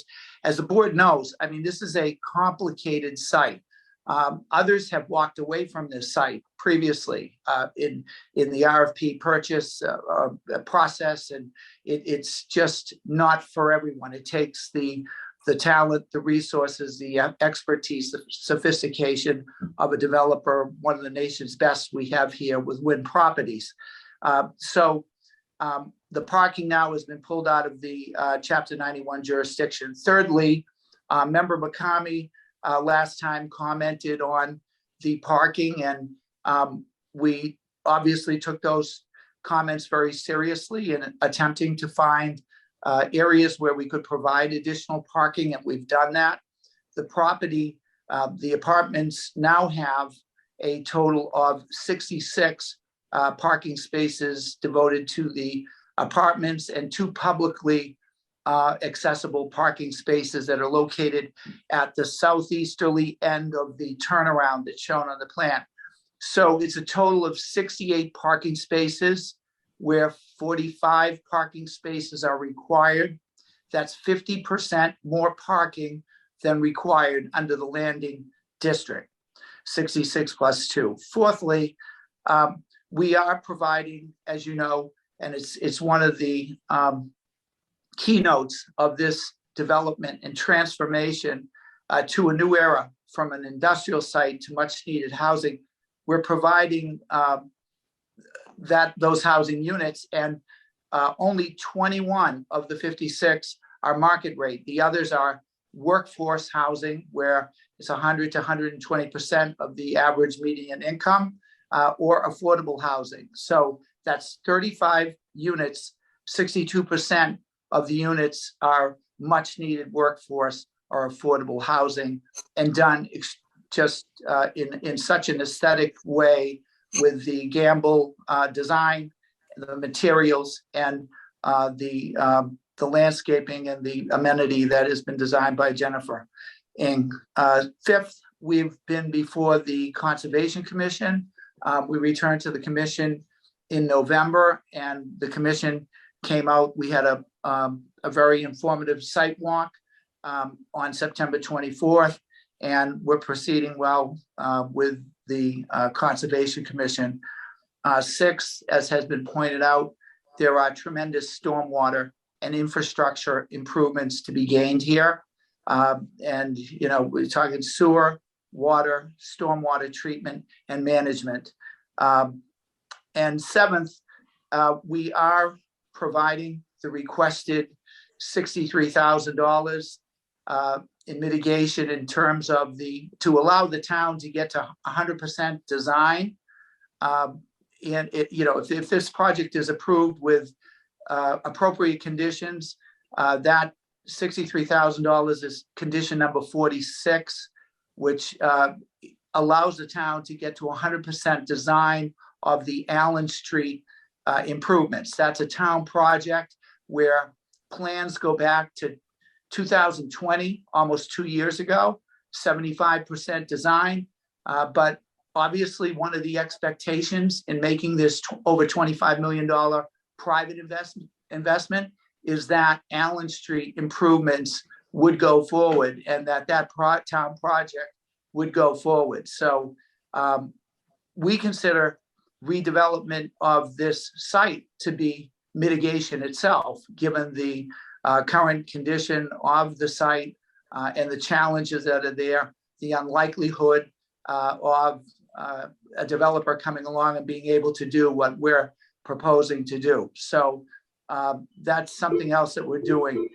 As the board knows, I mean, this is a complicated site. Others have walked away from this site previously in the RFP purchase process, and it's just not for everyone. It takes the talent, the resources, the expertise, the sophistication of a developer, one of the nation's best we have here with WIN Properties. So the parking now has been pulled out of the Chapter 91 jurisdiction. Thirdly, Member McCamey last time commented on the parking, and we obviously took those comments very seriously in attempting to find areas where we could provide additional parking, and we've done that. The property, the apartments now have a total of 66 parking spaces devoted to the apartments and 2 publicly accessible parking spaces that are located at the southeasterly end of the turnaround that's shown on the plan. So it's a total of 68 parking spaces, where 45 parking spaces are required. That's 50% more parking than required under the landing district, 66 plus 2. Fourthly, we are providing, as you know, and it's one of the keynotes of this development and transformation to a new era, from an industrial site to much needed housing. We're providing those housing units, and only 21 of the 56 are market rate. The others are workforce housing, where it's 100 to 120% of the average median income, or affordable housing. So that's 35 units, 62% of the units are much needed workforce or affordable housing, and done just in such an aesthetic way with the Gamble design, the materials, and the landscaping and the amenity that has been designed by Jennifer. And fifth, we've been before the Conservation Commission. We returned to the commission in November, and the commission came out. We had a very informative site walk on September 24th, and we're proceeding well with the Conservation Commission. Sixth, as has been pointed out, there are tremendous stormwater and infrastructure improvements to be gained here. And, you know, we're talking sewer, water, stormwater treatment, and management. And seventh, we are providing the requested $63,000 in mitigation in terms of to allow the town to get to 100% design. And if this project is approved with appropriate conditions, that $63,000 is condition number 46, which allows the town to get to 100% design of the Allen Street improvements. That's a town project where plans go back to 2020, almost 2 years ago, 75% design. But obviously, one of the expectations in making this over $25 million private investment is that Allen Street improvements would go forward, and that town project would go forward. So we consider redevelopment of this site to be mitigation itself, given the current condition of the site and the challenges that are there, the unlikelihood of a developer coming along and being able to do what we're proposing to do. So that's something else that we're doing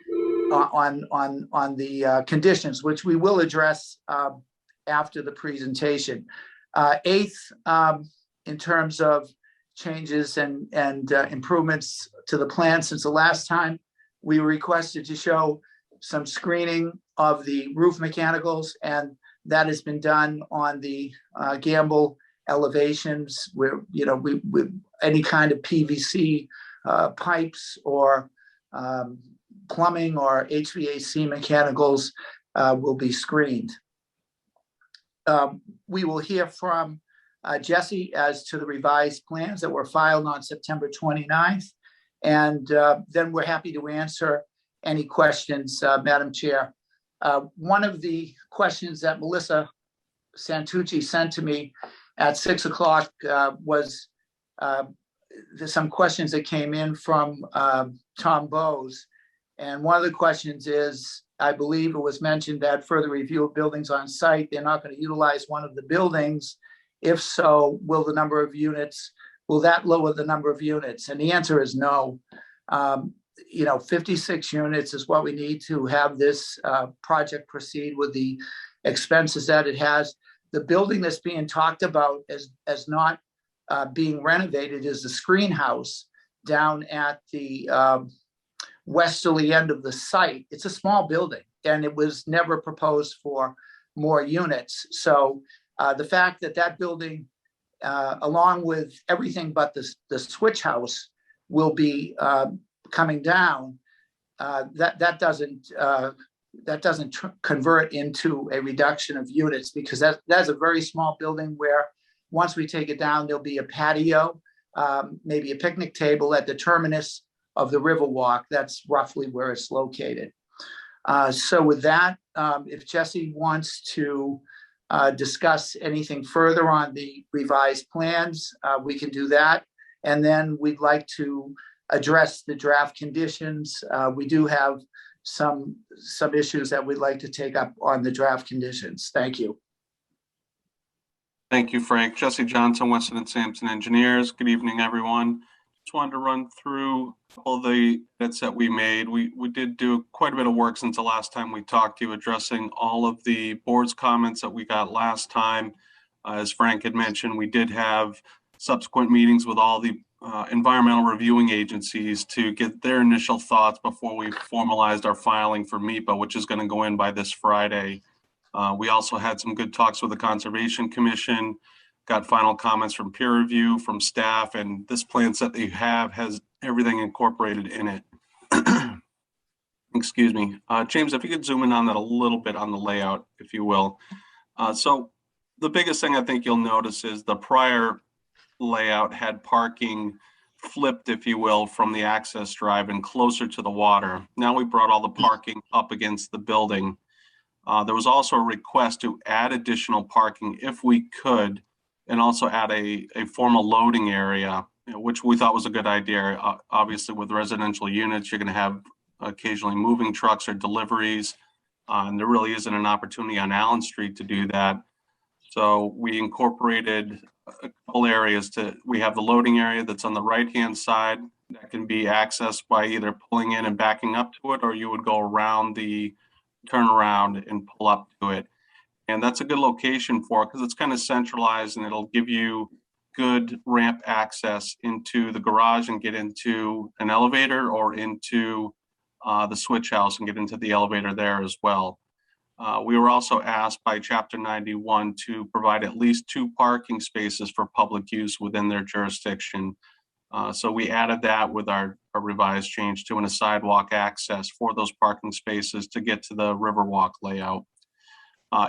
on the conditions, which we will address after the presentation. Eighth, in terms of changes and improvements to the plan since the last time, we were requested to show some screening of the roof mechanicals, and that has been done on the Gamble elevations, where, you know, we any kind of PVC pipes or plumbing or HVAC mechanicals will be screened. We will hear from Jesse as to the revised plans that were filed on September 29th. And then we're happy to answer any questions, Madam Chair. One of the questions that Melissa Santucci sent to me at 6 o'clock was there's some questions that came in from Tom Bowes. And one of the questions is, I believe it was mentioned that further review of buildings on site, they're not going to utilize one of the buildings. If so, will that lower the number of units? And the answer is no. 56 units is what we need to have this project proceed with the expenses that it has. The building that's being talked about as not being renovated is the screen house down at the westerly end of the site. It's a small building, and it was never proposed for more units. So the fact that building, along with everything but the switch house, will be coming down, that doesn't convert into a reduction of units, because that's a very small building where once we take it down, there'll be a patio, maybe a picnic table at the terminus of the Riverwalk. That's roughly where it's located. So with that, if Jesse wants to discuss anything further on the revised plans, we can do that. And then we'd like to address the draft conditions. We do have some issues that we'd like to take up on the draft conditions. Thank you. Thank you, Frank. Jesse Johnson, Weston and Sampson Engineers. Good evening, everyone. Just wanted to run through all the edits that we made. We did do quite a bit of work since the last time we talked to you, addressing all of the board's comments that we got last time. As Frank had mentioned, we did have subsequent meetings with all the environmental reviewing agencies to get their initial thoughts before we formalized our filing for MIPA, which is going to go in by this Friday. We also had some good talks with the Conservation Commission, got final comments from peer review, from staff, and this plan set that you have has everything incorporated in it. Excuse me. James, if you could zoom in on that a little bit on the layout, if you will. So the biggest thing I think you'll notice is the prior layout had parking flipped, if you will, from the access drive and closer to the water. Now we brought all the parking up against the building. There was also a request to add additional parking if we could, and also add a formal loading area, which we thought was a good idea. Obviously, with residential units, you're going to have occasionally moving trucks or deliveries, and there really isn't an opportunity on Allen Street to do that. So we incorporated a couple areas we have the loading area that's on the right-hand side that can be accessed by either pulling in and backing up to it, or you would go around the turnaround and pull up to it. And that's a good location for it because it's kind of centralized and it'll give you good ramp access into the garage and get into an elevator, or into the switch house and get into the elevator there as well. We were also asked by Chapter 91 to provide at least 2 parking spaces for public use within their jurisdiction. So we added that with our revised change to a sidewalk access for those parking spaces to get to the Riverwalk layout.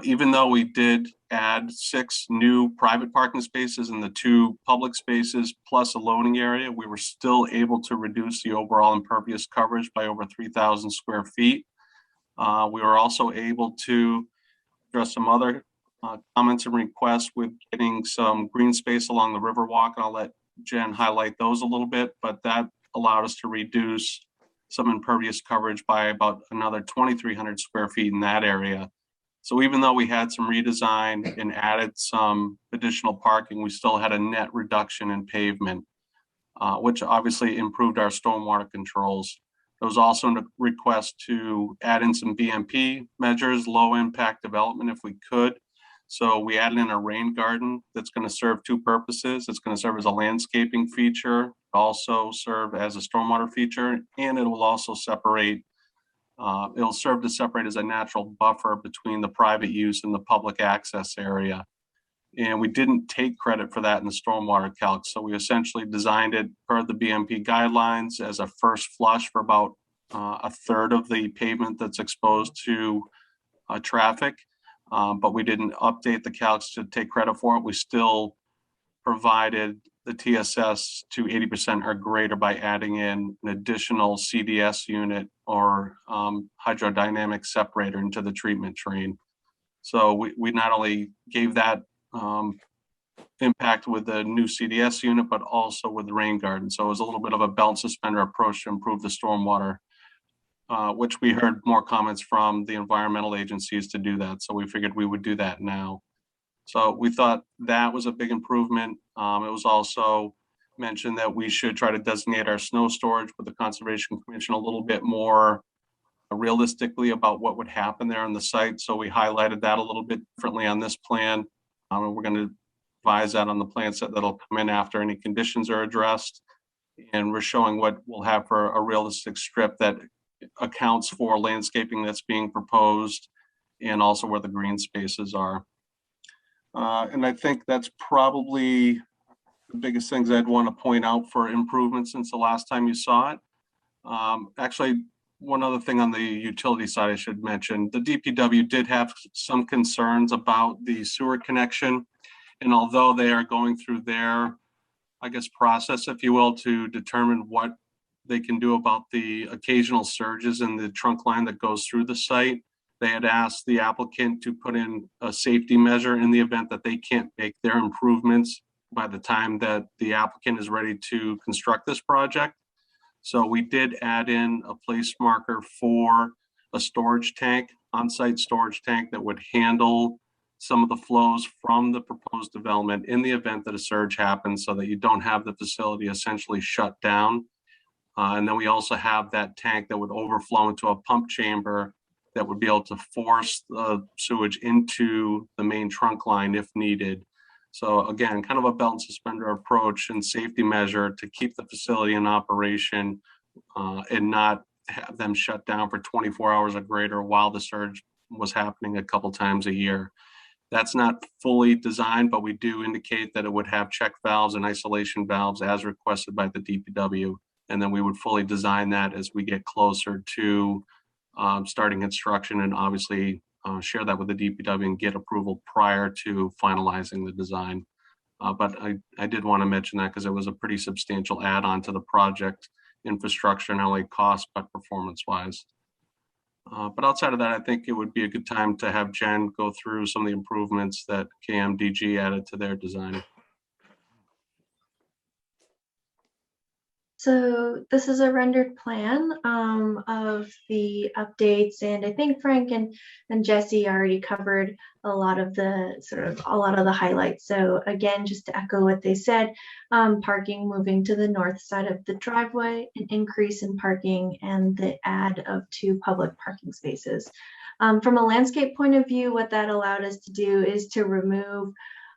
Even though we did add 6 new private parking spaces and the 2 public spaces plus a loading area, we were still able to reduce the overall impervious coverage by over 3,000 square feet. We were also able to address some other comments and requests with getting some green space along the Riverwalk, and I'll let Jen highlight those a little bit, but that allowed us to reduce some impervious coverage by about another 2,300 square feet in that area. So even though we had some redesign and added some additional parking, we still had a net reduction in pavement, which obviously improved our stormwater controls. There was also a request to add in some BMP measures, low impact development if we could. So we added in a rain garden that's going to serve 2 purposes. It's going to serve as a landscaping feature, also serve as a stormwater feature, and it will also separate. It'll serve to separate as a natural buffer between the private use and the public access area. And we didn't take credit for that in the stormwater calc. So we essentially designed it per the BMP guidelines as a first flush for about 1/3 of the pavement that's exposed to traffic. But we didn't update the calcs to take credit for it. We still provided the TSS to 80% or greater by adding in an additional CDS unit or hydrodynamic separator into the treatment train. So we not only gave that impact with the new CDS unit, but also with the rain garden. So it was a little bit of a belt and suspender approach to improve the stormwater, which we heard more comments from the environmental agencies to do that. So we figured we would do that now. So we thought that was a big improvement. It was also mentioned that we should try to designate our snow storage with the Conservation Commission a little bit more realistically about what would happen there on the site. So we highlighted that a little bit differently on this plan. And we're going to advise that on the plan set that'll come in after any conditions are addressed. And we're showing what we'll have for a realistic strip that accounts for landscaping that's being proposed and also where the green spaces are. And I think that's probably the biggest things I'd want to point out for improvement since the last time you saw it. Actually, one other thing on the utility side I should mention, the DPW did have some concerns about the sewer connection. And although they are going through their, I guess, process, if you will, to determine what they can do about the occasional surges in the trunk line that goes through the site, they had asked the applicant to put in a safety measure in the event that they can't make their improvements by the time that the applicant is ready to construct this project. So we did add in a place marker for a storage tank, on-site storage tank that would handle some of the flows from the proposed development in the event that a surge happens so that you don't have the facility essentially shut down. And then we also have that tank that would overflow into a pump chamber that would be able to force the sewage into the main trunk line if needed. So again, kind of a belt and suspender approach and safety measure to keep the facility in operation and not have them shut down for 24 hours or greater while the surge was happening a couple times a year. That's not fully designed, but we do indicate that it would have check valves and isolation valves as requested by the DPW. And then we would fully design that as we get closer to starting construction, and obviously share that with the DPW and get approval prior to finalizing the design. But I did want to mention that because it was a pretty substantial add-on to the project infrastructure, not only cost, but performance-wise. But outside of that, I think it would be a good time to have Jen go through some of the improvements that KMDG added to their design. So this is a rendered plan of the updates, and I think Frank and Jesse already covered a lot of the highlights. So again, just to echo what they said, parking moving to the north side of the driveway, an increase in parking, and the add of 2 public parking spaces. From a landscape point of view, what that allowed us to do is to remove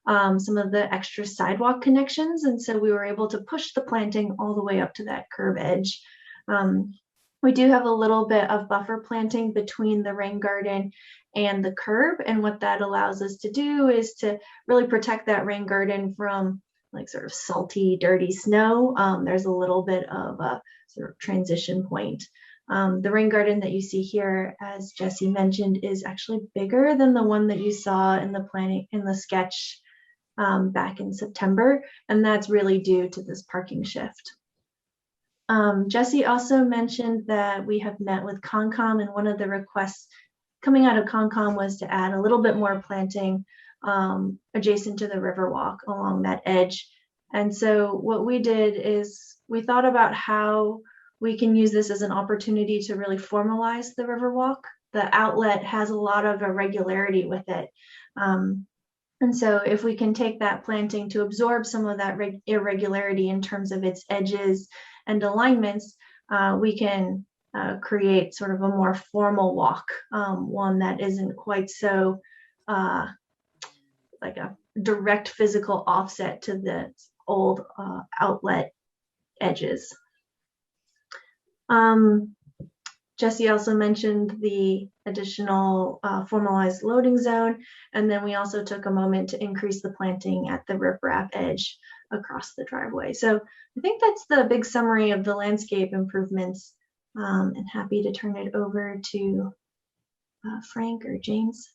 some of the extra sidewalk connections. And so we were able to push the planting all the way up to that curb edge. We do have a little bit of buffer planting between the rain garden and the curb. And what that allows us to do is to really protect that rain garden from like sort of salty, dirty snow. There's a little bit of a sort of transition point. The rain garden that you see here, as Jesse mentioned, is actually bigger than the one that you saw in the sketch back in September, and that's really due to this parking shift. Jesse also mentioned that we have met with Concom, and one of the requests coming out of Concom was to add a little bit more planting adjacent to the Riverwalk along that edge. And so what we did is we thought about how we can use this as an opportunity to really formalize the Riverwalk. The outlet has a lot of irregularity with it. And so if we can take that planting to absorb some of that irregularity in terms of its edges and alignments, we can create sort of a more formal walk, one that isn't quite so like a direct physical offset to the old outlet edges. Jesse also mentioned the additional formalized loading zone, and then we also took a moment to increase the planting at the riprap edge across the driveway. So I think that's the big summary of the landscape improvements, and happy to turn it over to Frank or James.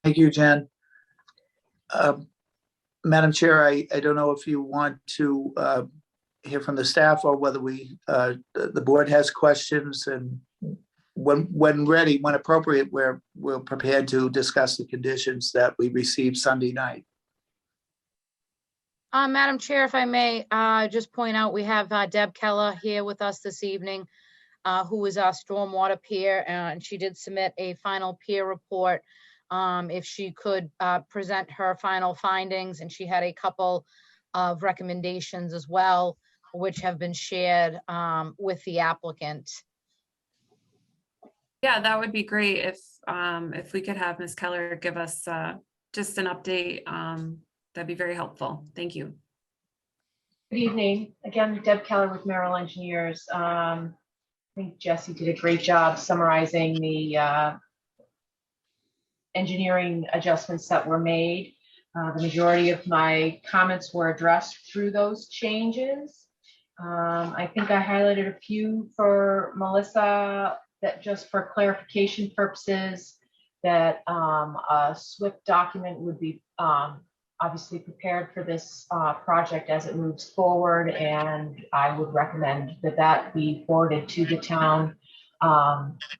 Thank you, Jen. Madam Chair, I don't know if you want to hear from the staff or whether the board has questions, and when ready, when appropriate, we're prepared to discuss the conditions that we received Sunday night. Madam Chair, if I may just point out, we have Deb Keller here with us this evening, who is our stormwater peer, and she did submit a final peer report. If she could present her final findings, and she had a couple of recommendations as well, which have been shared with the applicant. Yeah, that would be great if we could have Ms. Keller give us just an update. That'd be very helpful. Thank you. Good evening. Again, Deb Keller with Merrill Engineers. I think Jesse did a great job summarizing the engineering adjustments that were made. The majority of my comments were addressed through those changes. I think I highlighted a few for Melissa that just for clarification purposes, that a SWIP document would be obviously prepared for this project as it moves forward, and I would recommend that that be forwarded to the town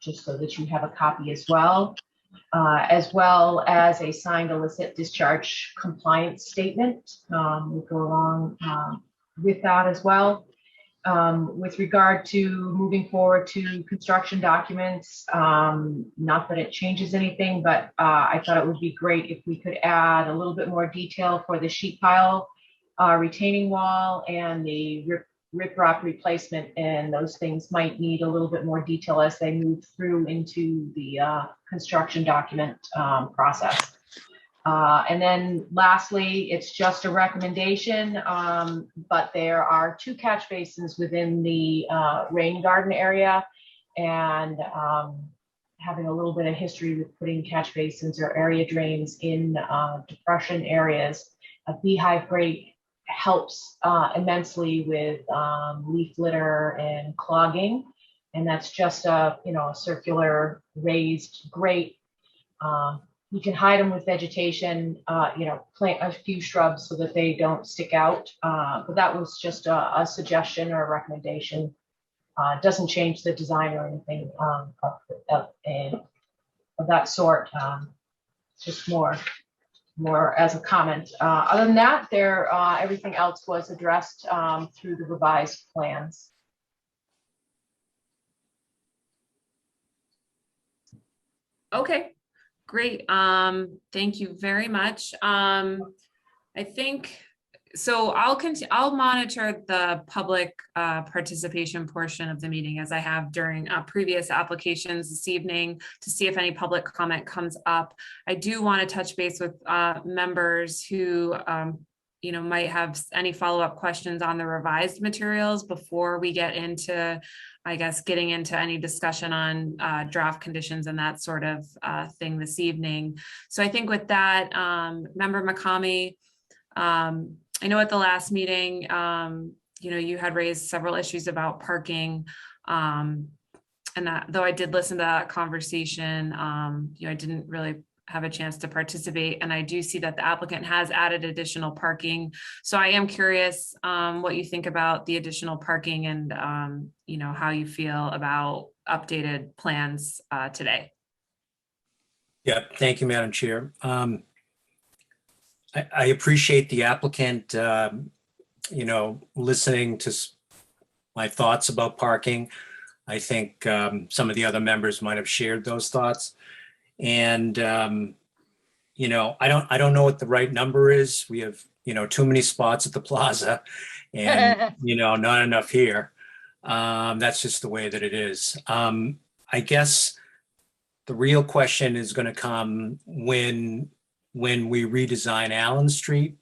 just so that you have a copy as well as a signed illicit discharge compliance statement would go along with that as well. With regard to moving forward to construction documents, not that it changes anything, but I thought it would be great if we could add a little bit more detail for the sheet pile retaining wall and the riprap replacement, and those things might need a little bit more detail as they move through into the construction document process. And then lastly, it's just a recommendation, but there are 2 catch basins within the rain garden area, and having a little bit of history with putting catch basins or area drains in depression areas. A beehive grate helps immensely with leaf litter and clogging, and that's just a circular raised grate. You can hide them with vegetation, plant a few shrubs so that they don't stick out. But that was just a suggestion or a recommendation. It doesn't change the design or anything of that sort. It's just more as a comment. Other than that, everything else was addressed through the revised plans. Okay. Great. Thank you very much. I think so. I'll monitor the public participation portion of the meeting as I have during previous applications this evening to see if any public comment comes up. I do want to touch base with members who might have any follow-up questions on the revised materials before we get into, I guess, getting into any discussion on draft conditions and that sort of thing this evening. So I think with that, Member McCamey, I know at the last meeting, you had raised several issues about parking, and that, though I did listen to that conversation, I didn't really have a chance to participate, and I do see that the applicant has added additional parking. So I am curious what you think about the additional parking and how you feel about updated plans today. Yeah, thank you, Madam Chair. I appreciate the applicant, listening to my thoughts about parking. I think some of the other members might have shared those thoughts. And, I don't know what the right number is. We have, too many spots at the Plaza and, not enough here. That's just the way that it is. I guess the real question is going to come when we redesign Allen Street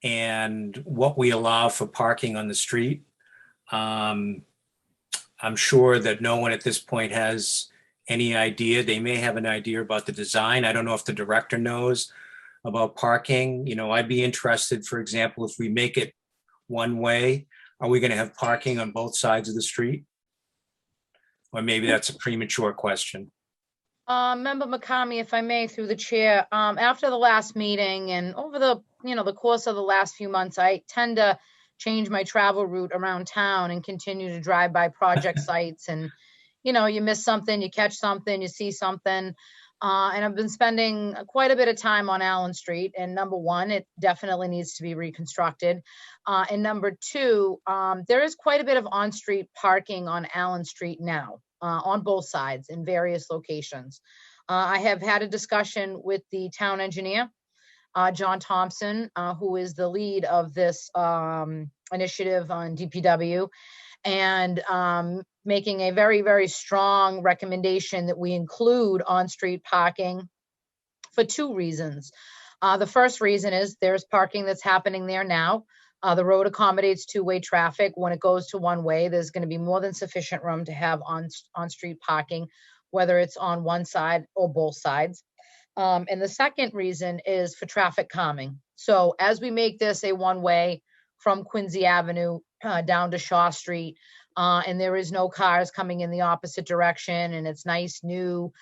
and what we allow for parking on the street. I'm sure that no one at this point has any idea. They may have an idea about the design. I don't know if the director knows about parking. I'd be interested, for example, if we make it one way, are we going to have parking on both sides of the street? Or maybe that's a premature question. Member McCamey, if I may, through the chair, after the last meeting and over the course of the last few months, I tend to change my travel route around town and continue to drive by project sites, and you miss something, you catch something, you see something. And I've been spending quite a bit of time on Allen Street. And number one, it definitely needs to be reconstructed. And number two, there is quite a bit of on-street parking on Allen Street now, on both sides in various locations. I have had a discussion with the town engineer, John Thompson, who is the lead of this initiative on DPW, and making a very, very strong recommendation that we include on-street parking for 2 reasons. The first reason is there's parking that's happening there now. The road accommodates 2-way traffic. When it goes to 1 way, there's going to be more than sufficient room to have on-street parking, whether it's on one side or both sides. And the second reason is for traffic calming. So as we make this a 1-way from Quincy Avenue down to Shaw Street, and there is no cars coming in the opposite direction, and it's nice, new,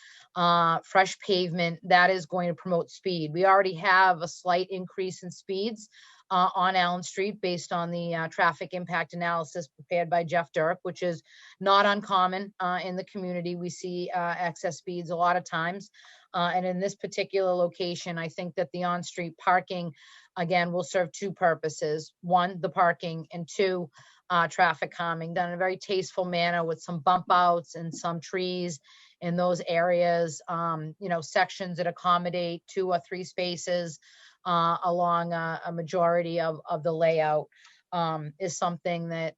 fresh pavement, that is going to promote speed. We already have a slight increase in speeds on Allen Street based on the traffic impact analysis prepared by Jeff Dirk, which is not uncommon in the community. We see excess speeds a lot of times. And in this particular location, I think that the on-street parking, again, will serve 2 purposes. 1, the parking, and 2, traffic calming, done in a very tasteful manner with some bump outs and some trees in those areas, sections that accommodate 2 or 3 spaces along a majority of the layout is something that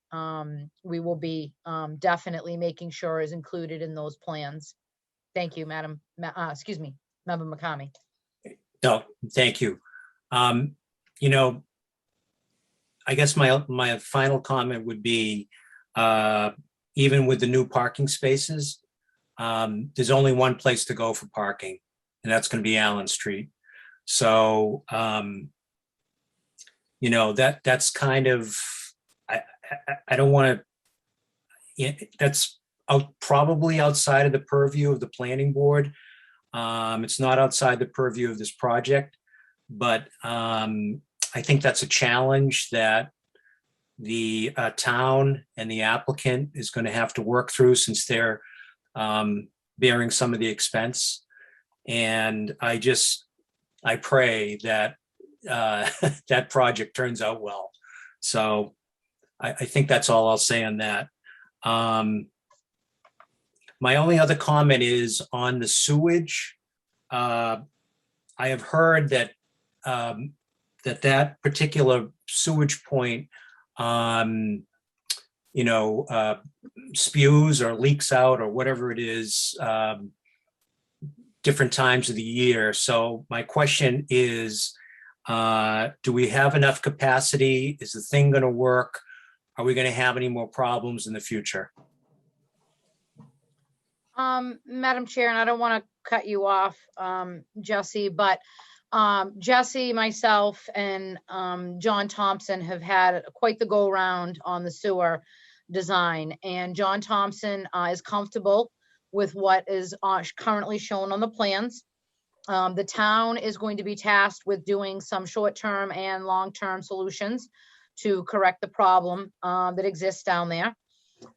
we will be definitely making sure is included in those plans. Thank you, Member McCamey. No, thank you. I guess my final comment would be, even with the new parking spaces, there's only one place to go for parking, and that's going to be Allen Street. So, that's kind of, I don't want to, that's probably outside of the purview of the planning board. It's not outside the purview of this project, but I think that's a challenge that the town and the applicant is going to have to work through, since they're bearing some of the expense. And I pray that that project turns out well. So I think that's all I'll say on that. My only other comment is on the sewage. I have heard that that particular sewage point, spews or leaks out or whatever it is, different times of the year. So my question is, do we have enough capacity? Is the thing going to work? Are we going to have any more problems in the future? Madam Chair, and I don't want to cut you off, Jesse, but Jesse, myself, and John Thompson have had quite the go round on the sewer design, and John Thompson is comfortable with what is currently shown on the plans. The town is going to be tasked with doing some short-term and long-term solutions to correct the problem that exists down there.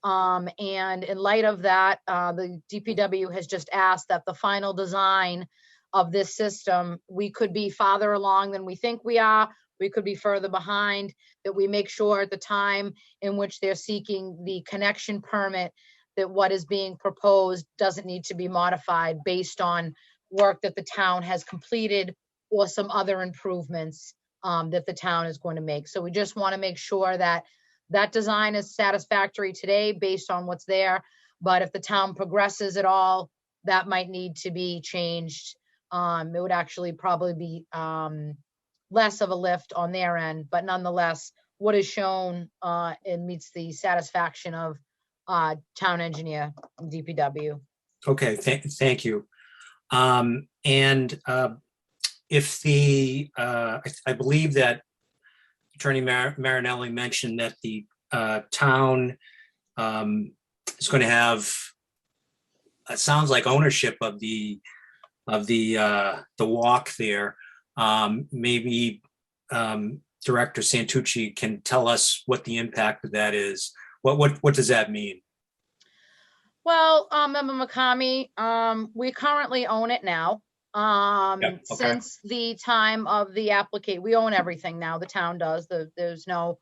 And in light of that, the DPW has just asked that the final design of this system, we could be farther along than we think we are. We could be further behind, that we make sure at the time in which they're seeking the connection permit that what is being proposed doesn't need to be modified based on work that the town has completed or some other improvements that the town is going to make. So we just want to make sure that that design is satisfactory today based on what's there. But if the town progresses at all, that might need to be changed. It would actually probably be less of a lift on their end, but nonetheless, what is shown, it meets the satisfaction of town engineer, DPW. Okay, thank you. If the, I believe that Attorney Marinelli mentioned that the town is going to have, it sounds like, ownership of the walk there. Maybe Director Santucci can tell us what the impact of that is. What does that mean? Well, Member McCamey, we currently own it now. Okay. Since the time of the applicant, we own everything now. The town does. There's no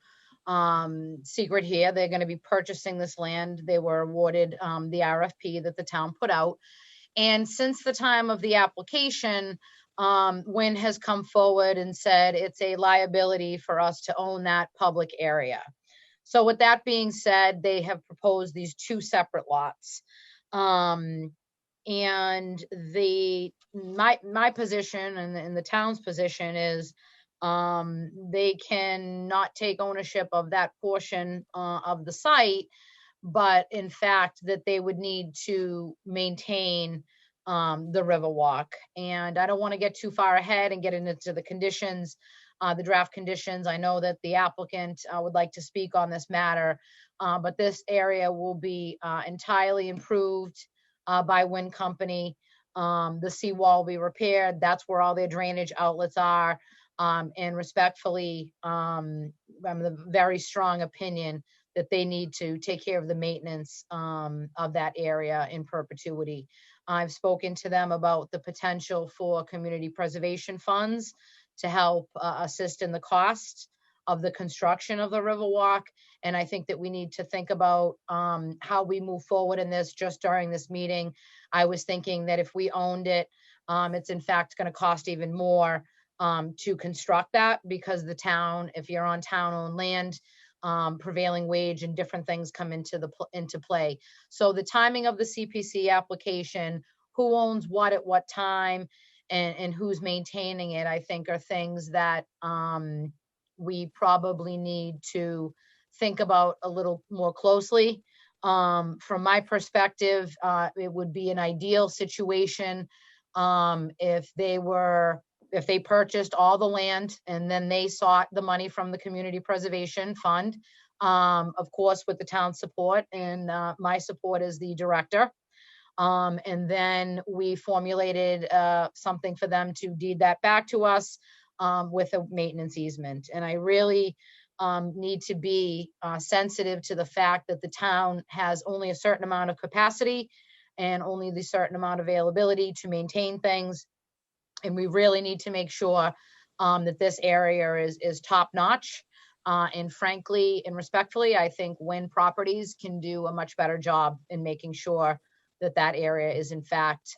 secret here. They're going to be purchasing this land. They were awarded the RFP that the town put out. And since the time of the application, Wynn has come forward and said it's a liability for us to own that public area. So with that being said, they have proposed these 2 separate lots. And my position and the town's position is they cannot take ownership of that portion of the site, but in fact that they would need to maintain the Riverwalk. And I don't want to get too far ahead and get into the conditions, the draft conditions. I know that the applicant would like to speak on this matter, but this area will be entirely improved by Wind Company. The seawall will be repaired. That's where all their drainage outlets are. And respectfully, I'm the very strong opinion that they need to take care of the maintenance of that area in perpetuity. I've spoken to them about the potential for community preservation funds to help assist in the cost of the construction of the Riverwalk. And I think that we need to think about how we move forward in this. Just during this meeting, I was thinking that if we owned it, it's in fact going to cost even more to construct that, because the town, if you're on town-owned land, prevailing wage and different things come into play. So the timing of the CPC application, who owns what at what time, and who's maintaining it, I think are things that we probably need to think about a little more closely. From my perspective, it would be an ideal situation if they purchased all the land and then they sought the money from the Community Preservation Fund, of course, with the town's support and my support as the director. And then we formulated something for them to deed that back to us with a maintenance easement. And I really need to be sensitive to the fact that the town has only a certain amount of capacity and only the certain amount of availability to maintain things. And we really need to make sure that this area is top notch. And frankly and respectfully, I think Wynn Properties can do a much better job in making sure that that area is in fact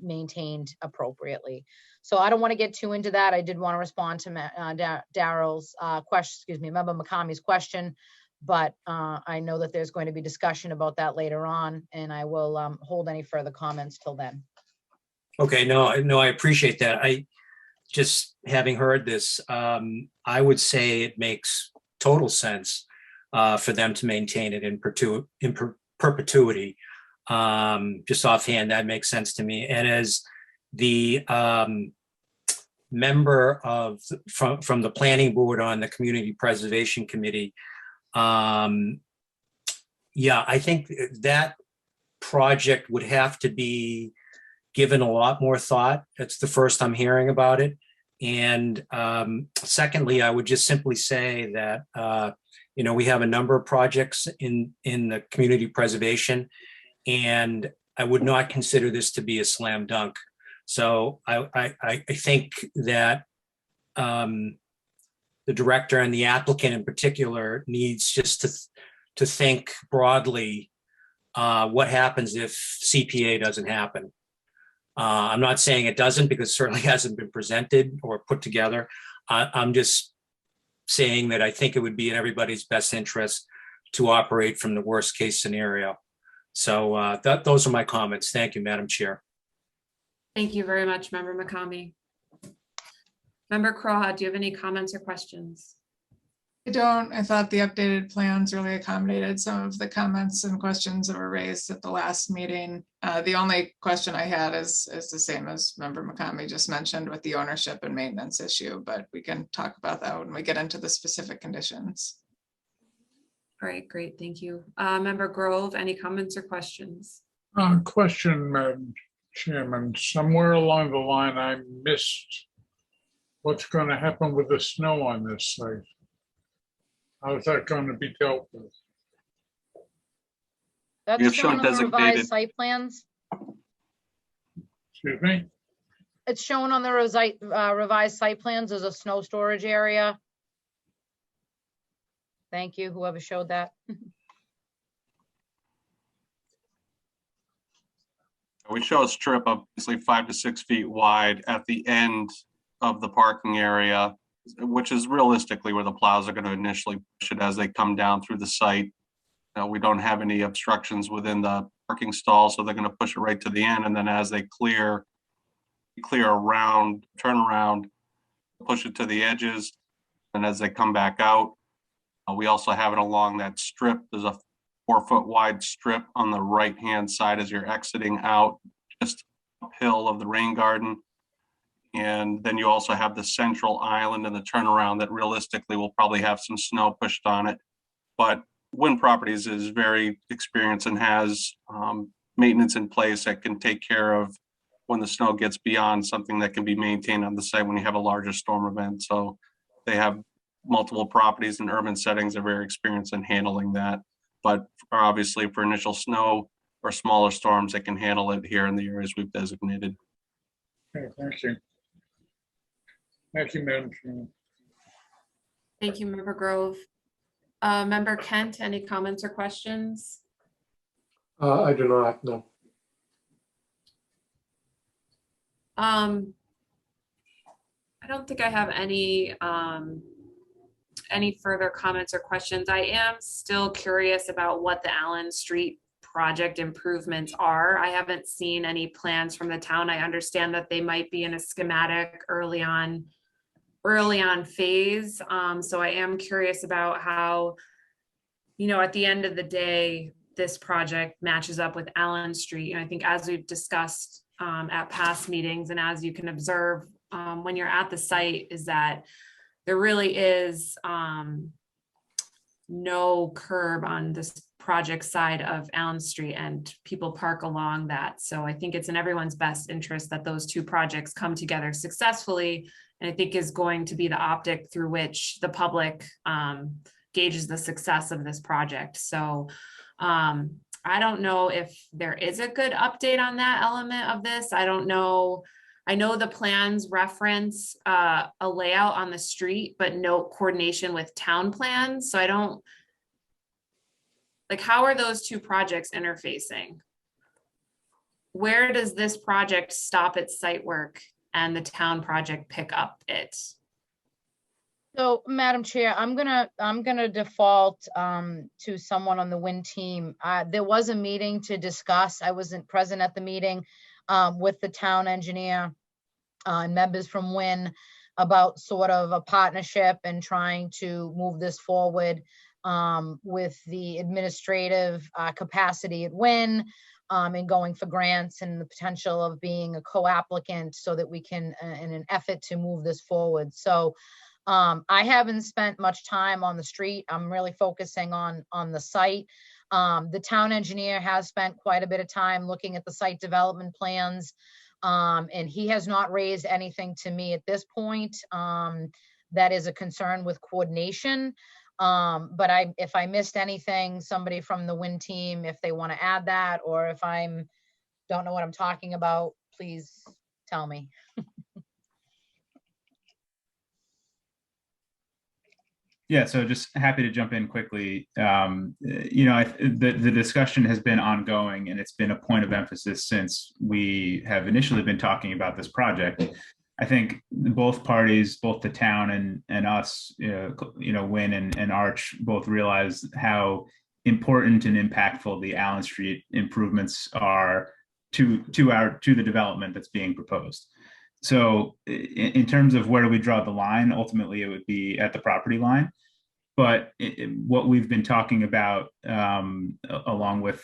maintained appropriately. So I don't want to get too into that. I did want to respond to Darrell's question, Member McCamey's question, but I know that there's going to be discussion about that later on, and I will hold any further comments till then. Okay, no, I appreciate that. I just, having heard this, I would say it makes total sense for them to maintain it in perpetuity. Just offhand, that makes sense to me. And as the member from the planning board on the Community Preservation Committee, yeah, I think that project would have to be given a lot more thought. That's the first I'm hearing about it. And secondly, I would just simply say that, we have a number of projects in the community preservation, and I would not consider this to be a slam dunk. So I think that the director and the applicant in particular needs just to think broadly what happens if CPA doesn't happen. I'm not saying it doesn't, because it certainly hasn't been presented or put together. I'm just saying that I think it would be in everybody's best interest to operate from the worst case scenario. So those are my comments. Thank you, Madam Chair. Thank you very much, Member McCamey. Member Crawhad, do you have any comments or questions? I don't. I thought the updated plans really accommodated some of the comments and questions that were raised at the last meeting. The only question I had is the same as Member McCamey just mentioned with the ownership and maintenance issue, but we can talk about that when we get into the specific conditions. All right, great, thank you. Member Grove, any comments or questions? Question, Madam Chairman. Somewhere along the line, I missed what's going to happen with the snow on this site. How's that going to be dealt with? That's shown on the revised site plans. Excuse me? It's shown on the revised site plans as a snow storage area. Thank you, whoever showed that. We show a strip of basically 5 to 6 feet wide at the end of the parking area, which is realistically where the plows are going to initially push it as they come down through the site. We don't have any obstructions within the parking stall, so they're going to push it right to the end. And then as they clear around, turn around, push it to the edges. And as they come back out, we also have it along that strip. There's a 4-foot wide strip on the right-hand side as you're exiting out, just uphill of the rain garden. And then you also have the central island and the turnaround that realistically will probably have some snow pushed on it. But Wynn Properties is very experienced and has maintenance in place that can take care of when the snow gets beyond something that can be maintained on the site when you have a larger storm event. So they have multiple properties in urban settings, are very experienced in handling that. But obviously for initial snow or smaller storms, they can handle it here in the areas we've designated. Okay, thank you. Thank you, Madam Chairman. Thank you, Member Grove. Member Kent, any comments or questions? I do not, no. I don't think I have any further comments or questions. I am still curious about what the Allen Street project improvements are. I haven't seen any plans from the town. I understand that they might be in a schematic early on phase. So I am curious about how, at the end of the day, this project matches up with Allen Street. And I think as we've discussed at past meetings, and as you can observe when you're at the site, is that there really is no curb on this project side of Allen Street, and people park along that. So I think it's in everyone's best interest that those two projects come together successfully, and I think is going to be the optic through which the public gauges the success of this project. So I don't know if there is a good update on that element of this. I don't know. I know the plans reference a layout on the street, but no coordination with town plans. So I don't, like, how are those two projects interfacing? Where does this project stop its site work and the town project pick up it? So, Madam Chair, I'm gonna default to someone on the WIN team. There was a meeting to discuss. I wasn't present at the meeting with the town engineer and members from WIN about sort of a partnership and trying to move this forward with the administrative capacity at WIN and going for grants and the potential of being a co-applicant so that we can, in an effort to move this forward. So I haven't spent much time on the street. I'm really focusing on the site. The town engineer has spent quite a bit of time looking at the site development plans, and he has not raised anything to me at this point that is a concern with coordination. But if I missed anything, somebody from the WIN team, if they want to add that, or if don't know what I'm talking about, please tell me. Yeah, so just happy to jump in quickly. The discussion has been ongoing, and it's been a point of emphasis since we have initially been talking about this project. I think both parties, both the town and us, WIN and Arch, both realize how important and impactful the Allen Street improvements are to the development that's being proposed. So in terms of where do we draw the line, ultimately it would be at the property line. But what we've been talking about, along with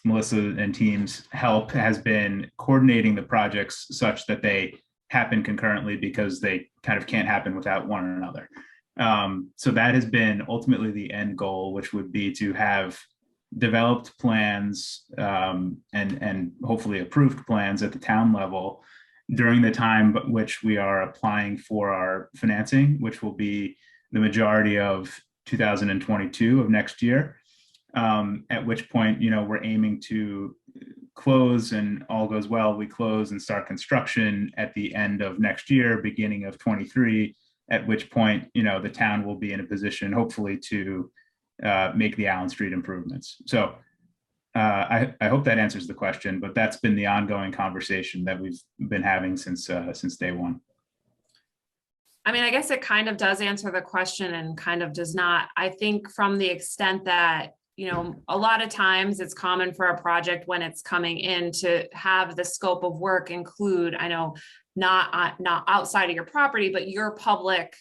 Melissa and team's help, has been coordinating the projects such that they happen concurrently, because they kind of can't happen without one another. So that has been ultimately the end goal, which would be to have developed plans and hopefully approved plans at the town level during the time which we are applying for our financing, which will be the majority of 2022 of next year. At which point, we're aiming to close, and all goes well, we close and start construction at the end of next year, beginning of 23, at which point, the town will be in a position, hopefully, to make the Allen Street improvements. So I hope that answers the question, but that's been the ongoing conversation that we've been having since day one. I mean, I guess it kind of does answer the question and kind of does not. I think from the extent that, a lot of times it's common for a project when it's coming in to have the scope of work include, I know, not outside of your property, but your public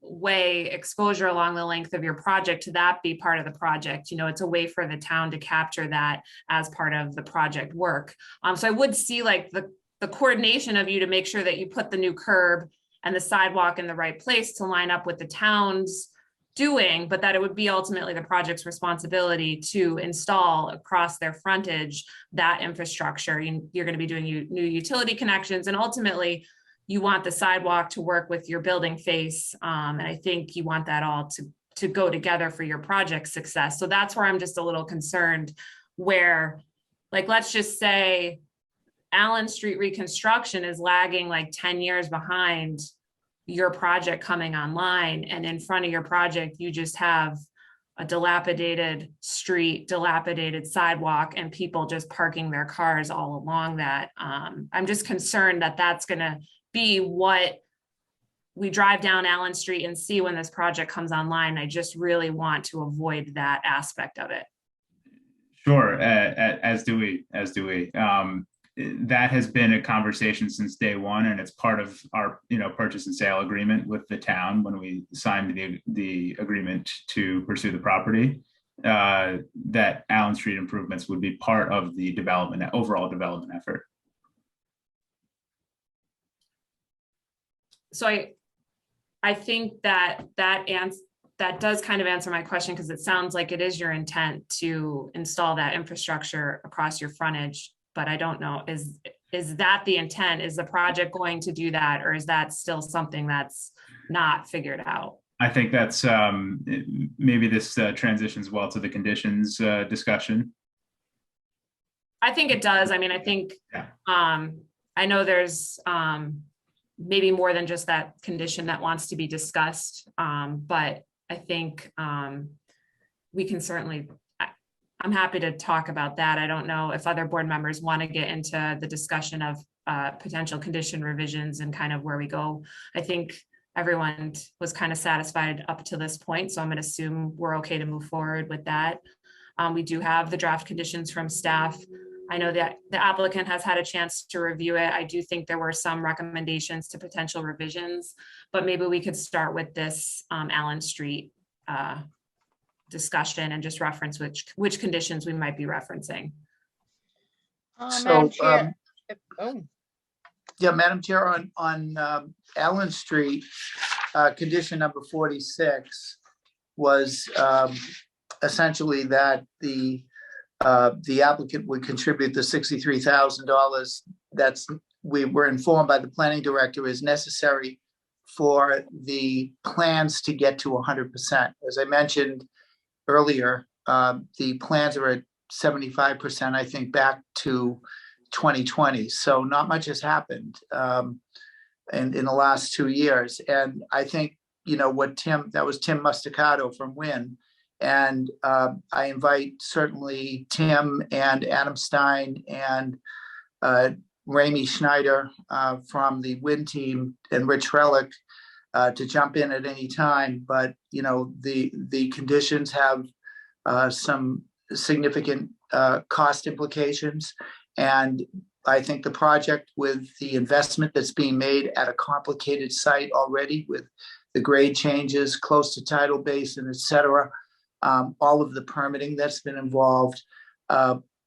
way exposure along the length of your project, to that be part of the project. It's a way for the town to capture that as part of the project work. So I would see like the coordination of you to make sure that you put the new curb and the sidewalk in the right place to line up with the town's doing, but that it would be ultimately the project's responsibility to install across their frontage that infrastructure. You're going to be doing new utility connections, and ultimately you want the sidewalk to work with your building face. And I think you want that all to go together for your project success. So that's where I'm just a little concerned, where, like, let's just say Allen Street reconstruction is lagging like 10 years behind your project coming online, and in front of your project, you just have a dilapidated street, dilapidated sidewalk, and people just parking their cars all along that. I'm just concerned that that's gonna be what we drive down Allen Street and see when this project comes online. I just really want to avoid that aspect of it. Sure, as do we. That has been a conversation since day one, and it's part of our, purchase and sale agreement with the town when we signed the agreement to pursue the property. That Allen Street improvements would be part of the overall development effort. So I think that does kind of answer my question, because it sounds like it is your intent to install that infrastructure across your frontage. But I don't know, is that the intent? Is the project going to do that, or is that still something that's not figured out? I think that's maybe this transitions well to the conditions discussion. I think it does. I mean, I think, Yeah. I know there's maybe more than just that condition that wants to be discussed. But I think we can certainly, I'm happy to talk about that. I don't know if other board members want to get into the discussion of potential condition revisions and kind of where we go. I think everyone was kind of satisfied up to this point, so I'm going to assume we're okay to move forward with that. We do have the draft conditions from staff. I know that the applicant has had a chance to review it. I do think there were some recommendations to potential revisions, but maybe we could start with this Allen Street discussion and just reference which conditions we might be referencing. Madam Chair, Yeah, Madam Chair, on Allen Street, condition number 46 was essentially that the applicant would contribute the $63,000 we were informed by the planning director is necessary for the plans to get to 100%. As I mentioned earlier, the plans are at 75%, I think, back to 2020. So not much has happened in the last 2 years. And I think, that was Tim Musticato from Wynn. And I invite certainly Tim and Adam Stein and Ramey Schneider from the Wynn team and Rich Relic to jump in at any time. But, the conditions have some significant cost implications. And I think the project, with the investment that's being made at a complicated site already, with the grade changes close to tidal basin, et cetera, all of the permitting that's been involved,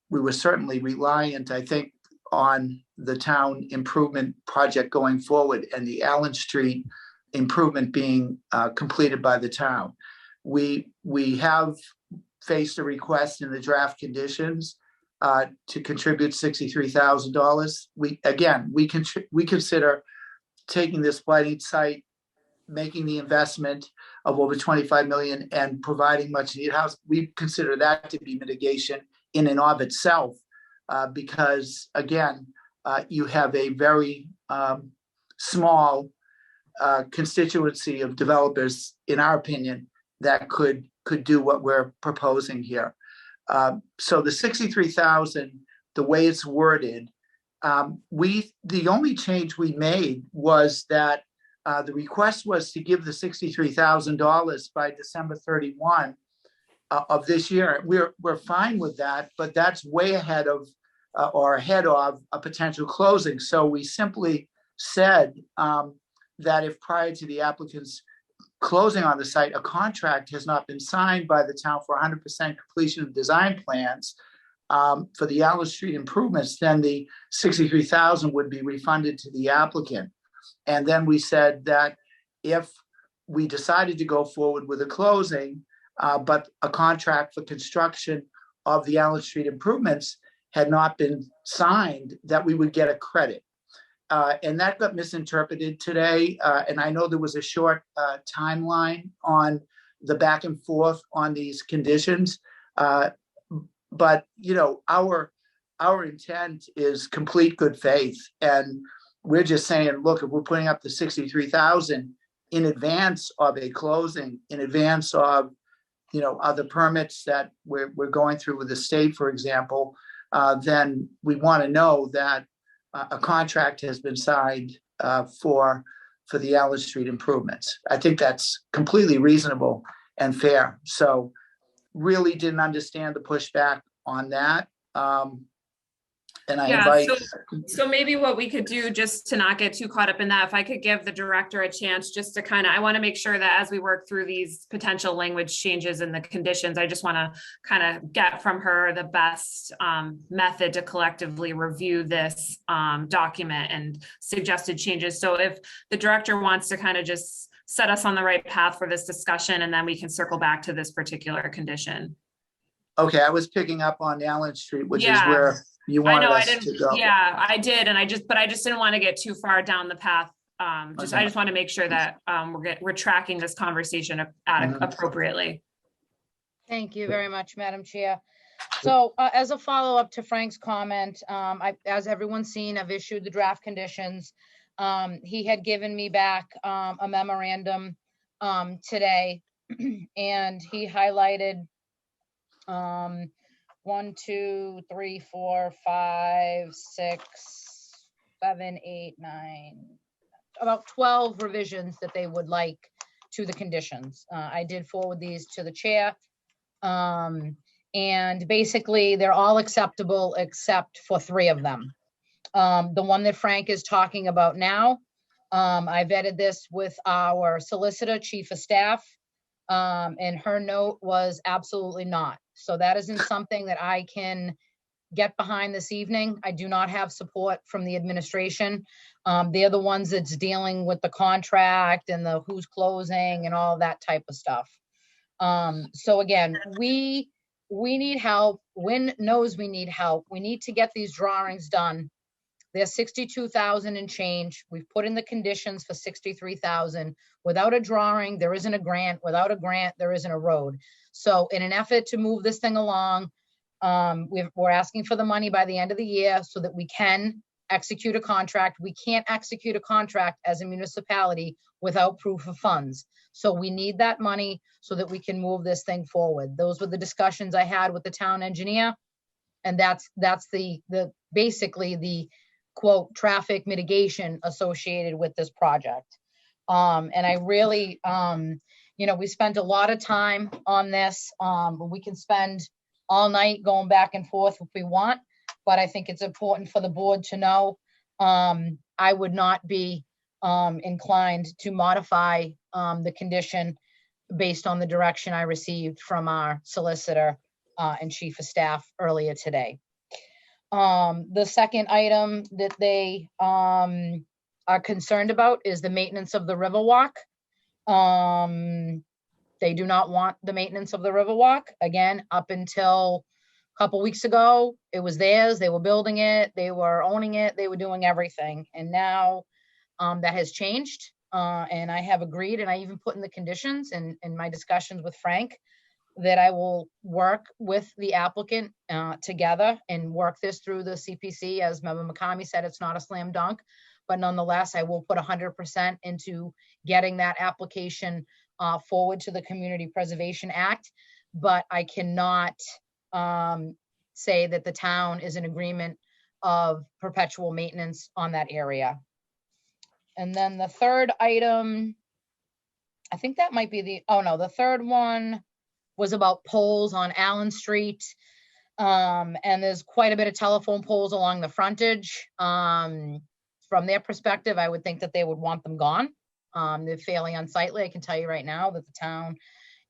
we were certainly reliant, I think, on the town improvement project going forward and the Allen Street improvement being completed by the town. We have faced a request in the draft conditions to contribute $63,000. We consider taking this blighted site, making the investment of over 25 million and providing much needed house. We consider that to be mitigation in and of itself, because again, you have a very small constituency of developers, in our opinion, that could do what we're proposing here. So the 63,000, the way it's worded, the only change we made was that the request was to give the $63,000 by December 31 of this year. We're fine with that, but that's way ahead of a potential closing. So we simply said that if prior to the applicant's closing on the site, a contract has not been signed by the town for 100% completion of design plans for the Allen Street improvements, then the $63,000 would be refunded to the applicant. And then we said that if we decided to go forward with a closing, but a contract for construction of the Allen Street improvements had not been signed, that we would get a credit. And that got misinterpreted today. And I know there was a short timeline on the back and forth on these conditions. But, our our intent is complete good faith. And we're just saying, look, if we're putting up the 63,000 in advance of a closing, in advance of, other permits that we're going through with the state, for example, then we want to know that a contract has been signed for the Allen Street improvements. I think that's completely reasonable and fair. So really didn't understand the pushback on that. And I invite. So maybe what we could do, just to not get too caught up in that, if I could give the director a chance just to I want to make sure that as we work through these potential language changes in the conditions, I just want to kind of get from her the best method to collectively review this document and suggested changes. So if the director wants to kind of just set us on the right path for this discussion, and then we can circle back to this particular condition. Okay, I was picking up on Allen Street, which is where you wanted us to go. Yeah, I did. And I just didn't want to get too far down the path. I just want to make sure that we're tracking this conversation appropriately. Thank you very much, Madam Chair. So as a follow-up to Frank's comment, as everyone's seen, I've issued the draft conditions. He had given me back a memorandum today, and he highlighted 1, 2, 3, 4, 5, 6, 7, 8, 9, about 12 revisions that they would like to the conditions. I did forward these to the chair. And basically they're all acceptable except for 3 of them. The one that Frank is talking about now, I vetted this with our solicitor, chief of staff, and her note was absolutely not. So that isn't something that I can get behind this evening. I do not have support from the administration. They're the ones that's dealing with the contract and the who's closing and all that type of stuff. So again, we need help. Win knows we need help. We need to get these drawings done. There's 62,000 and change. We've put in the conditions for 63,000. Without a drawing, there isn't a grant. Without a grant, there isn't a road. So in an effort to move this thing along, we're asking for the money by the end of the year so that we can execute a contract. We can't execute a contract as a municipality without proof of funds. So we need that money so that we can move this thing forward. Those were the discussions I had with the town engineer. And that's the basically the quote traffic mitigation associated with this project. And I really, we spent a lot of time on this. We can spend all night going back and forth if we want, but I think it's important for the board to know. I would not be inclined to modify the condition based on the direction I received from our solicitor and chief of staff earlier today. The second item that they are concerned about is the maintenance of the Riverwalk. They do not want the maintenance of the Riverwalk. Again, up until a couple weeks ago, it was theirs. They were building it. They were owning it. They were doing everything. And now that has changed. And I have agreed, and I even put in the conditions and in my discussions with Frank, that I will work with the applicant together and work this through the CPC. As Member McCamey said, it's not a slam dunk, but nonetheless, I will put 100% into getting that application forward to the Community Preservation Act. But I cannot say that the town is in agreement of perpetual maintenance on that area. And then the third item, I think that might be the third one was about poles on Allen Street. And there's quite a bit of telephone poles along the frontage. From their perspective, I would think that they would want them gone. They're fairly unsightly. I can tell you right now that the town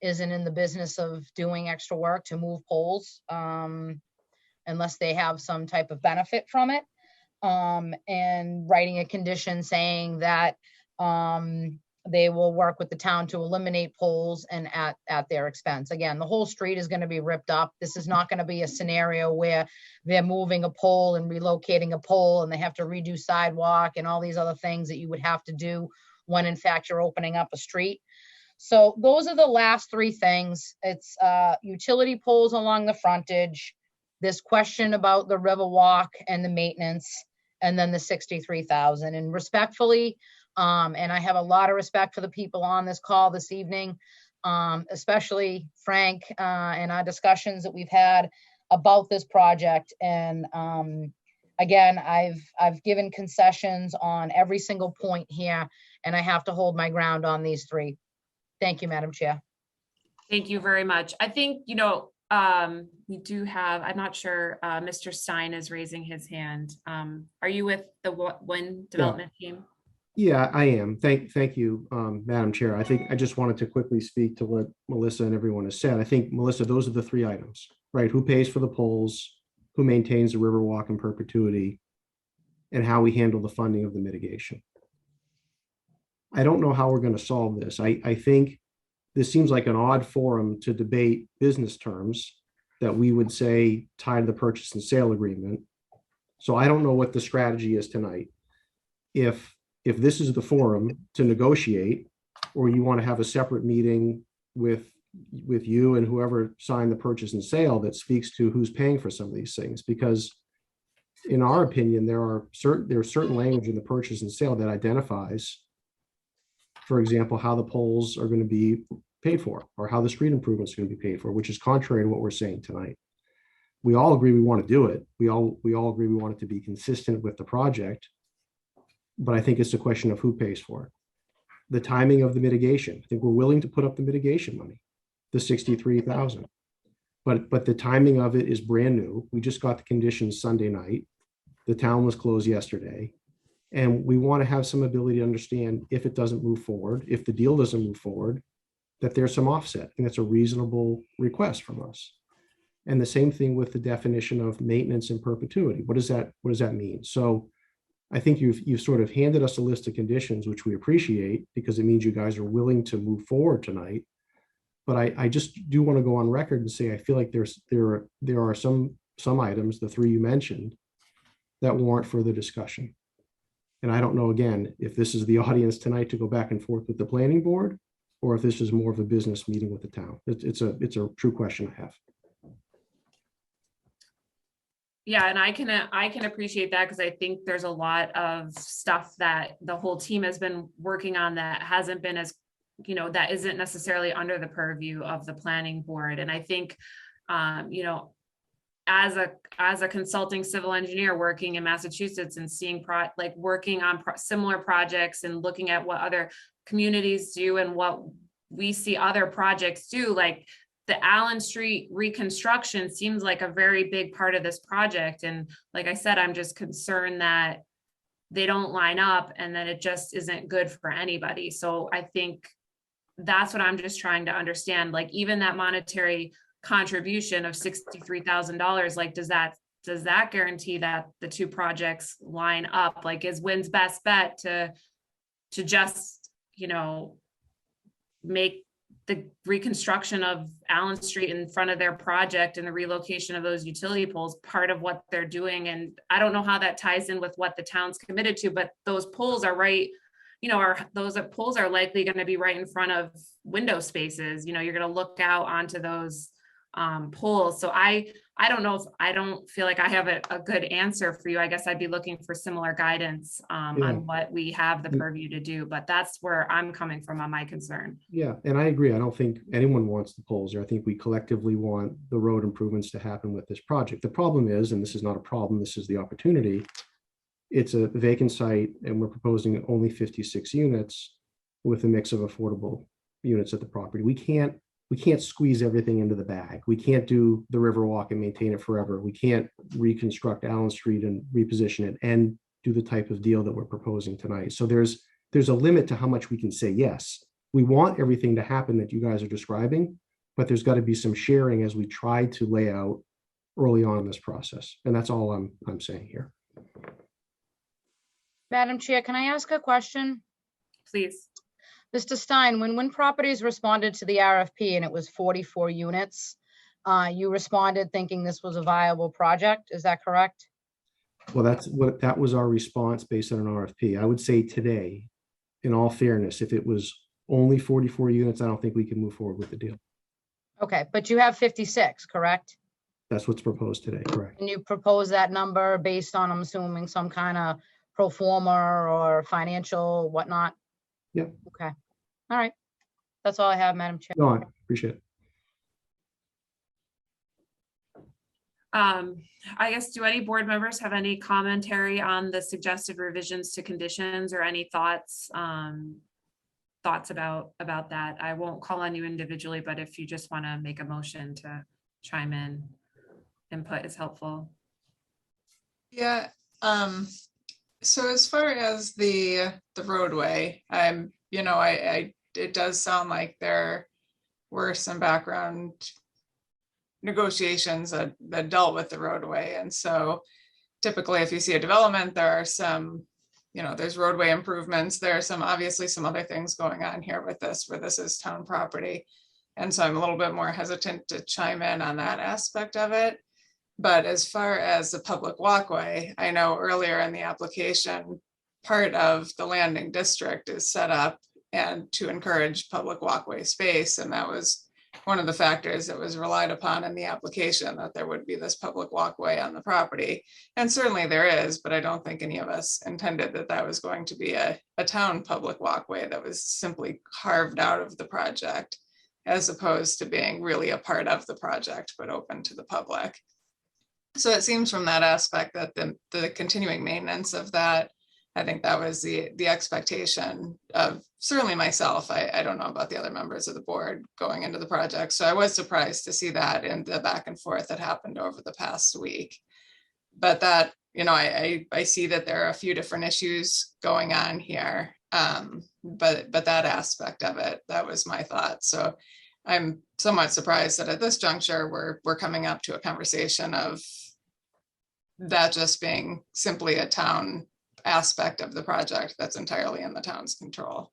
isn't in the business of doing extra work to move poles unless they have some type of benefit from it. And writing a condition saying that they will work with the town to eliminate poles and at their expense. Again, the whole street is going to be ripped up. This is not going to be a scenario where they're moving a pole and relocating a pole and they have to redo sidewalk and all these other things that you would have to do when in fact you're opening up a street. So those are the last 3 things. It's utility poles along the frontage, this question about the Riverwalk and the maintenance, and then the 63,000. And respectfully, and I have a lot of respect for the people on this call this evening, especially Frank, and our discussions that we've had about this project. And again, I've given concessions on every single point here, and I have to hold my ground on these three. Thank you, Madam Chair. Thank you very much. I think, we do have, I'm not sure, Mr. Stein is raising his hand. Are you with the Wind Development Team? Yeah, I am. Thank you, Madam Chair. I think I just wanted to quickly speak to what Melissa and everyone has said. I think, Melissa, those are the three items, right? Who pays for the poles, who maintains the Riverwalk in perpetuity, and how we handle the funding of the mitigation. I don't know how we're going to solve this. I think this seems like an odd forum to debate business terms that we would say tie to the purchase and sale agreement. So I don't know what the strategy is tonight. If this is the forum to negotiate, or you want to have a separate meeting with you and whoever signed the purchase and sale that speaks to who's paying for some of these things, because in our opinion, there's certain language in the purchase and sale that identifies, for example, how the poles are going to be paid for, or how the street improvements are going to be paid for, which is contrary to what we're saying tonight. We all agree we want to do it. We all agree we want it to be consistent with the project, but I think it's a question of who pays for it. The timing of the mitigation. I think we're willing to put up the mitigation money, the 63,000, but the timing of it is brand new. We just got the conditions Sunday night. The town was closed yesterday. And we want to have some ability to understand if it doesn't move forward, if the deal doesn't move forward, that there's some offset. I think that's a reasonable request from us. And the same thing with the definition of maintenance in perpetuity. What does that mean? So I think you've sort of handed us a list of conditions, which we appreciate, because it means you guys are willing to move forward tonight. But I just do want to go on record and say I feel like there are some items, the three you mentioned, that warrant further discussion. And I don't know, again, if this is the audience tonight to go back and forth with the planning board, or if this is more of a business meeting with the town. It's a true question I have. Yeah, and I can appreciate that, because I think there's a lot of stuff that the whole team has been working on that hasn't been as, that isn't necessarily under the purview of the planning board. And I think, as a consulting civil engineer working in Massachusetts and seeing working on similar projects and looking at what other communities do and what we see other projects do, like the Allen Street reconstruction seems like a very big part of this project. And like I said, I'm just concerned that they don't line up and that it just isn't good for anybody. So I think that's what I'm just trying to understand. Like even that monetary contribution of $63,000, like does that guarantee that the two projects line up? Like is Wynn's best bet to just, make the reconstruction of Allen Street in front of their project and the relocation of those utility poles part of what they're doing? And I don't know how that ties in with what the town's committed to, but those poles are right, those poles are likely going to be right in front of window spaces. You're going to look out onto those poles. So I don't know if I don't feel like I have a good answer for you. I guess I'd be looking for similar guidance on what we have the purview to do, but that's where I'm coming from on my concern. Yeah, and I agree. I don't think anyone wants the poles there. I think we collectively want the road improvements to happen with this project. The problem is, and this is not a problem, this is the opportunity. It's a vacant site and we're proposing only 56 units with a mix of affordable units at the property. We can't squeeze everything into the bag. We can't do the Riverwalk and maintain it forever. We can't reconstruct Allen Street and reposition it and do the type of deal that we're proposing tonight. So there's a limit to how much we can say yes. We want everything to happen that you guys are describing, but there's got to be some sharing as we try to lay out early on in this process. And that's all I'm saying here. Madam Chair, can I ask a question? Please. Mr. Stein, when Wynn Properties responded to the RFP and it was 44 units, you responded thinking this was a viable project. Is that correct? Well, that was our response based on an RFP. I would say today, in all fairness, if it was only 44 units, I don't think we can move forward with the deal. Okay, but you have 56, correct? That's what's proposed today, correct? And you propose that number based on, I'm assuming, some kind of pro forma or financial whatnot? Yep. Okay. All right. That's all I have, Madam Chair. No, I appreciate it. I guess, do any board members have any commentary on the suggested revisions to conditions or any thoughts about that? I won't call on you individually, but if you just want to make a motion to chime in, input is helpful. Yeah, so as far as the roadway, it does sound like there were some background negotiations that dealt with the roadway. And so typically if you see a development, there are some, there's roadway improvements. There are obviously some other things going on here with this, where this is town property. And so I'm a little bit more hesitant to chime in on that aspect of it. But as far as the public walkway, I know earlier in the application, part of the landing district is set up and to encourage public walkway space. And that was one of the factors that was relied upon in the application, that there would be this public walkway on the property. And certainly there is, but I don't think any of us intended that that was going to be a town public walkway that was simply carved out of the project, as opposed to being really a part of the project, but open to the public. So it seems from that aspect that the continuing maintenance of that, I think that was the expectation of certainly myself. I don't know about the other members of the board going into the project. So I was surprised to see that in the back and forth that happened over the past week. But that, I see that there are a few different issues going on here. But that aspect of it, that was my thought. So I'm somewhat surprised that at this juncture, we're coming up to a conversation of that just being simply a town aspect of the project that's entirely in the town's control.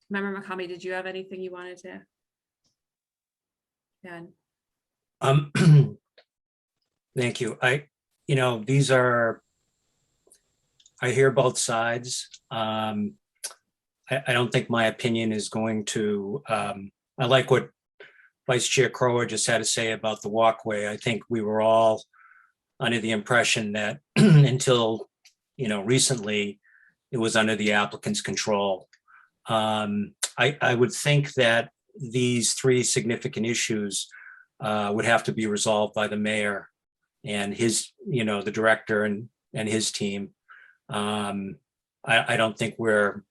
Member McCamey, did you have anything you wanted to add? Thank you. I hear both sides. I don't think my opinion is going to, I like what Vice Chair Crower just had to say about the walkway. I think we were all under the impression that until, recently, it was under the applicant's control. I would think that these three significant issues would have to be resolved by the mayor and his, the director and his team. I don't think we're,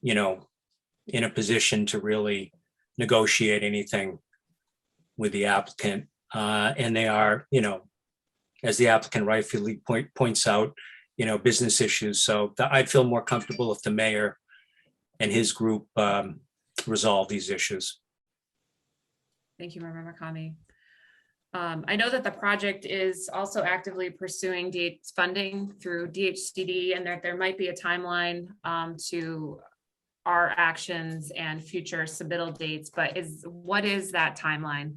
in a position to really negotiate anything with the applicant. And they are, as the applicant rightfully points out, business issues. So I'd feel more comfortable if the mayor and his group resolve these issues. Thank you, Member McCamey. I know that the project is also actively pursuing funding through DHCD, and that there might be a timeline to our actions and future submittal dates, but what is that timeline?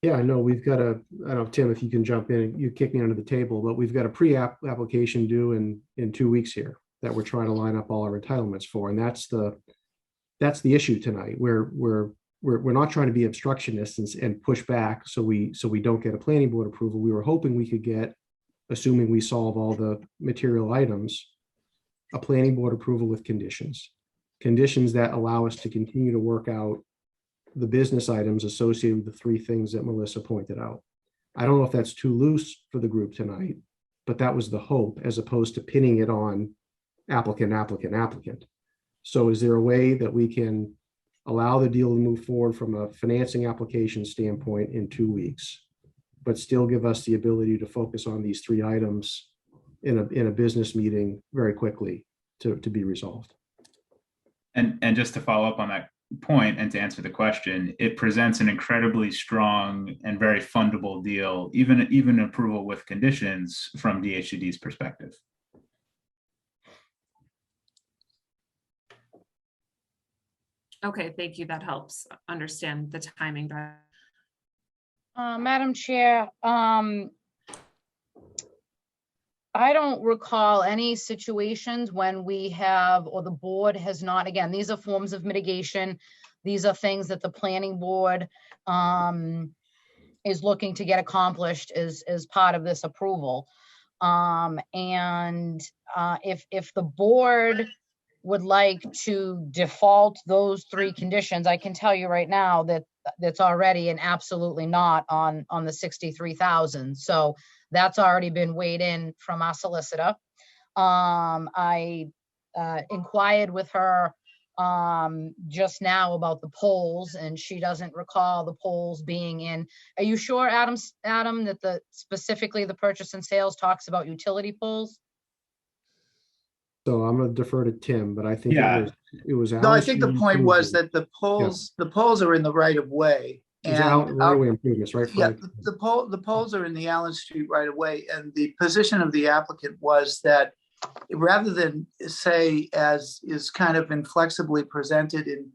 Yeah, I know we've got I don't know, Tim, if you can jump in, you kick me under the table, but we've got a pre-application due in 2 weeks here that we're trying to line up all our entitlements for. And that's the issue tonight. We're not trying to be obstructionists and push back so we don't get a planning board approval. We were hoping we could get, assuming we solve all the material items, a planning board approval with conditions that allow us to continue to work out the business items associated with the three things that Melissa pointed out. I don't know if that's too loose for the group tonight, but that was the hope, as opposed to pinning it on applicant. So is there a way that we can allow the deal to move forward from a financing application standpoint in 2 weeks, but still give us the ability to focus on these three items in a business meeting very quickly to be resolved? And just to follow up on that point and to answer the question, it presents an incredibly strong and very fundable deal, even approval with conditions from DHCD's perspective. Okay, thank you. That helps understand the timing better. Madam Chair, I don't recall any situations when we have, or the board has not, again, these are forms of mitigation. These are things that the planning board is looking to get accomplished as part of this approval. If the board would like to default those 3 conditions, I can tell you right now that that's already and absolutely not on the 63,000. So that's already been weighed in from our solicitor. I inquired with her just now about the polls, and she doesn't recall the polls being in. Are you sure, Adam, that specifically the purchase and sales talks about utility poles? So I'm going to defer to Tim, but I think Yeah. it was. No, I Allen think the Street point was improvement. that the poles are in the right of way. It was Allen right-of-way improvements, right, Yeah, Frank? the poles are in the Allen Street right of way, and the position of the applicant was that rather than say, as is kind of inflexibly presented in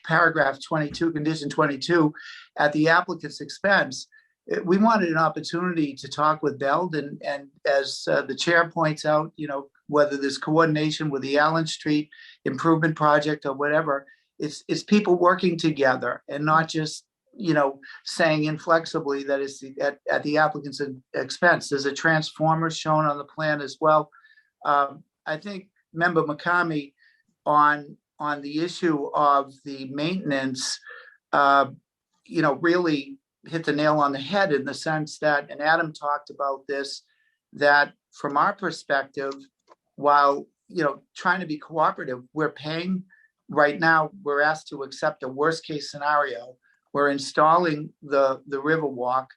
paragraph 22, condition 22, at the applicant's expense, we wanted an opportunity to talk with Belden, and as the chair points out, whether there's coordination with the Allen Street improvement project or whatever, it's people working together and not just saying inflexibly that it's at the applicant's expense. There's a transformer shown on the plan as well. I think Member McCamey on the issue of the maintenance, really hit the nail on the head in the sense that, and Adam talked about this, that from our perspective, while trying to be cooperative, we're paying right now. We're asked to accept a worst case scenario. We're installing the Riverwalk.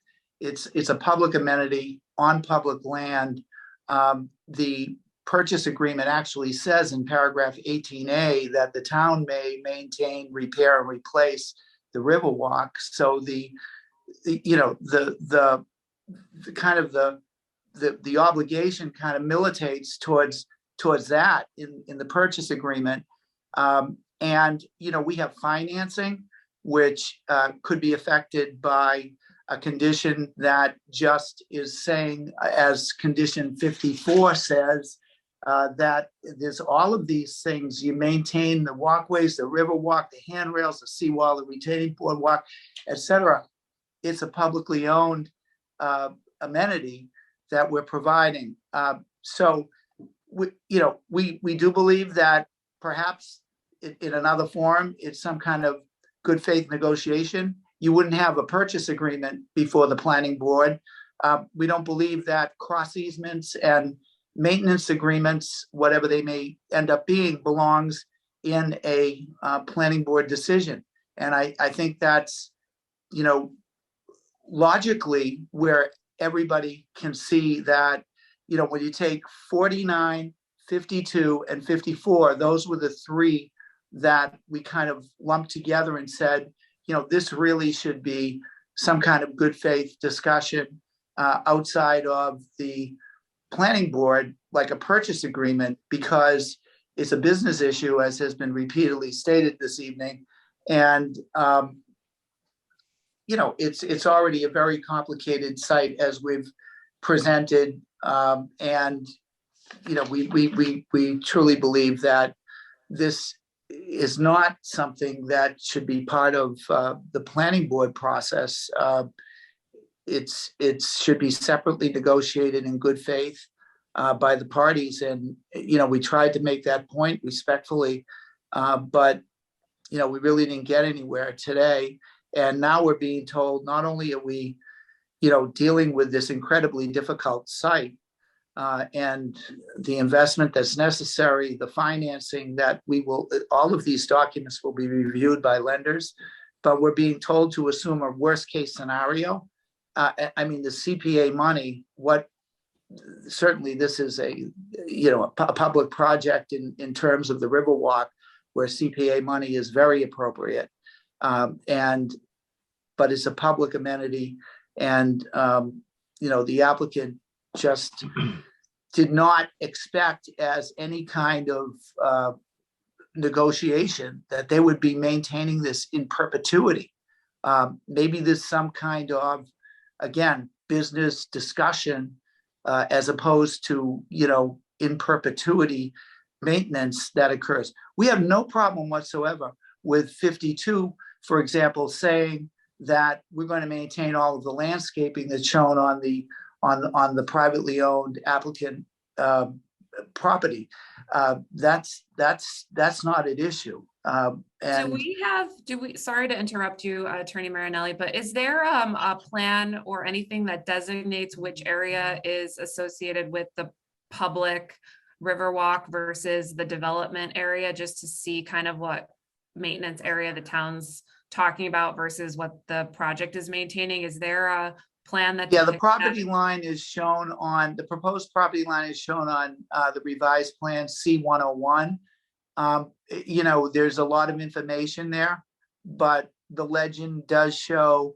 It's a public amenity on public land. The purchase agreement actually says in paragraph 18A that the town may maintain, repair, and replace the Riverwalk. So the obligation kind of militates towards that in the purchase agreement. And we have financing, which could be affected by a condition that just is saying, as condition 54 says, that there's all of these things. You maintain the walkways, the Riverwalk, the handrails, the seawall, the retaining boardwalk, etc. It's a publicly owned amenity that we're providing. So we do believe that perhaps in another form, it's some kind of good faith negotiation. You wouldn't have a purchase agreement before the planning board. We don't believe that cross easements and maintenance agreements, whatever they may end up being, belongs in a planning board decision. And I think that's, logically where everybody can see that, when you take 49, 52, and 54, those were the 3 that we kind of lumped together and said, this really should be some kind of good faith discussion outside of the planning board, like a purchase agreement, because it's a business issue, as has been repeatedly stated this evening. And, it's already a very complicated site as we've presented. And, we truly believe that this is not something that should be part of the planning board process. It should be separately negotiated in good faith by the parties. And, we tried to make that point respectfully, but, we really didn't get anywhere today. And now we're being told, not only are we, dealing with this incredibly difficult site, and the investment that's necessary, the financing that all of these documents will be reviewed by lenders, but we're being told to assume a worst case scenario. The CPA money, certainly this is a public project in terms of the Riverwalk, where CPA money is very appropriate. But it's a public amenity, and the applicant just did not expect as any kind of negotiation that they would be maintaining this in perpetuity. Maybe there's some kind of, again, business discussion as opposed to, in perpetuity maintenance that occurs. We have no problem whatsoever with 52, for example, saying that we're going to maintain all of the landscaping that's shown on the privately owned applicant property. That's not an issue. Sorry to interrupt you, Attorney Marinelli, but is there a plan or anything that designates which area is associated with the public Riverwalk versus the development area, just to see kind of what maintenance area the town's talking about versus what the project is maintaining? Is there a plan that? Yeah, the property line is shown on, the proposed property line is shown on the revised plan C101. You know, there's a lot of information there, but the legend does show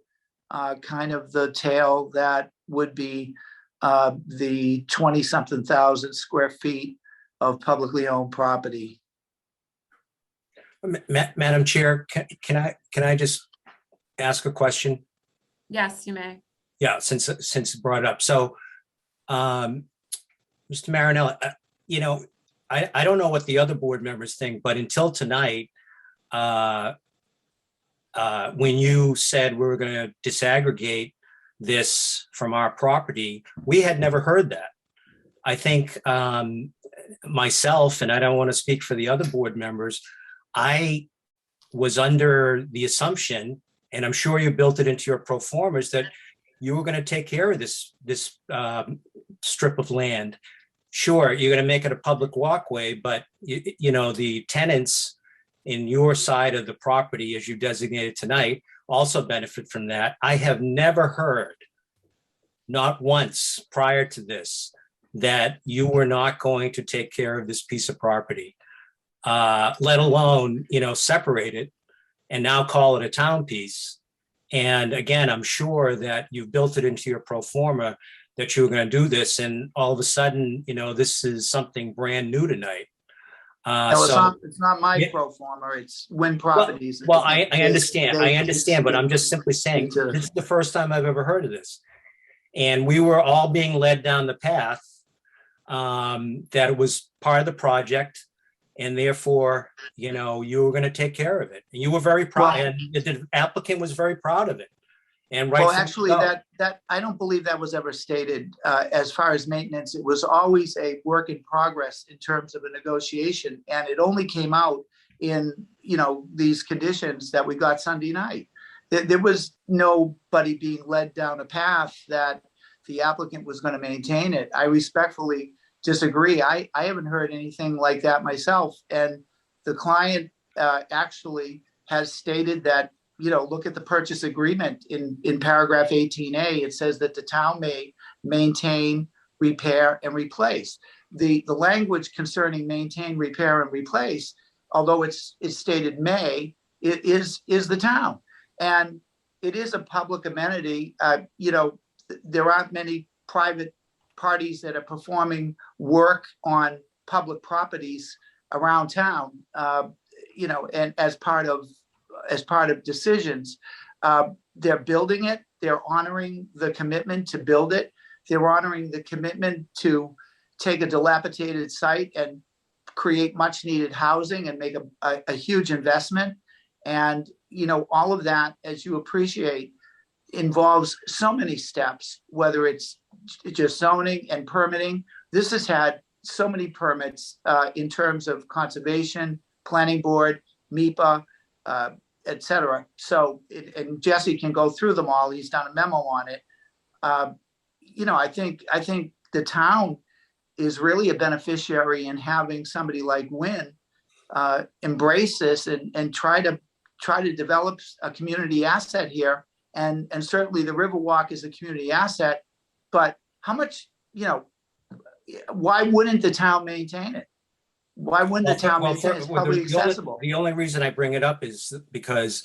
kind of the tail that would be the 20-something thousand square feet of publicly owned property. Madam Chair, can I just ask a question? Yes, you may. Yeah, since it's brought up. So, Mr. Marinelli, you know, I don't know what the other board members think, but until tonight, when you said we were going to disaggregate this from our property, we had never heard that. I think myself, and I don't want to speak for the other board members, I was under the assumption, and I'm sure you built it into your pro formas, that you were going to take care of this strip of land. Sure, you're going to make it a public walkway, but you know, the tenants in your side of the property, as you designated tonight, also benefit from that. I have never heard, not once prior to this, that you were not going to take care of this piece of property, let alone, you know, separate it and now call it a town piece. And again, I'm sure that you've built it into your pro forma that you were going to do this, and all of a sudden, you know, this is something brand new tonight. No, it's not my pro forma, it's Wynn Properties. Well, I understand, but I'm just simply saying, this is the first time I've ever heard of this. And we were all being led down the path that it was part of the project, and therefore, you know, you were going to take care of it. And you were very proud, and the applicant was very proud of it. And well, actually, that I don't believe that was ever stated as far as maintenance. It was always a work in progress in terms of a negotiation, and it only came out in, you know, these conditions that we got Sunday night. There was nobody being led down a path that the applicant was going to maintain it. I respectfully disagree. I haven't heard anything like that myself, and the client actually has stated that, you know, look at the purchase agreement in paragraph 18A. It says that the town may maintain, repair, and replace. The language concerning maintain, repair, and replace, although it's stated may, it is the town. And it is a public amenity. You know, there aren't many private parties that are performing work on public properties around town, you know, and as part of decisions. They're building it. They're honoring the commitment to build it. They're honoring the commitment to take a dilapidated site and create much needed housing and make a huge investment. And, you know, all of that, as you appreciate, involves so many steps, whether it's just zoning and permitting. This has had so many permits in terms of conservation, planning board, MIPA, et cetera. So, and Jesse can go through them all. He's done a memo on it. You know, I think the town is really a beneficiary in having somebody like Wynn embrace this and try to develop a community asset here. And certainly the Riverwalk is a community asset, but how much, you know, why wouldn't the town maintain it? Why wouldn't the town maintain it? It's probably accessible. The only reason I bring it up is because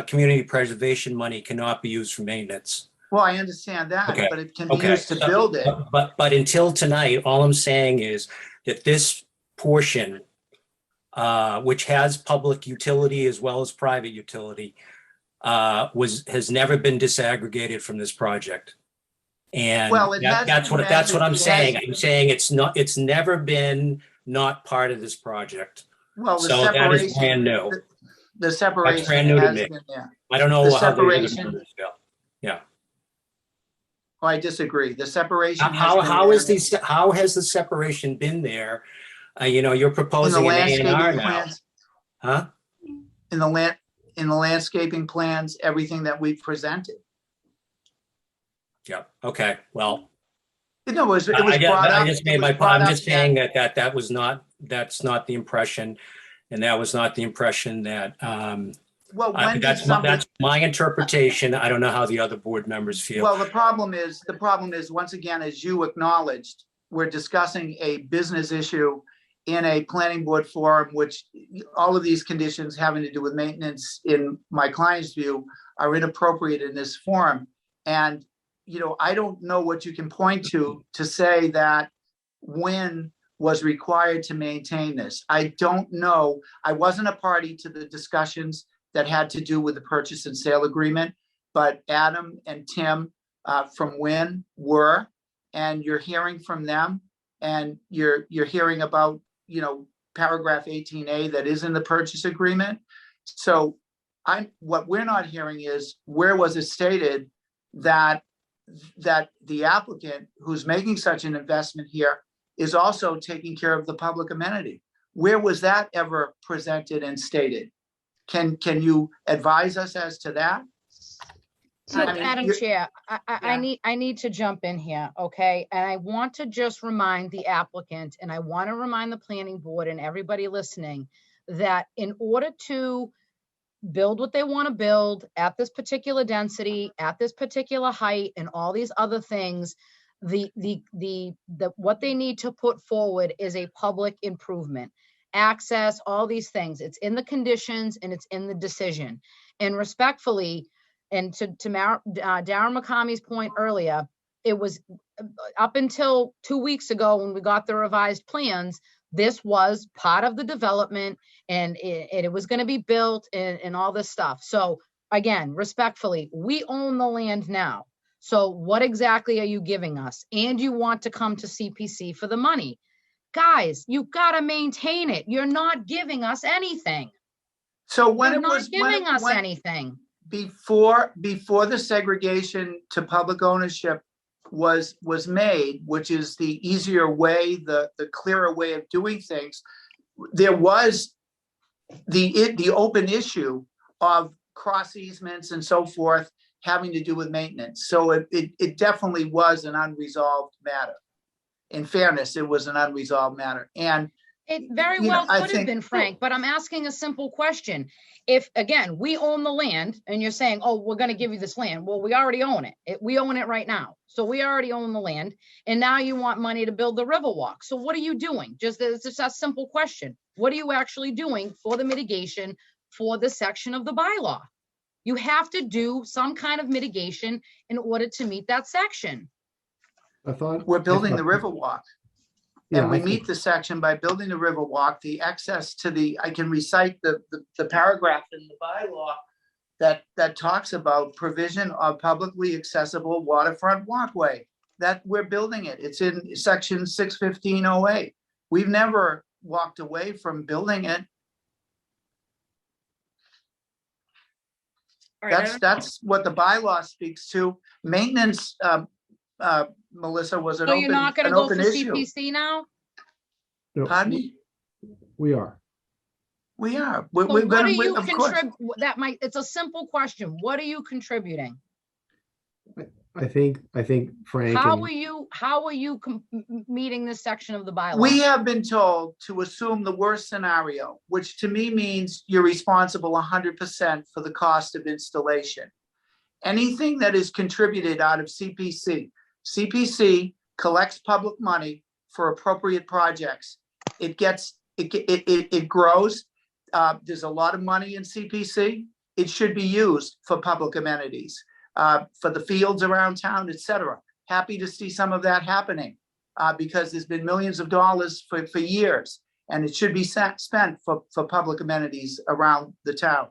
community preservation money cannot be used for maintenance. Well, I understand that, Okay. but it can be used to build it. But until tonight, all I'm saying is that this portion, which has public utility as well as private utility, has never been disaggregated from this project. And well, that's what I'm saying. I'm saying it's never been not part of this project. Well, so that is brand new. The That's separation brand new to has me. been there. I don't know The how the other separation, members feel. Yeah. oh, I disagree. The separation has How been how has the separation been there? You're in the proposing an A and R landscaping now, plans, huh? in the landscaping plans, everything that we presented. Yeah. Okay. Well, No, it was I brought up. just it made was my point. brought I'm up just saying that was not, that's not the impression. And that was not the impression that, Well, when did that's somebody, my interpretation. I don't know how the other board members feel. well, the problem is, once again, as you acknowledged, we're discussing a business issue in a planning board forum, which all of these conditions having to do with maintenance, in my client's view, are inappropriate in this forum. And, I don't know what you can point to say that when was required to maintain this. I don't know. I wasn't a party to the discussions that had to do with the purchase and sale agreement, but Adam and Tim from Wynn were, and you're hearing from them, and you're hearing about, paragraph 18A that is in the purchase agreement. So what we're not hearing is, where was it stated that the applicant who's making such an investment here is also taking care of the public amenity? Where was that ever presented and stated? Can you advise us as to that? So, I mean, Madam you're- Chair, I need to jump in here, okay? And I want to just remind the applicant, and I want to remind the planning board and everybody listening, that in order to build what they want to build at this particular density, at this particular height, and all these other things, what they need to put forward is a public improvement, access, all these things. It's in the conditions and it's in the decision. And respectfully, and to Darren McCamey's point earlier, it was up until 2 weeks ago when we got the revised plans, this was part of the development, and it was going to be built and all this stuff. So again, respectfully, we own the land now. So what exactly are you giving us? And you want to come to CPC for the money. Guys, you got to maintain it. You're not giving us anything. So when You're it not was giving us when- anything. before the segregation to public ownership was made, which is the easier way, the clearer way of doing things, there was the open issue of cross easements and so forth having to do with maintenance. So it definitely was an unresolved matter. In fairness, it was an unresolved matter. And It very you know, well I could have think- been, Frank, but I'm asking a simple question. If, again, we own the land and you're saying, oh, we're going to give you this land. Well, we already own it. We own it right now. So we already own the land. And now you want money to build the Riverwalk. So what are you doing? It's just a simple question. What are you actually doing for the mitigation for the section of the bylaw? You have to do some kind of mitigation in order to meet that section. we're building the Riverwalk. Yeah, And we I think- meet the section by building the Riverwalk, the access to I can recite the paragraph in the bylaw that talks about provision of publicly accessible waterfront walkway, that we're building it. It's in section 61508. We've never walked away from building it. All right, That's what the bylaw speaks to. Maintenance, Melissa, was an So you're not going to an go for open issue. CPC now? No, Pardon me? we are. We are. So We're what are gonna, you of course. contribute? It's a simple question. What are you contributing? I think Frank. How and- are you meeting this section of the bylaw? We have been told to assume the worst scenario, which to me means you're responsible 100% for the cost of installation. Anything that is contributed out of CPC collects public money for appropriate projects. It grows. There's a lot of money in CPC. It should be used for public amenities, for the fields around town, et cetera. Happy to see some of that happening because there's been millions of dollars for years, and it should be spent for public amenities around the town.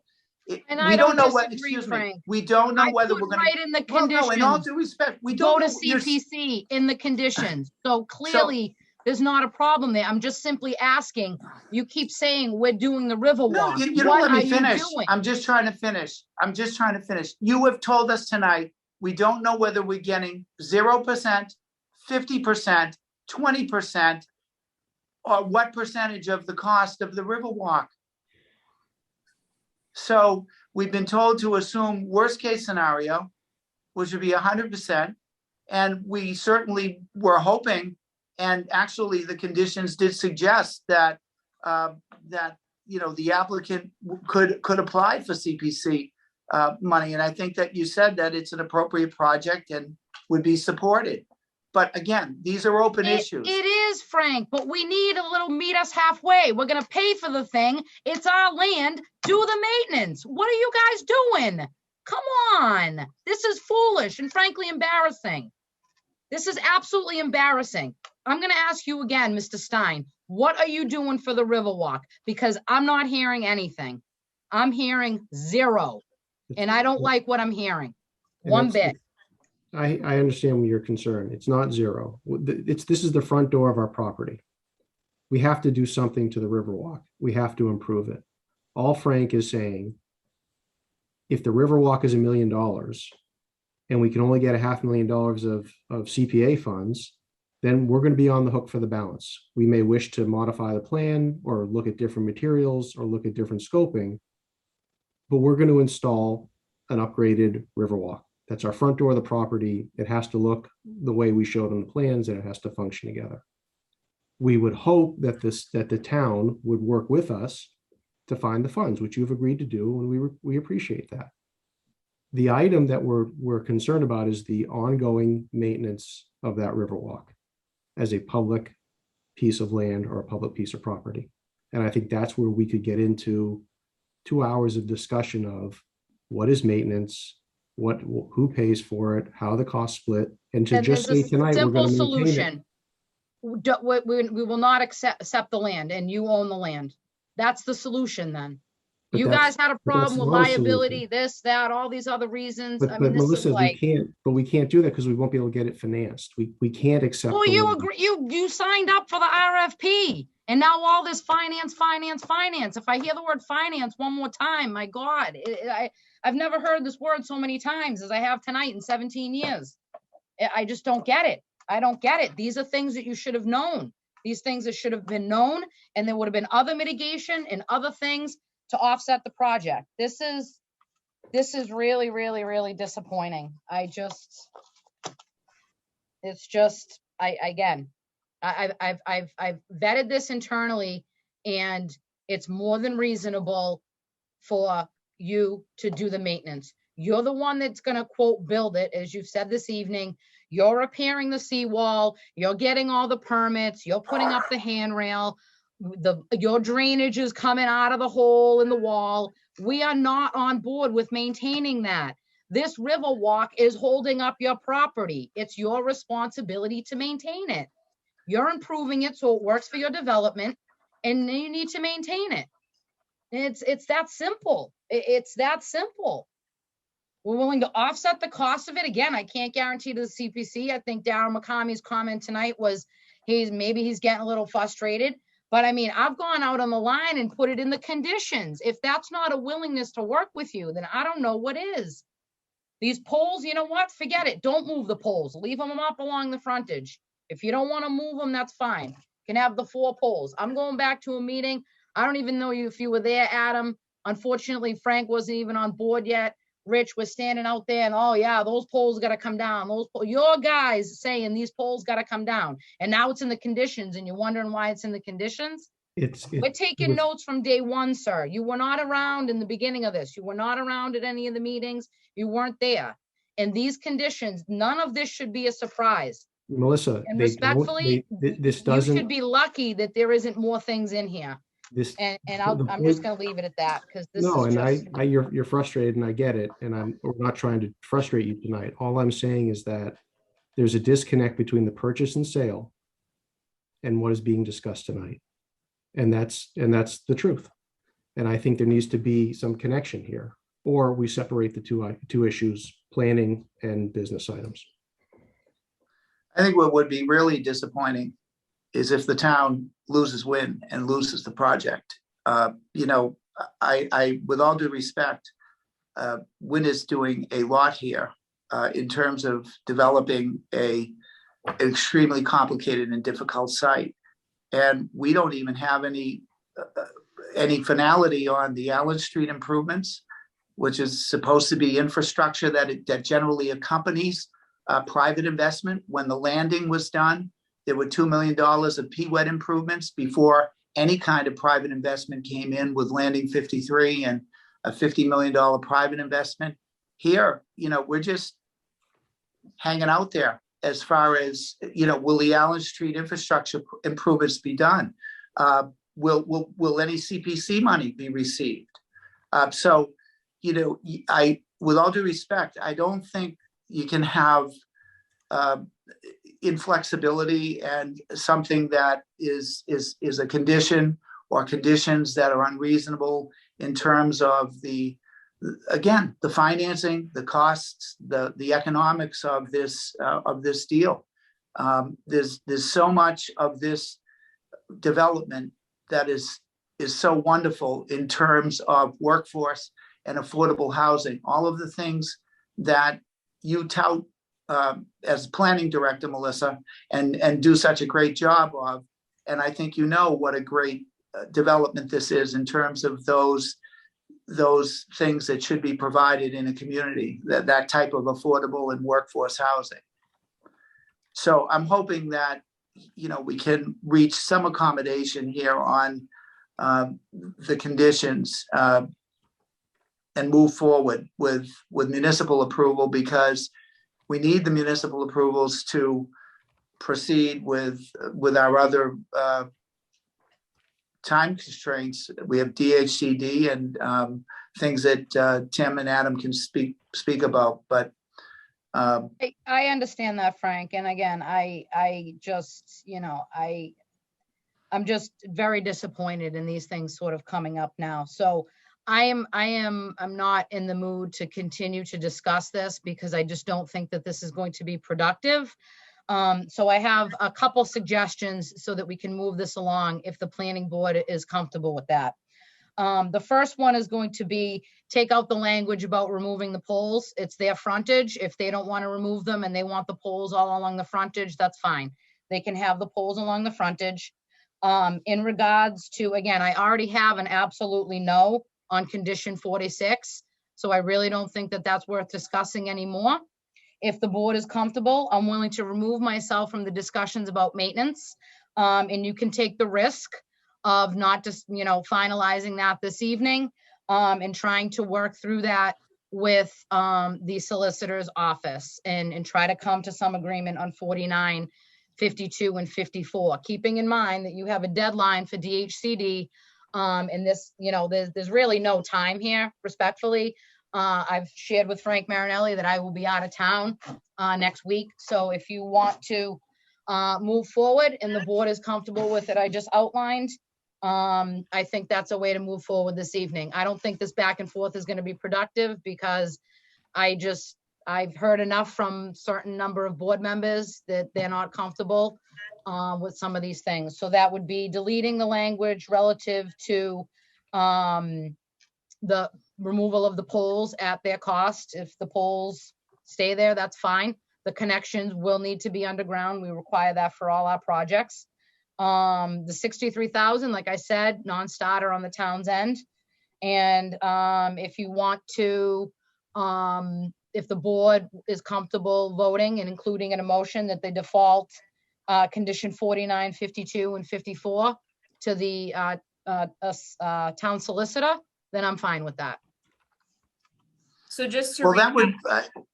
And We I don't know what, disagree, excuse me, Frank. we don't know I whether put we're gonna. right in the Well, no, in all conditions. due respect, we Go don't. to CPC in the conditions. So clearly, There's not a problem there. I'm just simply asking, you keep saying we're doing the river No, walk. you don't What let are me you finish. doing? I'm just trying to finish. You have told us tonight, we don't know whether we're getting 0%, 50%, 20%, or what percentage of the cost of the Riverwalk. So we've been told to assume worst case scenario, which would be 100%. And we certainly were hoping, and actually the conditions did suggest that the applicant could apply for CPC money. And I think that you said that it's an appropriate project and would be supported. But again, these are open issues. It is, Frank, but we need a little meet us halfway. We're gonna pay for the thing. It's our land. Do the maintenance. What are you guys doing? Come on. This is foolish and frankly embarrassing. This is absolutely embarrassing. I'm gonna ask you again, Mr. Stein, what are you doing for the Riverwalk? Because I'm not hearing anything. I'm hearing zero. And I don't like what I'm hearing. One bit. I understand your concern. It's not zero. This is the front door of our property. We have to do something to the Riverwalk. We have to improve it. All Frank is saying, if the Riverwalk is $1 million and we can only get $500,000 of CPA funds, then we're going to be on the hook for the balance. We may wish to modify the plan or look at different materials or look at different scoping, but we're going to install an upgraded Riverwalk. That's our front door of the property. It has to look the way we showed on the plans, and it has to function together. We would hope that the town would work with us to find the funds, which you've agreed to do, and we appreciate that. The item that we're concerned about is the ongoing maintenance of that Riverwalk as a public piece of land or a public piece of property. And I think that's where we could get into 2 hours of discussion of what is maintenance, who pays for it, how the costs split, and to Then just there's say a tonight we're simple going to maintain it. solution. We will not accept the land, and you own the land. That's the solution then. But You that's- guys had a but that's problem with not a solution. liability, this, that, all these other reasons. But I mean, this is Melissa, like, we can't do that because we won't be able to get it financed. We can't accept. well, the you loan. agree, you signed up for the RFP, and now all this finance. If I hear the word finance one more time, my God, I've never heard this word so many times as I have tonight in 17 years. I just don't get it. I don't get it. These are things that you should have known. These things that should have been known, and there would have been other mitigation and other things to offset the project. This is really, really, really disappointing. I've vetted this internally, and it's more than reasonable for you to do the maintenance. You're the one that's going to quote build it, as you've said this evening. You're repairing the seawall. You're getting all the permits. You're putting up the handrail. Your drainage is coming out of the hole in the wall. We are not on board with maintaining that. This river walk is holding up your property. It's your responsibility to maintain it. You're improving it so it works for your development, and you need to maintain it. It's that simple. It's that simple. We're willing to offset the cost of it. Again, I can't guarantee to the CPC. I think Darryl McCamey's comment tonight was maybe he's getting a little frustrated. But I mean, I've gone out on the line and put it in the conditions. If that's not a willingness to work with you, then I don't know what is. These poles, you know what? Forget it. Don't move the poles. Leave them up along the frontage. If you don't want to move them, that's fine. You can have the 4 poles. I'm going back to a meeting. I don't even know if you were there, Adam. Unfortunately, Frank wasn't even on board yet. Rich was standing out there and, oh yeah, those poles got to come down. Your guys saying these poles got to come down. And now it's in the conditions, and you're wondering why it's in the conditions. We're taking notes from day one, sir. You were not around in the beginning of this. You were not around at any of the meetings. You weren't there. And these conditions, none of this should be a surprise. Melissa, And respectfully, this you doesn't. should be lucky that there isn't more things in here. I'm just going to leave it at that, because this No, is and just, you're frustrated, and I get it, and we're not trying to frustrate you tonight. All I'm saying is that there's a disconnect between the purchase and sale and what is being discussed tonight, and that's the truth. And I think there needs to be some connection here, or we separate the two issues, planning and business items. I think what would be really disappointing is if the town loses wind and loses the project. You know, I, with all due respect, wind is doing a lot here in terms of developing an extremely complicated and difficult site. And we don't even have any finality on the Allen Street improvements, which is supposed to be infrastructure that generally accompanies private investment. When the landing was done, there were $2 million of PWED improvements before any kind of private investment came in, with Landing 53 and a $50 million private investment. Here, you know, we're just hanging out there as far as, you know, will the Allen Street infrastructure improvements be done? Will any CPC money be received? So, you know, with all due respect, I don't think you can have inflexibility and something that is a condition or conditions that are unreasonable in terms of the financing, the costs, the economics of this deal. There's so much of this development that is so wonderful in terms of workforce and affordable housing, all of the things that you tout as planning director, Melissa, and do such a great job of. And I think you know what a great development this is in terms of those things that should be provided in a community, that type of affordable and workforce housing. So I'm hoping that, you know, we can reach some accommodation here on the conditions and move forward with municipal approval, because we need the municipal approvals to proceed with our other time constraints. We have DHCD and things that Tim and Adam can speak about, but I understand that, Frank. And again, I just, you know, I'm just very disappointed in these things sort of coming up now. So I'm not in the mood to continue to discuss this, because I just don't think that this is going to be productive. So I have a couple suggestions so that we can move this along if the planning board is comfortable with that. The first one is going to be take out the language about removing the poles. It's their frontage. If they don't want to remove them and they want the poles all along the frontage, that's fine. They can have the poles along the frontage. In regards to, again, I already have an absolutely no on condition 46. So I really don't think that that's worth discussing anymore. If the board is comfortable, I'm willing to remove myself from the discussions about maintenance. And you can take the risk of not just, you know, finalizing that this evening and trying to work through that with the solicitor's office and try to come to some agreement on 49, 52, and 54, keeping in mind that you have a deadline for DHCD. And this, you know, there's really no time here, respectfully. I've shared with Frank Marinelli that I will be out of town next week. So if you want to move forward and the board is comfortable with it I just outlined, I think that's a way to move forward this evening. I don't think this back and forth is going to be productive, because I've heard enough from certain number of board members that they're not comfortable with some of these things. So that would be deleting the language relative to the removal of the poles at their cost. If the poles stay there, that's fine. The connections will need to be underground. We require that for all our projects. The 63,000, like I said, non-starter on the town's end. And if you want to, if the board is comfortable voting and including in a motion that they default condition 49, 52, and 54 to the town solicitor, then I'm fine with that. So just to well, that would,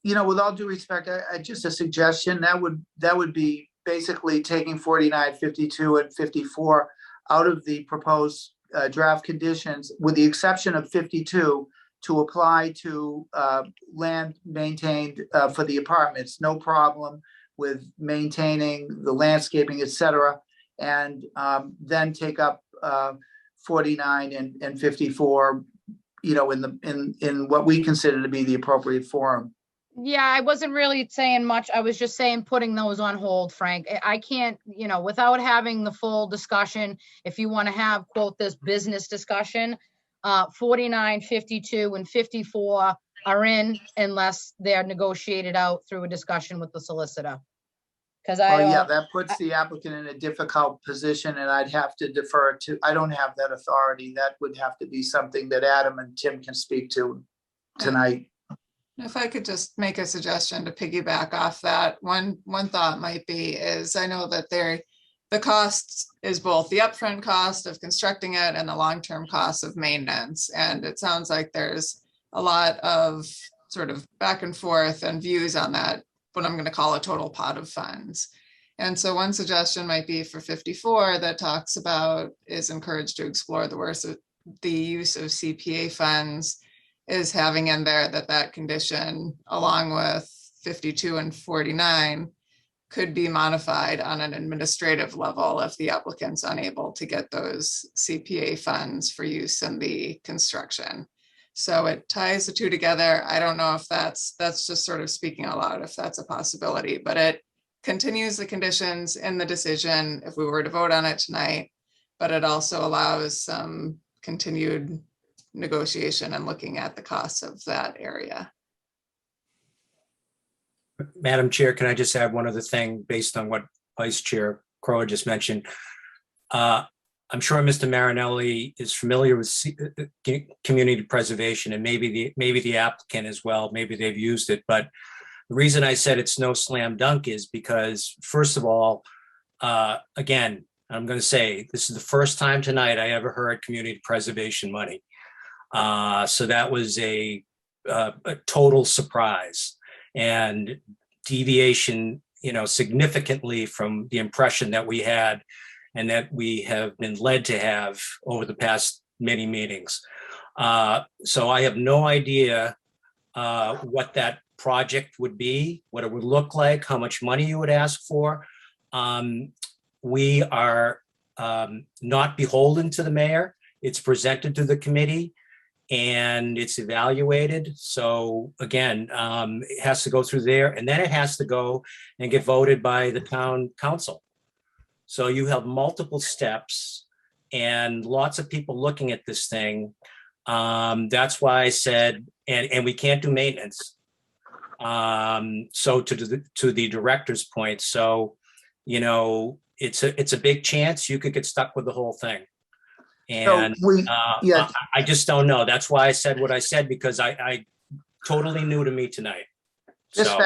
you know, with all due respect, just a suggestion, that would be basically taking 49, 52, and 54 out of the proposed draft conditions, with the exception of 52, to apply to land maintained for the apartments. No problem with maintaining the landscaping, et cetera, and then take up 49 and 54, you know, in what we consider to be the appropriate forum. Yeah, I wasn't really saying much. I was just saying putting those on hold, Frank. I can't, without having the full discussion, if you want to have, quote, this business discussion, 49, 52, and 54 are in unless they're negotiated out through a discussion with the solicitor. Because Oh, yeah, that puts the applicant in a difficult position, and I'd have to defer to, I don't have that authority. That would have to be something that Adam and Tim can speak to tonight. If I could just make a suggestion to piggyback off that, one thought might be is I know that the cost is both the upfront cost of constructing it and the long-term cost of maintenance. And it sounds like there's a lot of sort of back and forth and views on that, what I'm going to call a total pot of funds. And so one suggestion might be for 54 that talks about is encouraged to explore the use of CPA funds, is having in there that condition, along with 52 and 49, could be modified on an administrative level if the applicant's unable to get those CPA funds for use in the construction. So it ties the two together. I don't know if that's just sort of speaking out loud, if that's a possibility, but it continues the conditions in the decision if we were to vote on it tonight, but it also allows some continued negotiation and looking at the costs of that area. Madam Chair, can I just add one other thing based on what Vice Chair Crowe just mentioned? I'm sure Mr. Marinelli is familiar with community preservation, and maybe the applicant as well. Maybe they've used it, but the reason I said it's no slam dunk is because, first of all, again, I'm going to say this is the first time tonight I ever heard community preservation money. So that was a total surprise and deviation, significantly from the impression that we had and that we have been led to have over the past many meetings. So I have no idea what that project would be, what it would look like, how much money you would ask for. We are not beholden to the mayor. It's presented to the committee and it's evaluated. So again, it has to go through there and then it has to go and get voted by the town council. So you have multiple steps and lots of people looking at this thing. That's why I said, and we can't do maintenance. So to the director's point, so, it's a big chance you could get stuck with the whole thing. And I just don't know. That's why I said what I said, because I totally new to me tonight. Just So,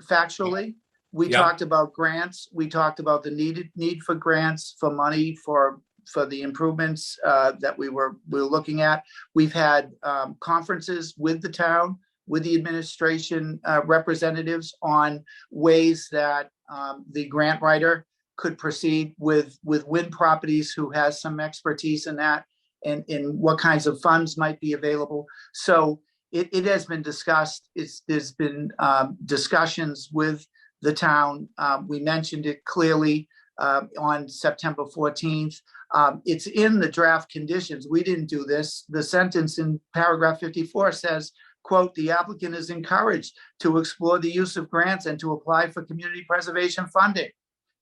factually, we talked about grants. We talked about the need for grants, for money for the improvements that we were looking at. We've had conferences with the town, with the administration representatives on ways that the grant writer could proceed with wind properties, who has some expertise in that, and in what kinds of funds might be available. So it has been discussed. There's been discussions with the town. We mentioned it clearly on September 14th. It's in the draft conditions. We didn't do this. The sentence in paragraph 54 says, quote, "The applicant is encouraged to explore the use of grants and to apply for community preservation funding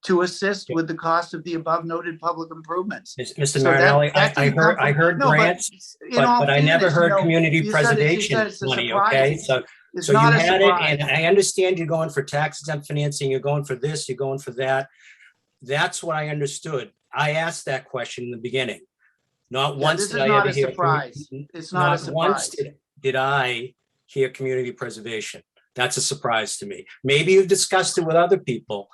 to assist with the cost of the above noted public improvements." Mr. So Marinelli, that I didn't come heard from- no, grants, but I never heard community you said preservation it's a money, surprise. okay? So It's you not a had it, surprise. and I understand you're going for tax exempt financing, you're going for this, you're going for that. That's what I understood. I asked that question in the beginning. Not once This did is I not ever a hear. surprise. It's not a once surprise. did I hear community preservation. That's a surprise to me. Maybe you've discussed it with other people.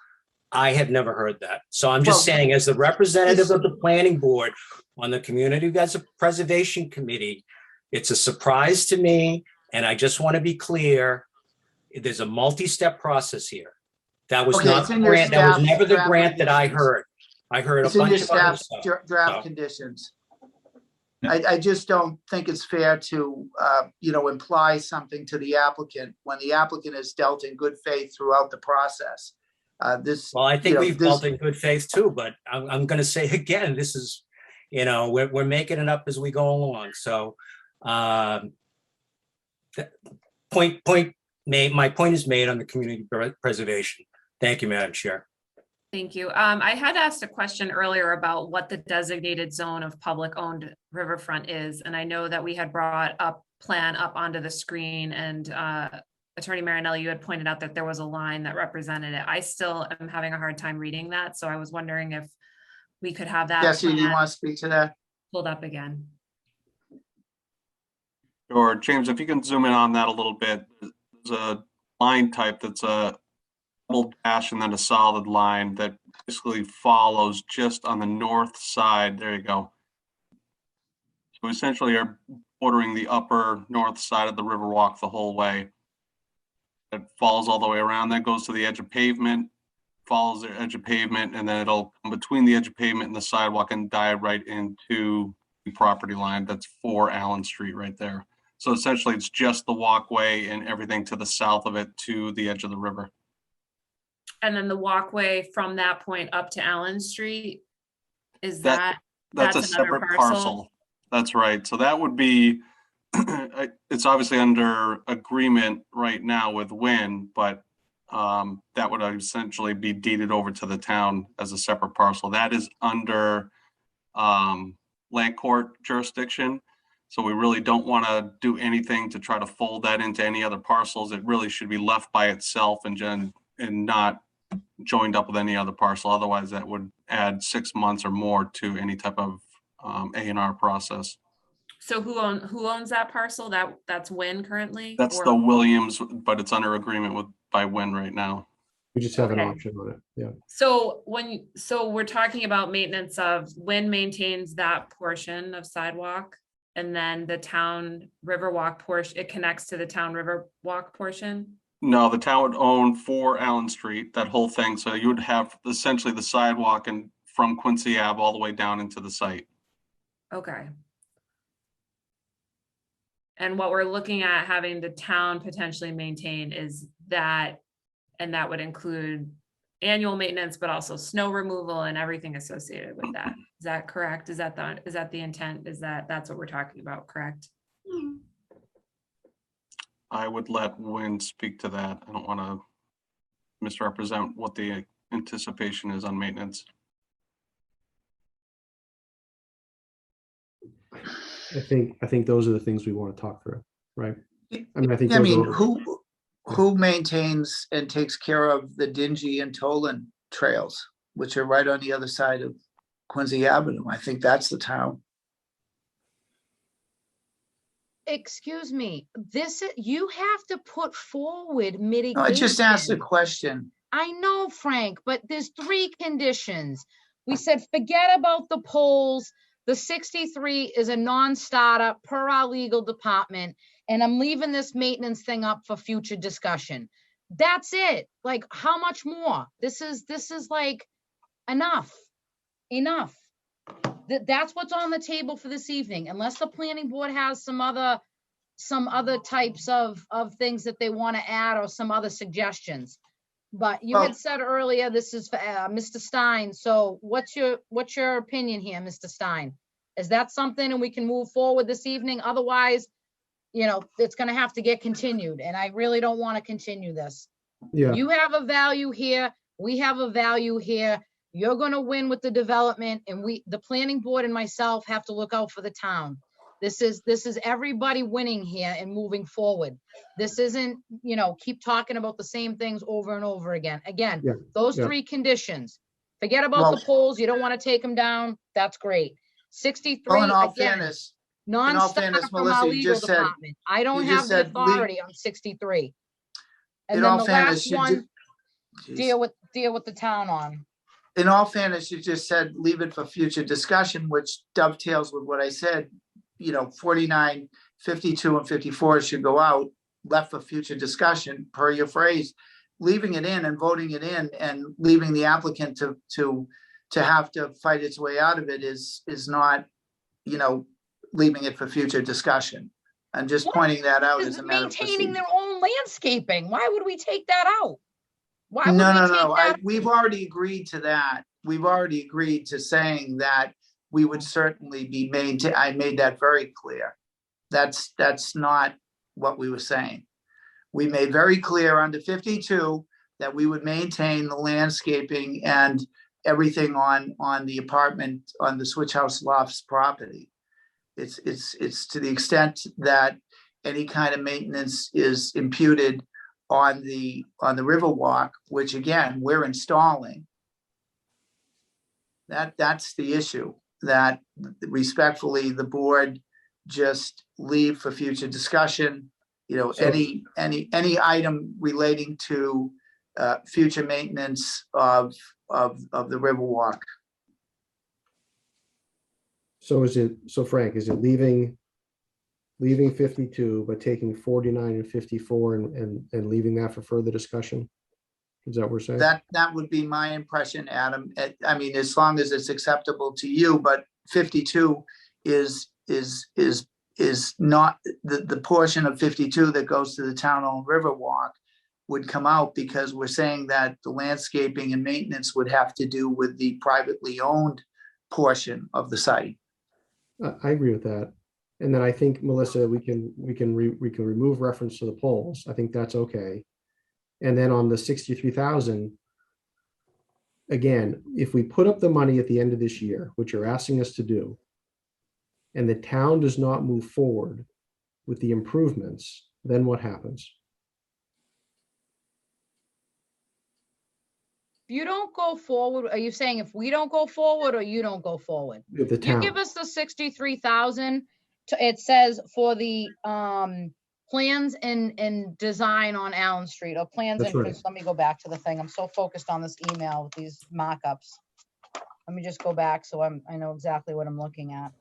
I had never heard that. So I'm just saying, as the representative of the planning board on the Community Preservation Committee, it's a surprise to me. And I just want to be clear, there's a multi-step process here. That was Okay, not it's the in your grant. That was staff never the draft grant that I conditions. heard. I heard a It's in your bunch of other staff stuff. draft So- conditions. I just don't think it's fair to, imply something to the applicant when the applicant has dealt in good faith throughout the process. Well, I think we've dealt in good faith too, but I'm going to say again, this is, we're making it up as we go along. So point my point is made on the community preservation. Thank you, Madam Chair. Thank you. I had asked a question earlier about what the designated zone of public-owned riverfront is, and I know that we had brought up plan up onto the screen, and Attorney Marinelli, you had pointed out that there was a line that represented it. I still am having a hard time reading that, so I was wondering if we could have that Jesse, do you plan want to speak to that? pulled up again. Or James, if you can zoom in on that a little bit, there's a line type that's a double dash and then a solid line that basically follows just on the north side. There you go. So essentially are bordering the upper north side of the Riverwalk the whole way. It follows all the way around, then goes to the edge of pavement, follows the edge of pavement, and then it'll come between the edge of pavement and the sidewalk and dive right into the property line. That's 4 Allen Street right there. So essentially it's just the walkway and everything to the south of it to the edge of the river. And then the walkway from that point up to Allen Street, is that's a another separate parcel? That's right. So that would be, it's obviously under agreement right now with Wynn, but that would essentially be deeded over to the town as a separate parcel. That is under land court jurisdiction. So we really don't want to do anything to try to fold that into any other parcels. It really should be left by itself and not joined up with any other parcel. Otherwise, that would add 6 months or more to any type of A&R process. So who owns that parcel? That's Wynn currently? That's the Williams, but it's under agreement by Wynn right now. We just have an Okay. option on it. Yeah. So we're talking about maintenance of Wynn maintains that portion of sidewalk, and then the town Riverwalk portion, it connects to the town Riverwalk portion? No, the town would own 4 Allen Street, that whole thing. So you would have essentially the sidewalk and from Quincy Ave all the way down into the site. Okay. And what we're looking at having the town potentially maintain is that, and that would include annual maintenance, but also snow removal and everything associated with that. Is that correct? Is that the intent? That's what we're talking about, correct? I would let Wynn speak to that. I don't want to misrepresent what the anticipation is on maintenance. I think those are the things we want to talk through, right? I mean, I think those are- who maintains and takes care of the Dingy and Tolan trails, which are right on the other side of Quincy Avenue? I think that's the town. Excuse me, you have to put forward mitigation. No, I just asked a question. I know, Frank, but there's 3 conditions. We said, forget about the polls. The 63 is a non-starter per our legal department, and I'm leaving this maintenance thing up for future discussion. That's it. Like, how much more? This is like enough. That's what's on the table for this evening, unless the planning board has some other types of things that they want to add or some other suggestions. But you had said earlier, this is for Mr. Stein. So what's your opinion here, Mr. Stein? Is that something and we can move forward this evening? Otherwise, it's going to have to get continued. And I really don't want to continue this. Yeah. You have a value here. We have a value here. You're going to win with the development, and the planning board and myself have to look out for the town. This is everybody winning here and moving forward. This isn't, keep talking about the same things over and over again. Again, those 3 conditions. Forget about the polls. You don't want to take them down. That's great. 63, Well, in all again, fairness, non-starter from Melissa, our you legal just said- department. I don't you have just the said authority on 63. And in then all the fairness, last one, Jeez. deal with the town on. In all fairness, you just said leave it for future discussion, which dovetails with what I said. 49, 52, and 54 should go out, left for future discussion, per your phrase. Leaving it in and voting it in and leaving the applicant to have to fight its way out of it is not, leaving it for future discussion. I'm just pointing that out as a matter of Maintaining procedure. their own landscaping. Why would we take that out? Why would No, we no, take no. that? We've already agreed to that. We've already agreed to saying that we would certainly be I made that very clear. That's not what we were saying. we made very clear under 52 that we would maintain the landscaping and everything on the apartment, on the Switch House Lofts property. It's to the extent that any kind of maintenance is imputed on the Riverwalk, which again, we're installing. That's the issue, that respectfully, the board just leave for future discussion. You know, So- any item relating to future maintenance of the Riverwalk. So Frank, is it leaving 52, but taking 49 and 54 and leaving that for further discussion? Is that what we're saying? That would be my impression, Adam. I mean, as long as it's acceptable to you, but 52 is not the portion of 52 that goes to the town-owned Riverwalk would come out, because we're saying that the landscaping and maintenance would have to do with the privately owned portion of the site. I agree with that. And then I think, Melissa, we can remove reference to the polls. I think that's okay. And then on the 63,000, again, if we put up the money at the end of this year, which you're asking us to do, and the town does not move forward with the improvements, then what happens? If you don't go forward, are you saying if we don't go forward or you don't go forward? With the You town, give us the 63,000, it says for the plans and design on Allen Street, or plans That's and, right. let me go back to the thing. I'm so focused on this email with these markups. Let me just go back so I know exactly what I'm looking at.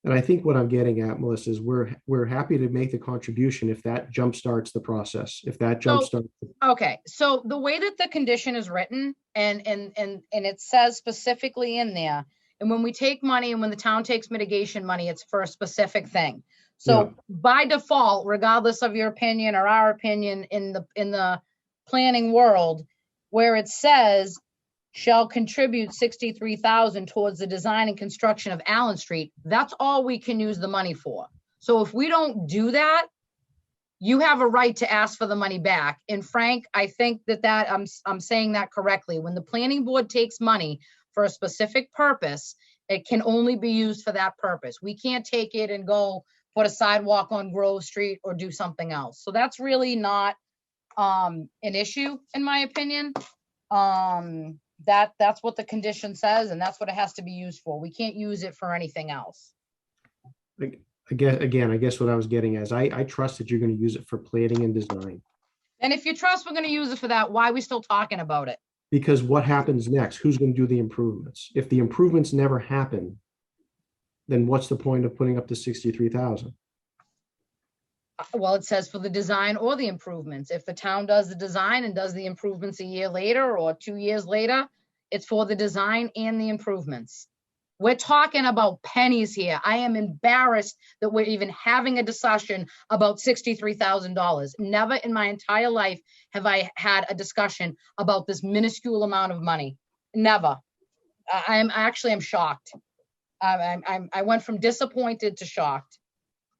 and I think what I'm getting at, Melissa, is we're happy to make the contribution if that jumpstarts the process, if that jumpstarts. Okay, so the way that the condition is written and it says specifically in there, and when we take money and when the town takes mitigation money, it's for a specific thing. So by default, regardless of your opinion or our opinion in the planning world, where it says shall contribute 63,000 towards the design and construction of Allen Street, that's all we can use the money for. So if we don't do that, you have a right to ask for the money back. And Frank, I think that I'm saying that correctly. When the planning board takes money for a specific purpose, it can only be used for that purpose. We can't take it and go put a sidewalk on Grove Street or do something else. So that's really not an issue, in my opinion. That's what the condition says, and that's what it has to be used for. We can't use it for anything else. I guess what I was getting at is I trust that you're going to use it for planning and design. And if you trust we're going to use it for that, why are we still talking about it? Because what happens next? Who's going to do the improvements? If the improvements never happen, then what's the point of putting up the 63,000? Well, it says for the design or the improvements. If the town does the design and does the improvements a year later or 2 years later, it's for the design and the improvements. We're talking about pennies here. I am embarrassed that we're even having a discussion about $63,000. Never in my entire life have I had a discussion about this minuscule amount of money. Never. I'm shocked. I went from disappointed to shocked.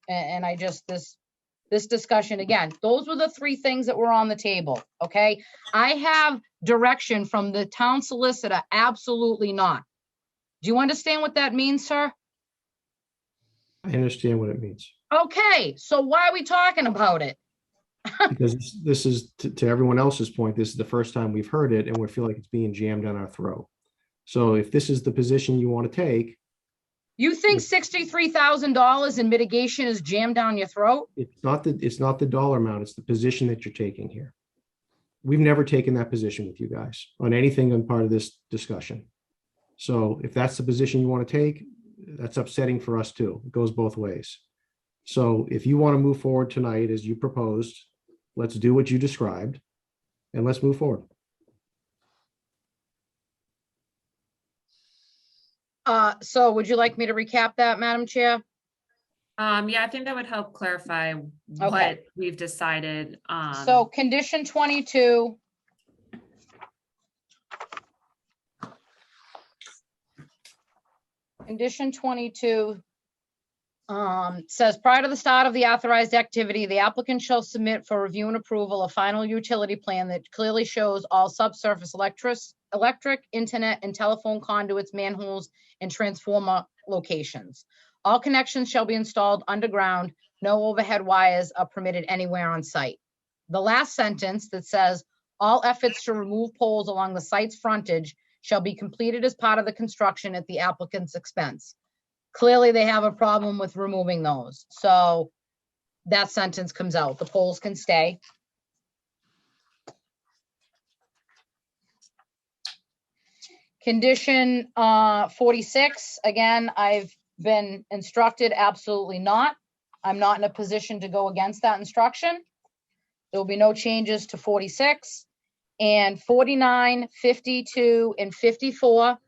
And I just, this discussion, again, those were the three things that were on the table, okay? I have direction from the town solicitor, absolutely not. Do you understand what that means, sir? I understand what it means. Okay, so why are we talking about it? Because this is, to everyone else's point, this is the first time we've heard it, and we feel like it's being jammed down our throat. So if this is the position you want to take. You think $63,000 in mitigation is jammed down your throat? It's not the dollar amount, it's the position that you're taking here. We've never taken that position with you guys on anything on part of this discussion. So if that's the position you want to take, that's upsetting for us too. It goes both ways. So if you want to move forward tonight as you proposed, let's do what you described and let's move forward. So would you like me to recap that, Madam Chair? Yeah, I think that would help clarify what we've decided. So condition 22. Condition 22 says prior to the start of the authorized activity, the applicant shall submit for review and approval a final utility plan that clearly shows all subsurface electric, internet, and telephone conduits, manholes, and transformer locations. All connections shall be installed underground. No overhead wires are permitted anywhere on site. The last sentence that says all efforts to remove poles along the site's frontage shall be completed as part of the construction at the applicant's expense. Clearly, they have a problem with removing those. So that sentence comes out. The poles can stay. Condition 46, again, I've been instructed absolutely not. I'm not in a position to go against that instruction. There will be no changes to 46. And 49, 52, and 54,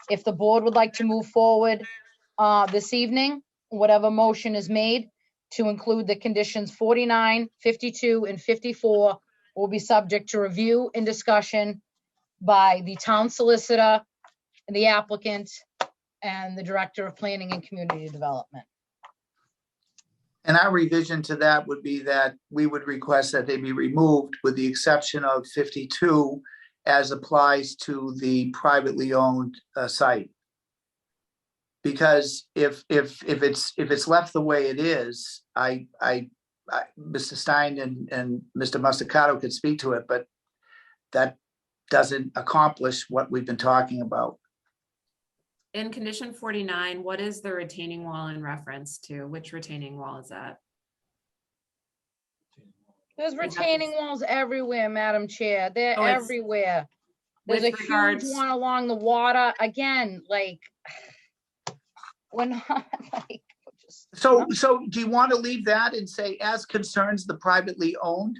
if the board would like to move forward this evening, whatever motion is made to include the conditions 49, 52, and 54 will be subject to review and discussion by the town solicitor, the applicant, and the director of planning and community development. And our revision to that would be that we would request that they be removed with the exception of 52 as applies to the privately owned site. Because if it's left the way it is, Mr. Stein and Mr. Mustacato could speak to it, but that doesn't accomplish what we've been talking about. In condition 49, what is the retaining wall in reference to? Which retaining wall is that? There's retaining walls everywhere, Madam Chair. They're Oh, it's- everywhere. There's a with regards- huge one along the water. Again, like, we're not like. So do you want to leave that and say as concerns the privately owned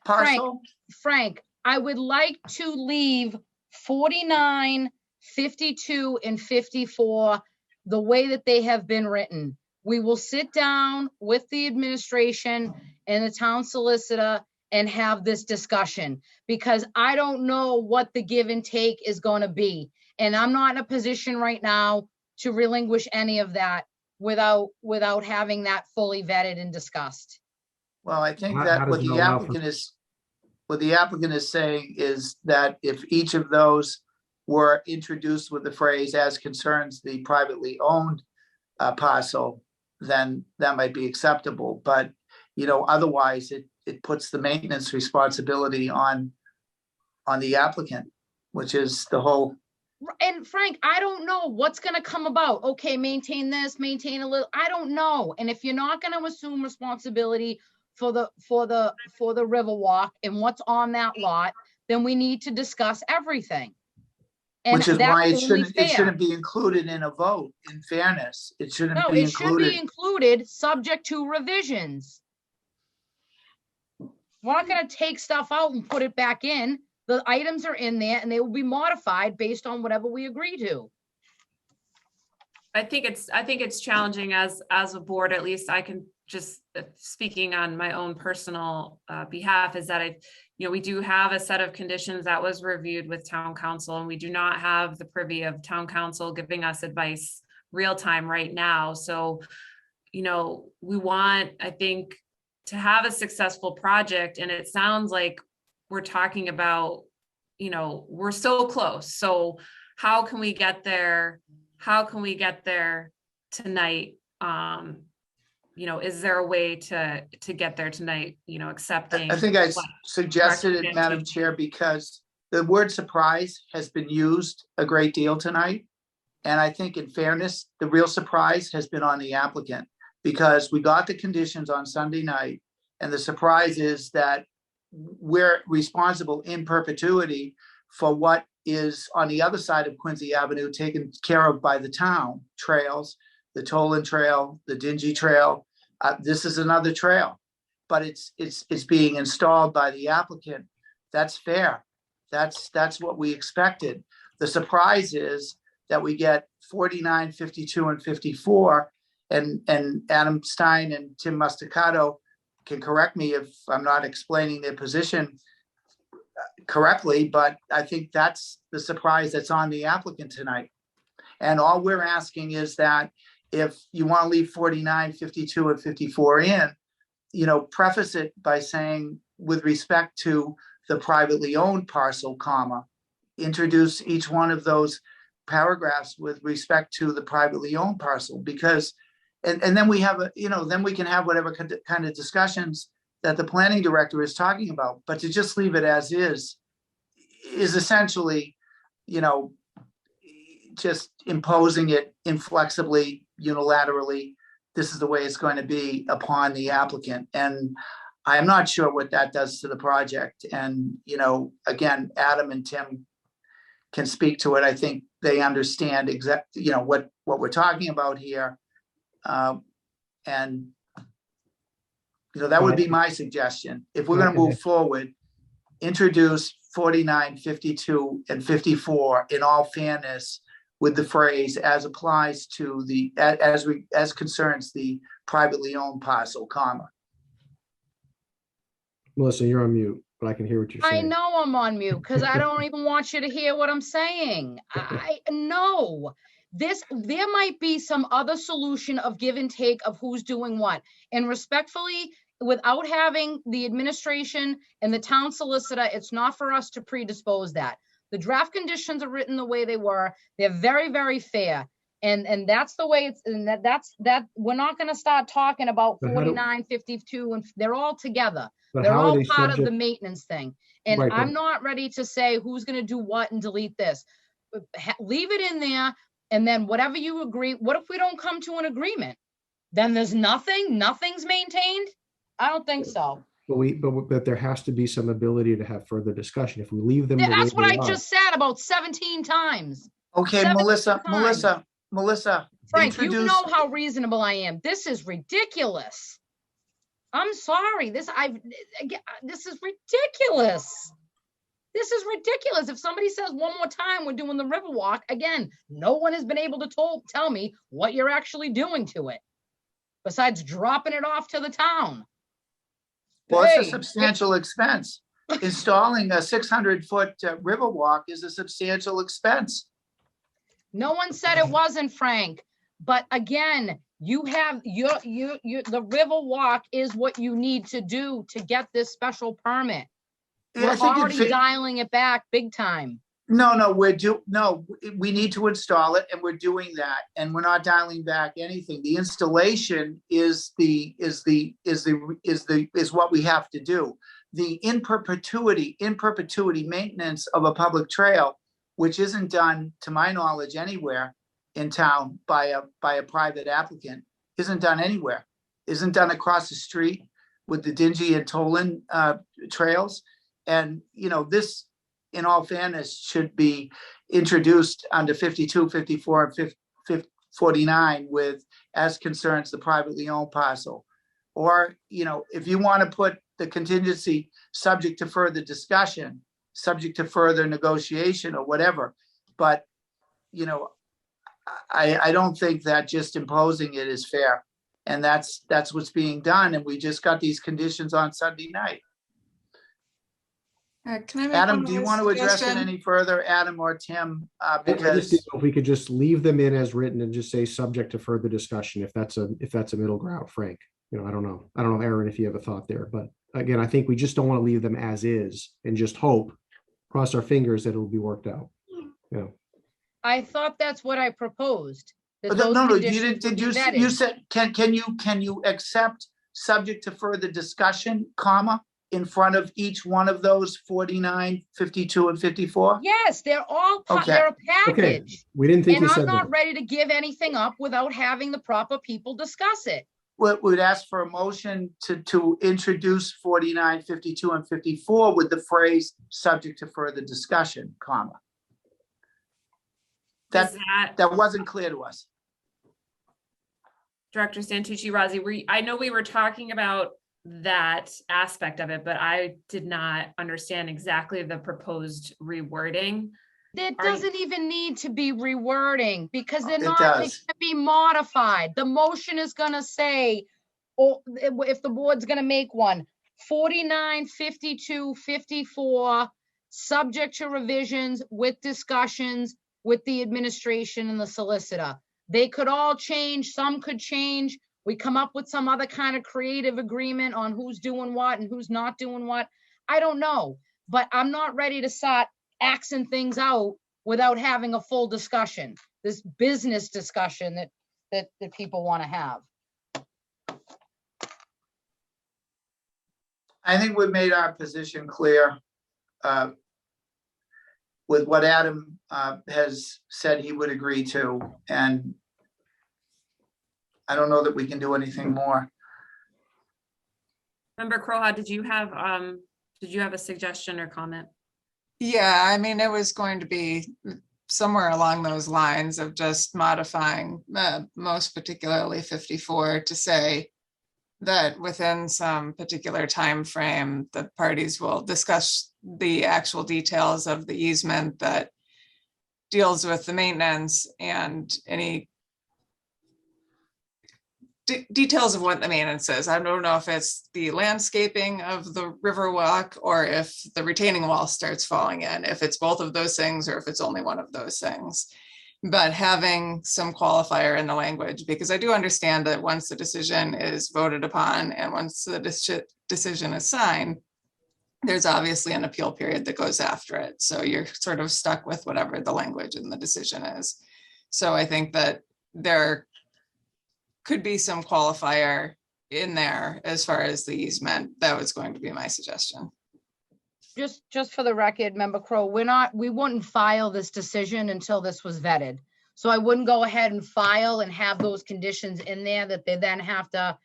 parcel? Frank, I would like to leave 49, 52, and 54 the way that they have been written. We will sit down with the administration and the town solicitor and have this discussion, because I don't know what the give and take is going to be. And I'm not in a position right now to relinquish any of that without having that fully vetted and discussed. Well, I think How that does what it the allow for- applicant is saying is that if each of those were introduced with the phrase as concerns the privately owned parcel, then that might be acceptable. But, otherwise it puts the maintenance responsibility on the applicant, which is the whole. And Frank, I don't know what's going to come about. Okay, maintain this, maintain a little, I don't know. And if you're not going to assume responsibility for the Riverwalk and what's on that lot, then we need to discuss everything. And Which is that's why only it fair. shouldn't be included in a vote, in fairness. It shouldn't No, be it should be included. included, subject to revisions. We're not going to take stuff out and put it back in. The items are in there and they will be modified based on whatever we agree to. I think it's challenging as a board, at least I can just speaking on my own personal behalf, is that we do have a set of conditions that was reviewed with town council, and we do not have the privy of town council giving us advice real time right now. So, we want, I think, to have a successful project, and it sounds like we're talking about, we're so close. So how can we get there? How can we get there tonight? Is there a way to get there tonight, accepting? I think I what suggested direction it, Madam Chair, because the word surprise has been used a great deal tonight. And I think in fairness, the real surprise has been on the applicant, because we got the conditions on Sunday night. And the surprise is that we're responsible in perpetuity for what is on the other side of Quincy Avenue, taken care of by the town trails, the Toland Trail, the Dingy Trail. This is another trail, but it's being installed by the applicant. That's fair. That's what we expected. The surprise is that we get 49, 52, and 54, and Adam Stein and Tim Mustacato can correct me if I'm not explaining their position correctly, but I think that's the surprise that's on the applicant tonight. And all we're asking is that if you want to leave 49, 52, and 54 in, preface it by saying, with respect to the privately owned parcel, comma, introduce each one of those paragraphs with respect to the privately owned parcel, because, and then we have then we can have whatever kind of discussions that the planning director is talking about. But to just leave it as is essentially, just imposing it inflexibly, unilaterally. This is the way it's going to be upon the applicant. And I'm not sure what that does to the project. And, again, Adam and Tim can speak to it. I think they understand exactly, what we're talking about here. And, that would be my suggestion. If we're going to move forward, introduce 49, 52, and 54 in all fairness, with the phrase as applies to as concerns the privately owned parcel, comma. Melissa, you're on mute, but I can hear what you're I saying. know I'm on mute because I don't even want you to hear what I'm saying. I know there might be some other solution of give and take of who's doing what. And respectfully, without having the administration and the town solicitor, it's not for us to predispose that. The draft conditions are written the way they were. They're very, very fair. And that's the way it's, and that we're not going to start talking about 49, 52, and they're all together. They're all part of the maintenance thing. And Right, I'm not ready to say who's going to do what and delete this. Leave it in there. And then whatever you agree, what if we don't come to an agreement? Then there's nothing's maintained? I don't think so. But there has to be some ability to have further discussion. If we leave them. That's what I just said about 17 times. Okay, 17 Melissa. Frank, you know how reasonable I am. This is ridiculous. I'm sorry. This is ridiculous. This is ridiculous. If somebody says one more time we're doing the Riverwalk, again, no one has been able to tell me what you're actually doing to it, besides dropping it off to the town. Well, it's a substantial expense. Installing a 600-foot Riverwalk is a substantial expense. No one said it wasn't, Frank. But again, you have the Riverwalk is what you need to do to get this special permit. Yeah, We're already dialing it back big time. No, we need to install it, and we're doing that, and we're not dialing back anything. The installation is what we have to do. The in perpetuity maintenance of a public trail, which isn't done, to my knowledge, anywhere in town by a private applicant, isn't done anywhere. Isn't done across the street with the Dingy and Tolan trails, and this, in all fairness, should be introduced under 52, 54, and 49 with as concerns the privately owned parcel. Or, if you want to put the contingency subject to further discussion, subject to further negotiation or whatever. But, I don't think that just imposing it is fair. And that's what's being done. And we just got these conditions on Sunday night. Can I make Adam, one do you more want to address it suggestion? any further, Adam or Tim? I just Because didn't know if we could just leave them in as written and just say subject to further discussion, if that's a middle ground, Frank. I don't know, Aaron, if you have a thought there, but again, I think we just don't want to leave them as is and just hope, cross our fingers that it'll be worked out. I thought that's what I proposed. that no, those you didn't. conditions would Did you? be vetted. You said can you accept subject to further discussion, comma, in front of each one of those 49, 52, and 54? Yes, they're all Okay. they're a Okay, package. we didn't think And you I'm said not that. ready to give anything up without having the proper people discuss it. We'd ask for a motion to introduce 49, 52, and 54 with the phrase subject to further discussion, comma. Is That wasn't clear to us. Director Santucci, Razi, I know we were talking about that aspect of it, but I did not understand exactly the proposed rewording. It doesn't even need to be rewording because they're It not, it does. can be modified. The motion is gonna say, or if the board's gonna make one, 49, 52, 54, subject to revisions with discussions with the administration and the solicitor. They could all change, some could change. We come up with some other kind of creative agreement on who's doing what and who's not doing what. I don't know, but I'm not ready to start axing things out without having a full discussion, this business discussion that people want to have. I think we've made our position clear with what Adam has said he would agree to, and I don't know that we can do anything more. Member Croha, did you have a suggestion or comment? Yeah, I mean, it was going to be somewhere along those lines of just modifying most particularly 54 to say that within some particular time frame, the parties will discuss the actual details of the easement that deals with the maintenance and any details of what the maintenance is. I don't know if it's the landscaping of the river walk or if the retaining wall starts falling in, if it's both of those things or if it's only one of those things. But having some qualifier in the language, because I do understand that once the decision is voted upon and once the decision is signed, there's obviously an appeal period that goes after it. So you're sort of stuck with whatever the language in the decision is. So I think that there could be some qualifier in there as far as the easement. That was going to be my suggestion. Just for the record, Member Crow, we wouldn't file this decision until this was vetted. So I wouldn't go ahead and file and have those conditions in there that they then have to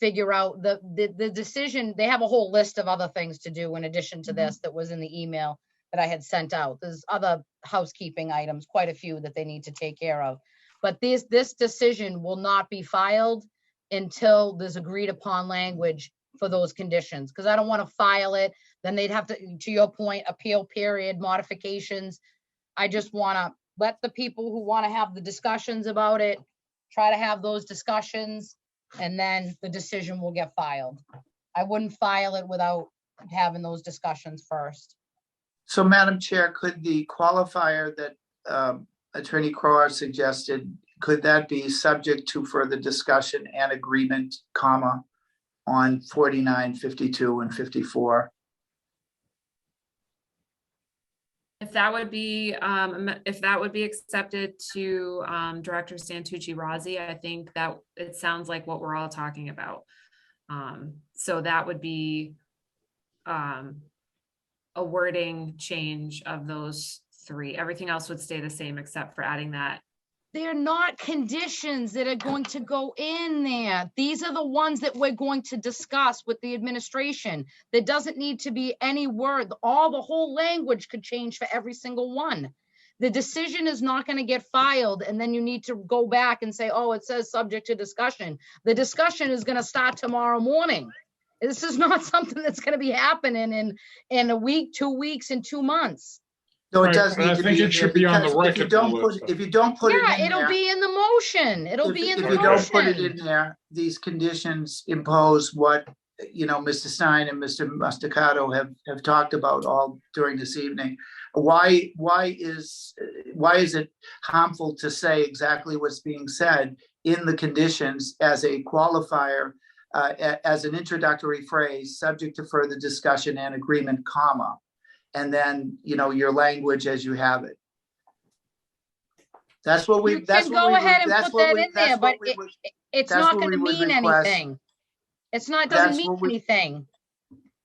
figure out the decision. They have a whole list of other things to do in addition to this that was in the email that I had sent out. There's other housekeeping items, quite a few that they need to take care of. But this decision will not be filed until there's agreed upon language for those conditions, because I don't want to file it. Then they'd have to your point, appeal period, modifications. I just want to let the people who want to have the discussions about it, try to have those discussions, and then the decision will get filed. I wouldn't file it without having those discussions first. So Madam Chair, could the qualifier that Attorney Crowe suggested, could that be subject to further discussion and agreement, comma, on 49, 52, and 54? If that would be accepted to Director Santucci Razi, I think that it sounds like what we're all talking about. So that would be a wording change of those three. Everything else would stay the same except for adding that. They're not conditions that are going to go in there. These are the ones that we're going to discuss with the administration. There doesn't need to be any word. The whole language could change for every single one. The decision is not going to get filed and then you need to go back and say, oh, it says subject to discussion. The discussion is going to start tomorrow morning. This is not something that's going to be happening in a week, 2 weeks, and 2 months. No, it does Right, need I to think be. it should be on the record, If you don't put it in there. It'll be in the motion. It'll be in the motion. If you don't put it in there, these conditions impose what, Mr. Stein and Mr. Masticato have talked about all during this evening. Why is it harmful to say exactly what's being said in the conditions as a qualifier, as an introductory phrase, subject to further discussion and agreement, comma, and then, your language as you have it. That's what we, that's what we, go ahead and that's put what that we, in there, that's but what we would. it's that's not what going to we would mean request. anything. It doesn't mean anything.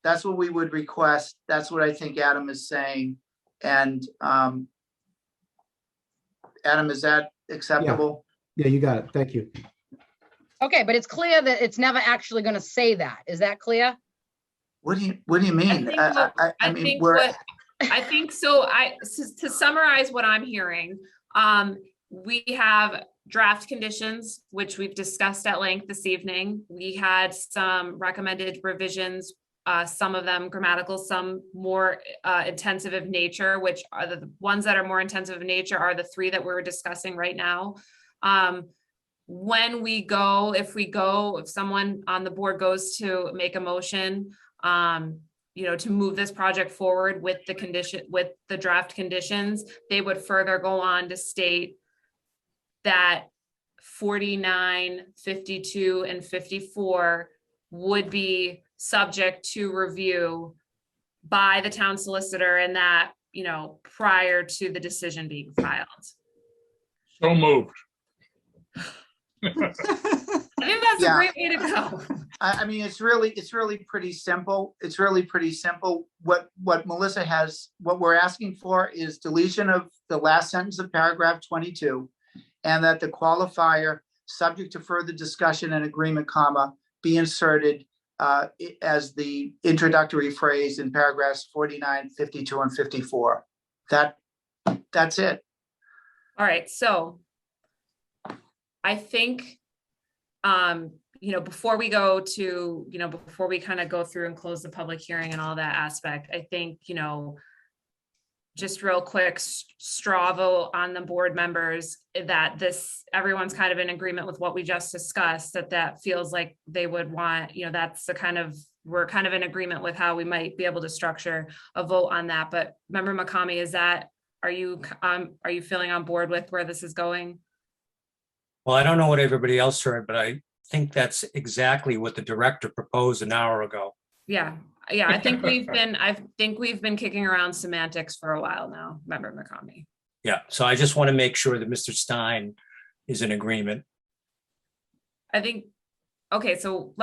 That's what we would request. That's what I think Adam is saying. And Adam, is that acceptable? Yeah, you got it. Thank you. Okay, but it's clear that it's never actually going to say that. Is that clear? What do you mean? I think so. To summarize what I'm hearing, we have draft conditions, which we've discussed at length this evening. We had some recommended revisions, some of them grammatical, some more intensive of nature, which are the ones that are more intensive of nature are the three that we're discussing right now. If someone on the board goes to make a motion, to move this project forward with the condition, with the draft conditions, they would further go on to state that 49, 52, and 54 would be subject to review by the town solicitor, and that, prior to the decision being filed. So moved. I think that's a great way to go. I mean, it's really pretty simple. It's really pretty simple. What Melissa has, what we're asking for is deletion of the last sentence of paragraph 22, and that the qualifier, subject to further discussion and agreement, comma, be inserted as the introductory phrase in paragraphs 49, 52, and 54. That's it. All right, so I think, before we go to, before we kind of go through and close the public hearing and all that aspect, I think, just real quick, straw vote on the board members that everyone's kind of in agreement with what we just discussed, that feels like they would want, that's the kind of, we're kind of in agreement with how we might be able to structure a vote on that. But Member McCamey, are you feeling on board with where this is going? Well, I don't know what everybody else heard, but I think that's exactly what the director proposed an hour ago. Yeah, I think we've been kicking around semantics for a while now, Member McCamey. Yeah, so I just want to make sure that Mr. Stein is in agreement. I think, okay, so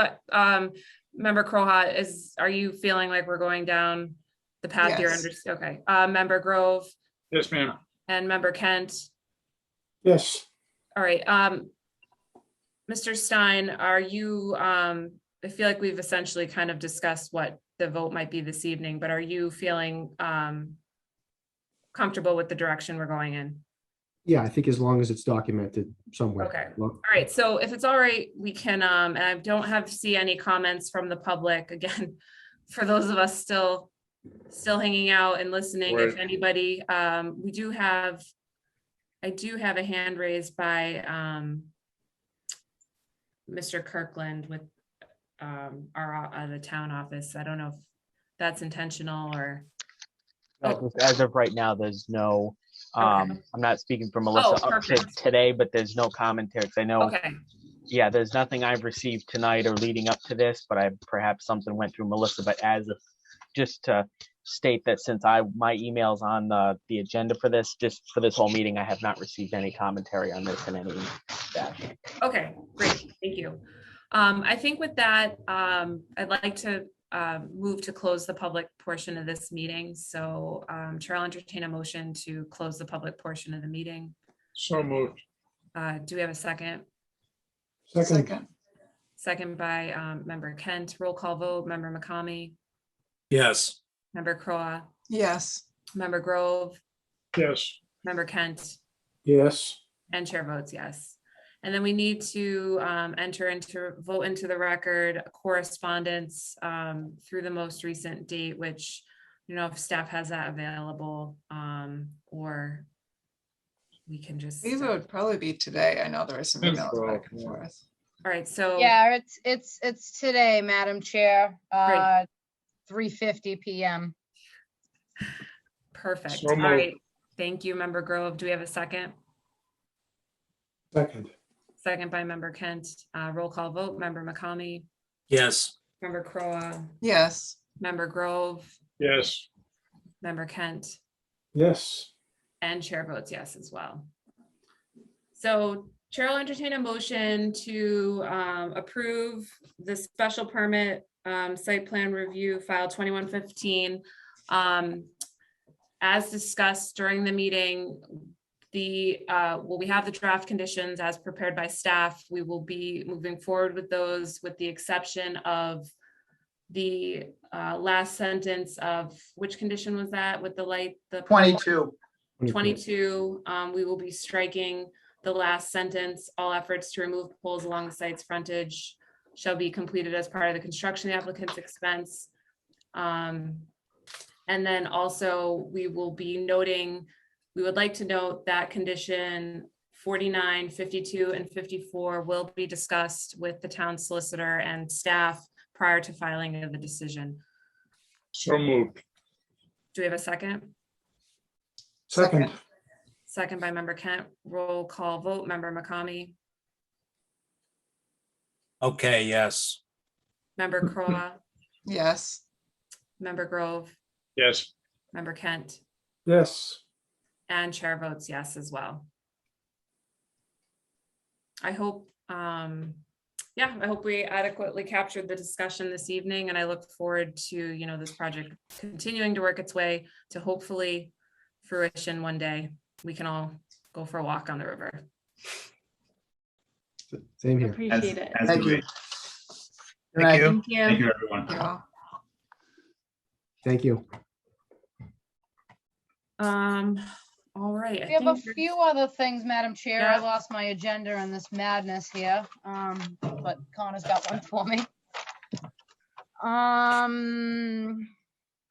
Member Crohat, are you feeling like we're going down the path here? Yes. Okay, Member Grove? Yes, ma'am. And Member Kent? Yes. All right, Mr. Stein, are you, I feel like we've essentially kind of discussed what the vote might be this evening, but are you feeling comfortable with the direction we're going in? Yeah, I think as long as it's documented somewhere. Okay. All right. So if it's all right, we can, and I don't see any comments from the public. Again, for those of us still hanging out and listening, if anybody, I do have a hand raised by Mr. Kirkland with the town office. I don't know if that's intentional or. As of right now, there's no, I'm not speaking for Melissa up to today, but there's no commentary. I know, yeah, there's nothing I've received tonight or leading up to this, but perhaps something went through Melissa. But just to state that since my email's on the agenda for this whole meeting, I have not received any commentary on this in any fashion. Okay, great, thank you. I think with that, I'd like to move to close the public portion of this meeting. So Chair, I'll entertain a motion to close the public portion of the meeting. So moved. Do we have a second? Second. Second by Member Kent. Roll call vote. Member McCamey. Yes. Member Croa. Yes. Member Grove. Yes. Member Kent. Yes. And chair votes yes. And then we need to vote into the record correspondence through the most recent date, which, if staff has that available, or we can just. It would probably be today. I know there are some emails back and forth. All right, so. Yeah, it's today, Madam Chair, 3:50 p.m. Perfect. So All moved. right. Thank you, Member Grove. Do we have a second? Second. Second by Member Kent. Roll call vote. Member McCamey. Yes. Member Croa. Yes. Member Grove. Yes. Member Kent. Yes. And chair votes yes as well. So Chair will entertain a motion to approve the special permit site plan review file 2115. As discussed during the meeting, we have the draft conditions as prepared by staff. We will be moving forward with those, with the exception of the last sentence of, which condition was that with the light? The 22. 22, we will be striking the last sentence. All efforts to remove poles along the site's frontage shall be completed as part of the construction of the applicant's expense. And then also we will be noting, we would like to note that condition 49, 52, and 54 will be discussed with the town solicitor and staff prior to filing of the decision. So moved. Do we have a second? Second, Second by member Kent. Roll call vote. Member McCamey, Okay, yes. member Crowe, Yes. member Grove, Yes. member Kent, yes. and chair votes yes as well. I hope, yeah, I hope we adequately captured the discussion this evening, and I look forward to, you know, this project continuing to work its way to hopefully fruition one day. We can all go for a walk on the river. Same here. Appreciate it. As Thank do you. we. Good night. Thank Thank you. you, everyone. Yeah. Thank you. All right. I We have a think few other things, Madam Chair. I Yeah. lost my agenda in this madness here, but Connor's got one for me.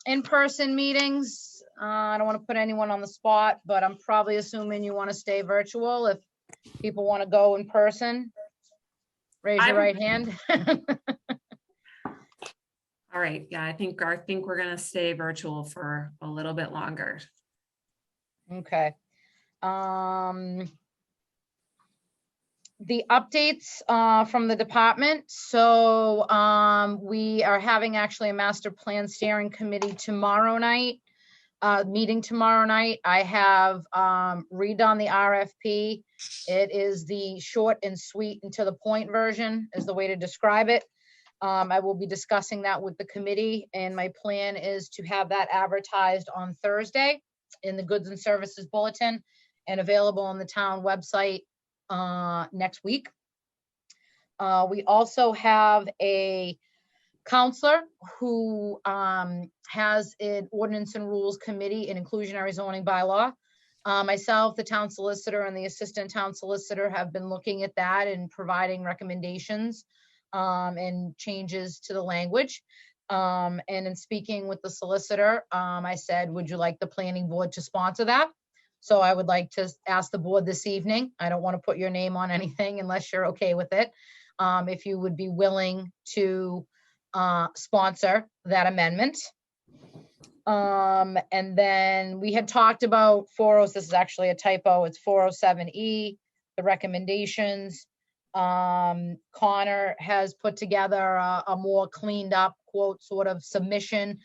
In-person meetings. I don't want to put anyone on the spot, but I'm probably assuming you want to stay virtual. If people want to go in person, raise your right hand. All right. Yeah, I think we're gonna stay virtual for a little bit longer. Okay. The updates from the department. So we are having actually a master plan steering committee tomorrow night, meeting tomorrow night. I have redone the RFP. It is the short and sweet and to the point version is the way to describe it. I will be discussing that with the committee, and my plan is to have that advertised on Thursday in the Goods and Services Bulletin and available on the town website next week. We also have a counselor who has an ordinance and rules committee and inclusionary zoning bylaw. Myself, the town solicitor, and the assistant town solicitor have been looking at that and providing recommendations and changes to the language. And in speaking with the solicitor, I said, would you like the planning board to sponsor that? So I would like to ask the board this evening, I don't want to put your name on anything unless you're okay with it, if you would be willing to sponsor that amendment. And then we had talked about this is actually a typo, it's 407E, the recommendations. Connor has put together a more cleaned up quote sort of submission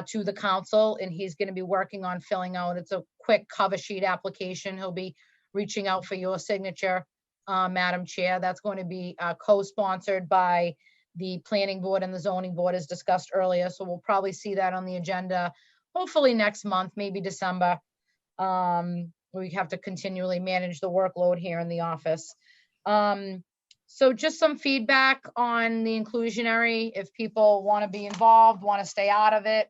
to the council, and he's going to be working on filling out. It's a quick cover sheet application. He'll be reaching out for your signature, Madam Chair. That's going to be co-sponsored by the planning board and the zoning board as discussed earlier. So we'll probably see that on the agenda, hopefully next month, maybe December. We have to continually manage the workload here in the office. So just some feedback on the inclusionary, if people want to be involved, want to stay out of it.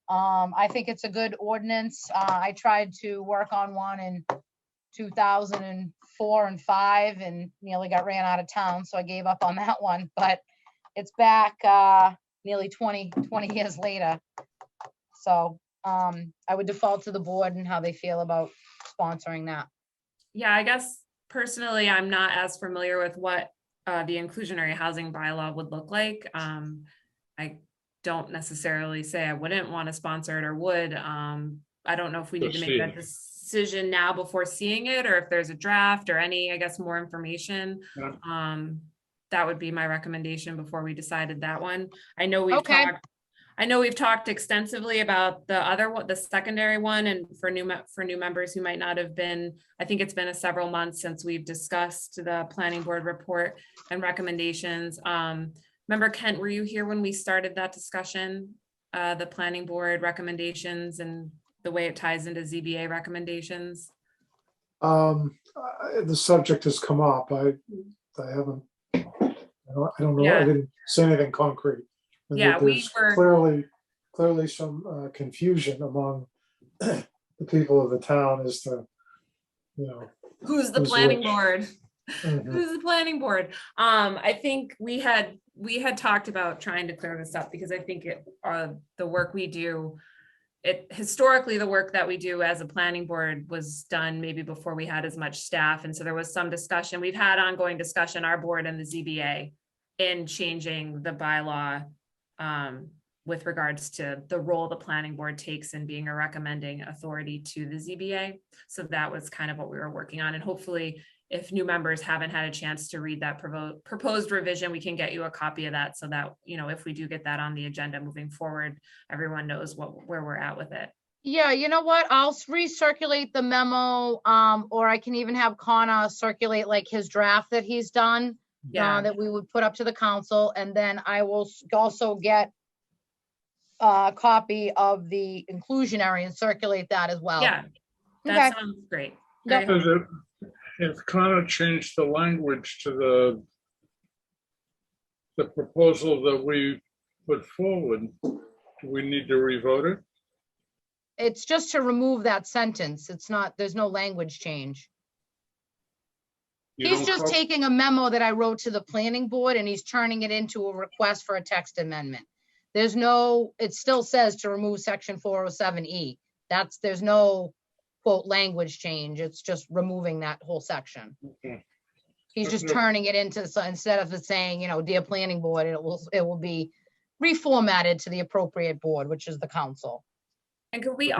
I think it's a good ordinance. I tried to work on one in 2004 and 5 and nearly got ran out of town. So I gave up on that one, but it's back nearly 20 years later. So I would default to the board and how they feel about sponsoring that. Yeah, I guess personally, I'm not as familiar with what the inclusionary housing bylaw would look like. I don't necessarily say I wouldn't want to sponsor it or would. I don't know if we need to make that decision now before seeing it, or if there's a draft or any, I guess, more information. Yeah. That would be my recommendation before we decided that one. I know we've talked extensively about the other one, the secondary one, and for new members who might not have been, I think it's been several months since we've discussed the planning board report and recommendations. Member Kent, were you here when we started that discussion, the planning board recommendations and the way it ties into ZBA recommendations? The subject has come up. I haven't, I don't know. Yeah. I didn't say anything concrete. And Yeah, there's clearly some confusion among the people of the town as to, Who's the who's planning which. board? Mhm. Who's the planning board? I think we had talked about trying to clear this up because I think the work we do, historically the work that we do as a planning board was done maybe before we had as much staff, and so there was some discussion. We've had ongoing discussion, our board and the ZBA, in changing the bylaw with regards to the role the planning board takes in being a recommending authority to the ZBA. So that was kind of what we were working on. And hopefully, if new members haven't had a chance to read that proposed revision, we can get you a copy of that so that, you know, if we do get that on the agenda moving forward, everyone knows where we're at with it. Yeah, you know what? I'll recirculate the memo, or I can even have Connor circulate like his draft that he's done. Yeah. That we would put up to the council, and then I will also get a copy of the inclusionary and circulate that as well. Yeah, Okay. that sounds great. Very Yep. helpful. If Connor changed the language to the proposal that we put forward, do we need to revote it? It's just to remove that sentence. It's not, there's no language change. You He's don't just call- taking a memo that I wrote to the planning board and he's turning it into a request for a text amendment. There's no, it still says to remove section 407E. There's no quote language change. It's just removing that whole section. Okay. He's just Okay. turning it into, so instead of it saying, you know, dear planning board, it will be reformatted to the appropriate board, which is the council. And could we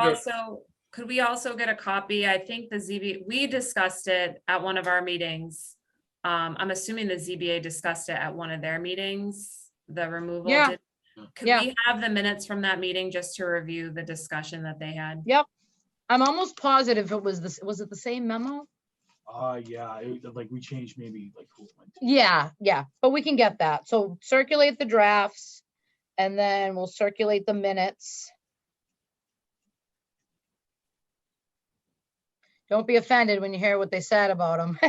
also get a copy? I think the we discussed it at one of our meetings. I'm assuming the ZBA discussed it at one of their meetings, the removal. Yeah. Could Yeah. we have the minutes from that meeting just to review the discussion that they had? Yep. I'm almost positive it was this, was it the same memo? Yeah, like we changed maybe like who it went to. Yeah, but we can get that. So circulate the drafts and then we'll circulate the minutes. Don't be offended when you hear what they said about them.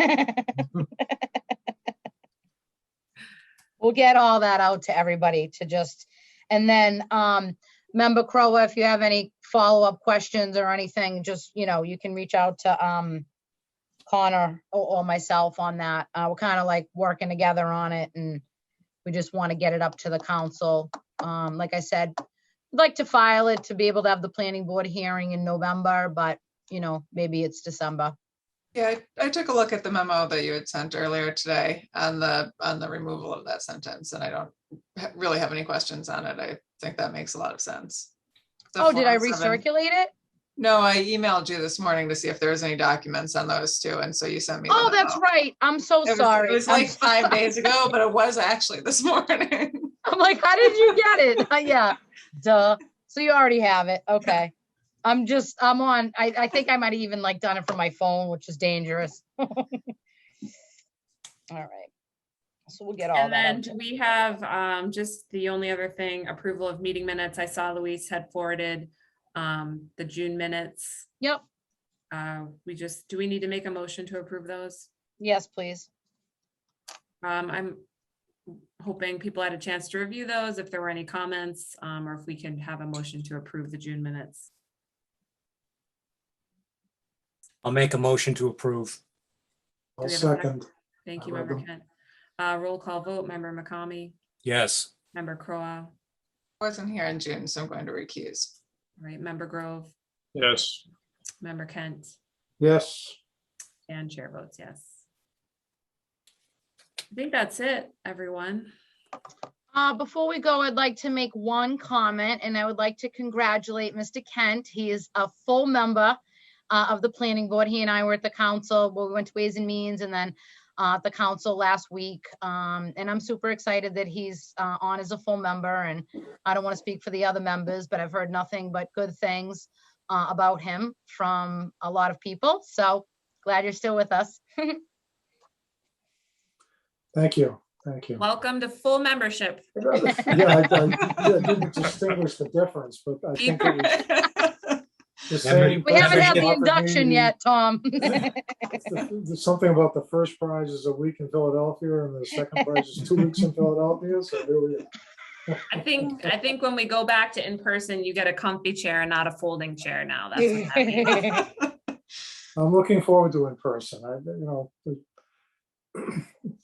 We'll get all that out to everybody to just, and then, Member Crowe, if you have any follow-up questions or anything, just, you know, you can reach out to, Connor or myself on that. We're kind of like working together on it and we just want to get it up to the council. Like I said, I'd like to file it to be able to have the planning board hearing in November, but you know, maybe it's December. Yeah, I took a look at the memo that you had sent earlier today on the removal of that sentence, and I don't really have any questions on it. I think that makes a lot of sense. The Oh, did I 407 recirculate it? No, I emailed you this morning to see if there was any documents on those two, and so you sent me. the Oh, that's memo. right. I'm so sorry. It was I'm like so 5 sorry. days ago, but it was actually this morning. I'm like, how did you get it? Yeah, duh. So you already have it. Okay. I'm on, I think I might have even like done it from my phone, which is dangerous. All right. So we'll get all And that then out. do we have just the only other thing, approval of meeting minutes? I saw Luis had forwarded the June minutes. Yep. Do we need to make a motion to approve those? Yes, please. I'm hoping people had a chance to review those, if there were any comments, or if we can have a motion to approve the June minutes. I'll make a motion to approve. I'll Do we have a second? second. Thank you, I read Member them. Kent. Roll call vote, Member McCamey, Yes. Member Crowe, Wasn't here in June, so I'm going to recuse. right, Member Grove, Yes. Member Kent, Yes, and Chair votes yes. I think that's it, everyone. Before we go, I'd like to make one comment and I would like to congratulate Mr. Kent. He is a full member of the planning board. He and I were at the council, well, we went to Ways and Means and then the council last week. And I'm super excited that he's on as a full member, and I don't want to speak for the other members, but I've heard nothing but good things about him from a lot of people. So glad you're still with us. thank you, thank you. Welcome to full membership. Yeah, I didn't distinguish the difference, but I think it was the same. We haven't had the person offered me induction yet, Tom. There's something about the first prize is a week in Philadelphia and the second prize is 2 weeks in Philadelphia, so there we go. I think when we go back to in person, you get a comfy chair and not a folding chair now. That's what that means. I'm looking forward to in person,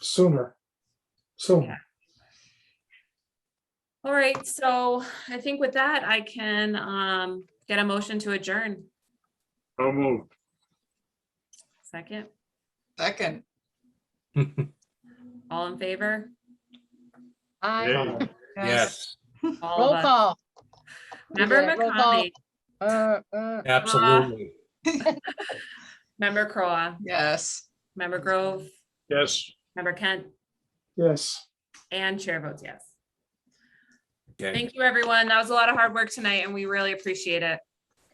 sooner. All right, so I think with that, I can get a motion to adjourn. So moved. Second, Second. all in favor? Aye. Yes. All Roll of us. call. Member did it. Roll call. McCombie, Absolutely. Member Crowe, Yes. Member Grove, Yes. Member Kent, Yes. and chair votes yes. Okay. Thank you, everyone. That was a lot of hard work tonight, and we really appreciate it.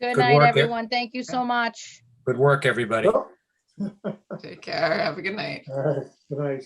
Good Good night, work, everyone. Thank you so much. Good work, everybody. Take care. Have a good night. All right, good night.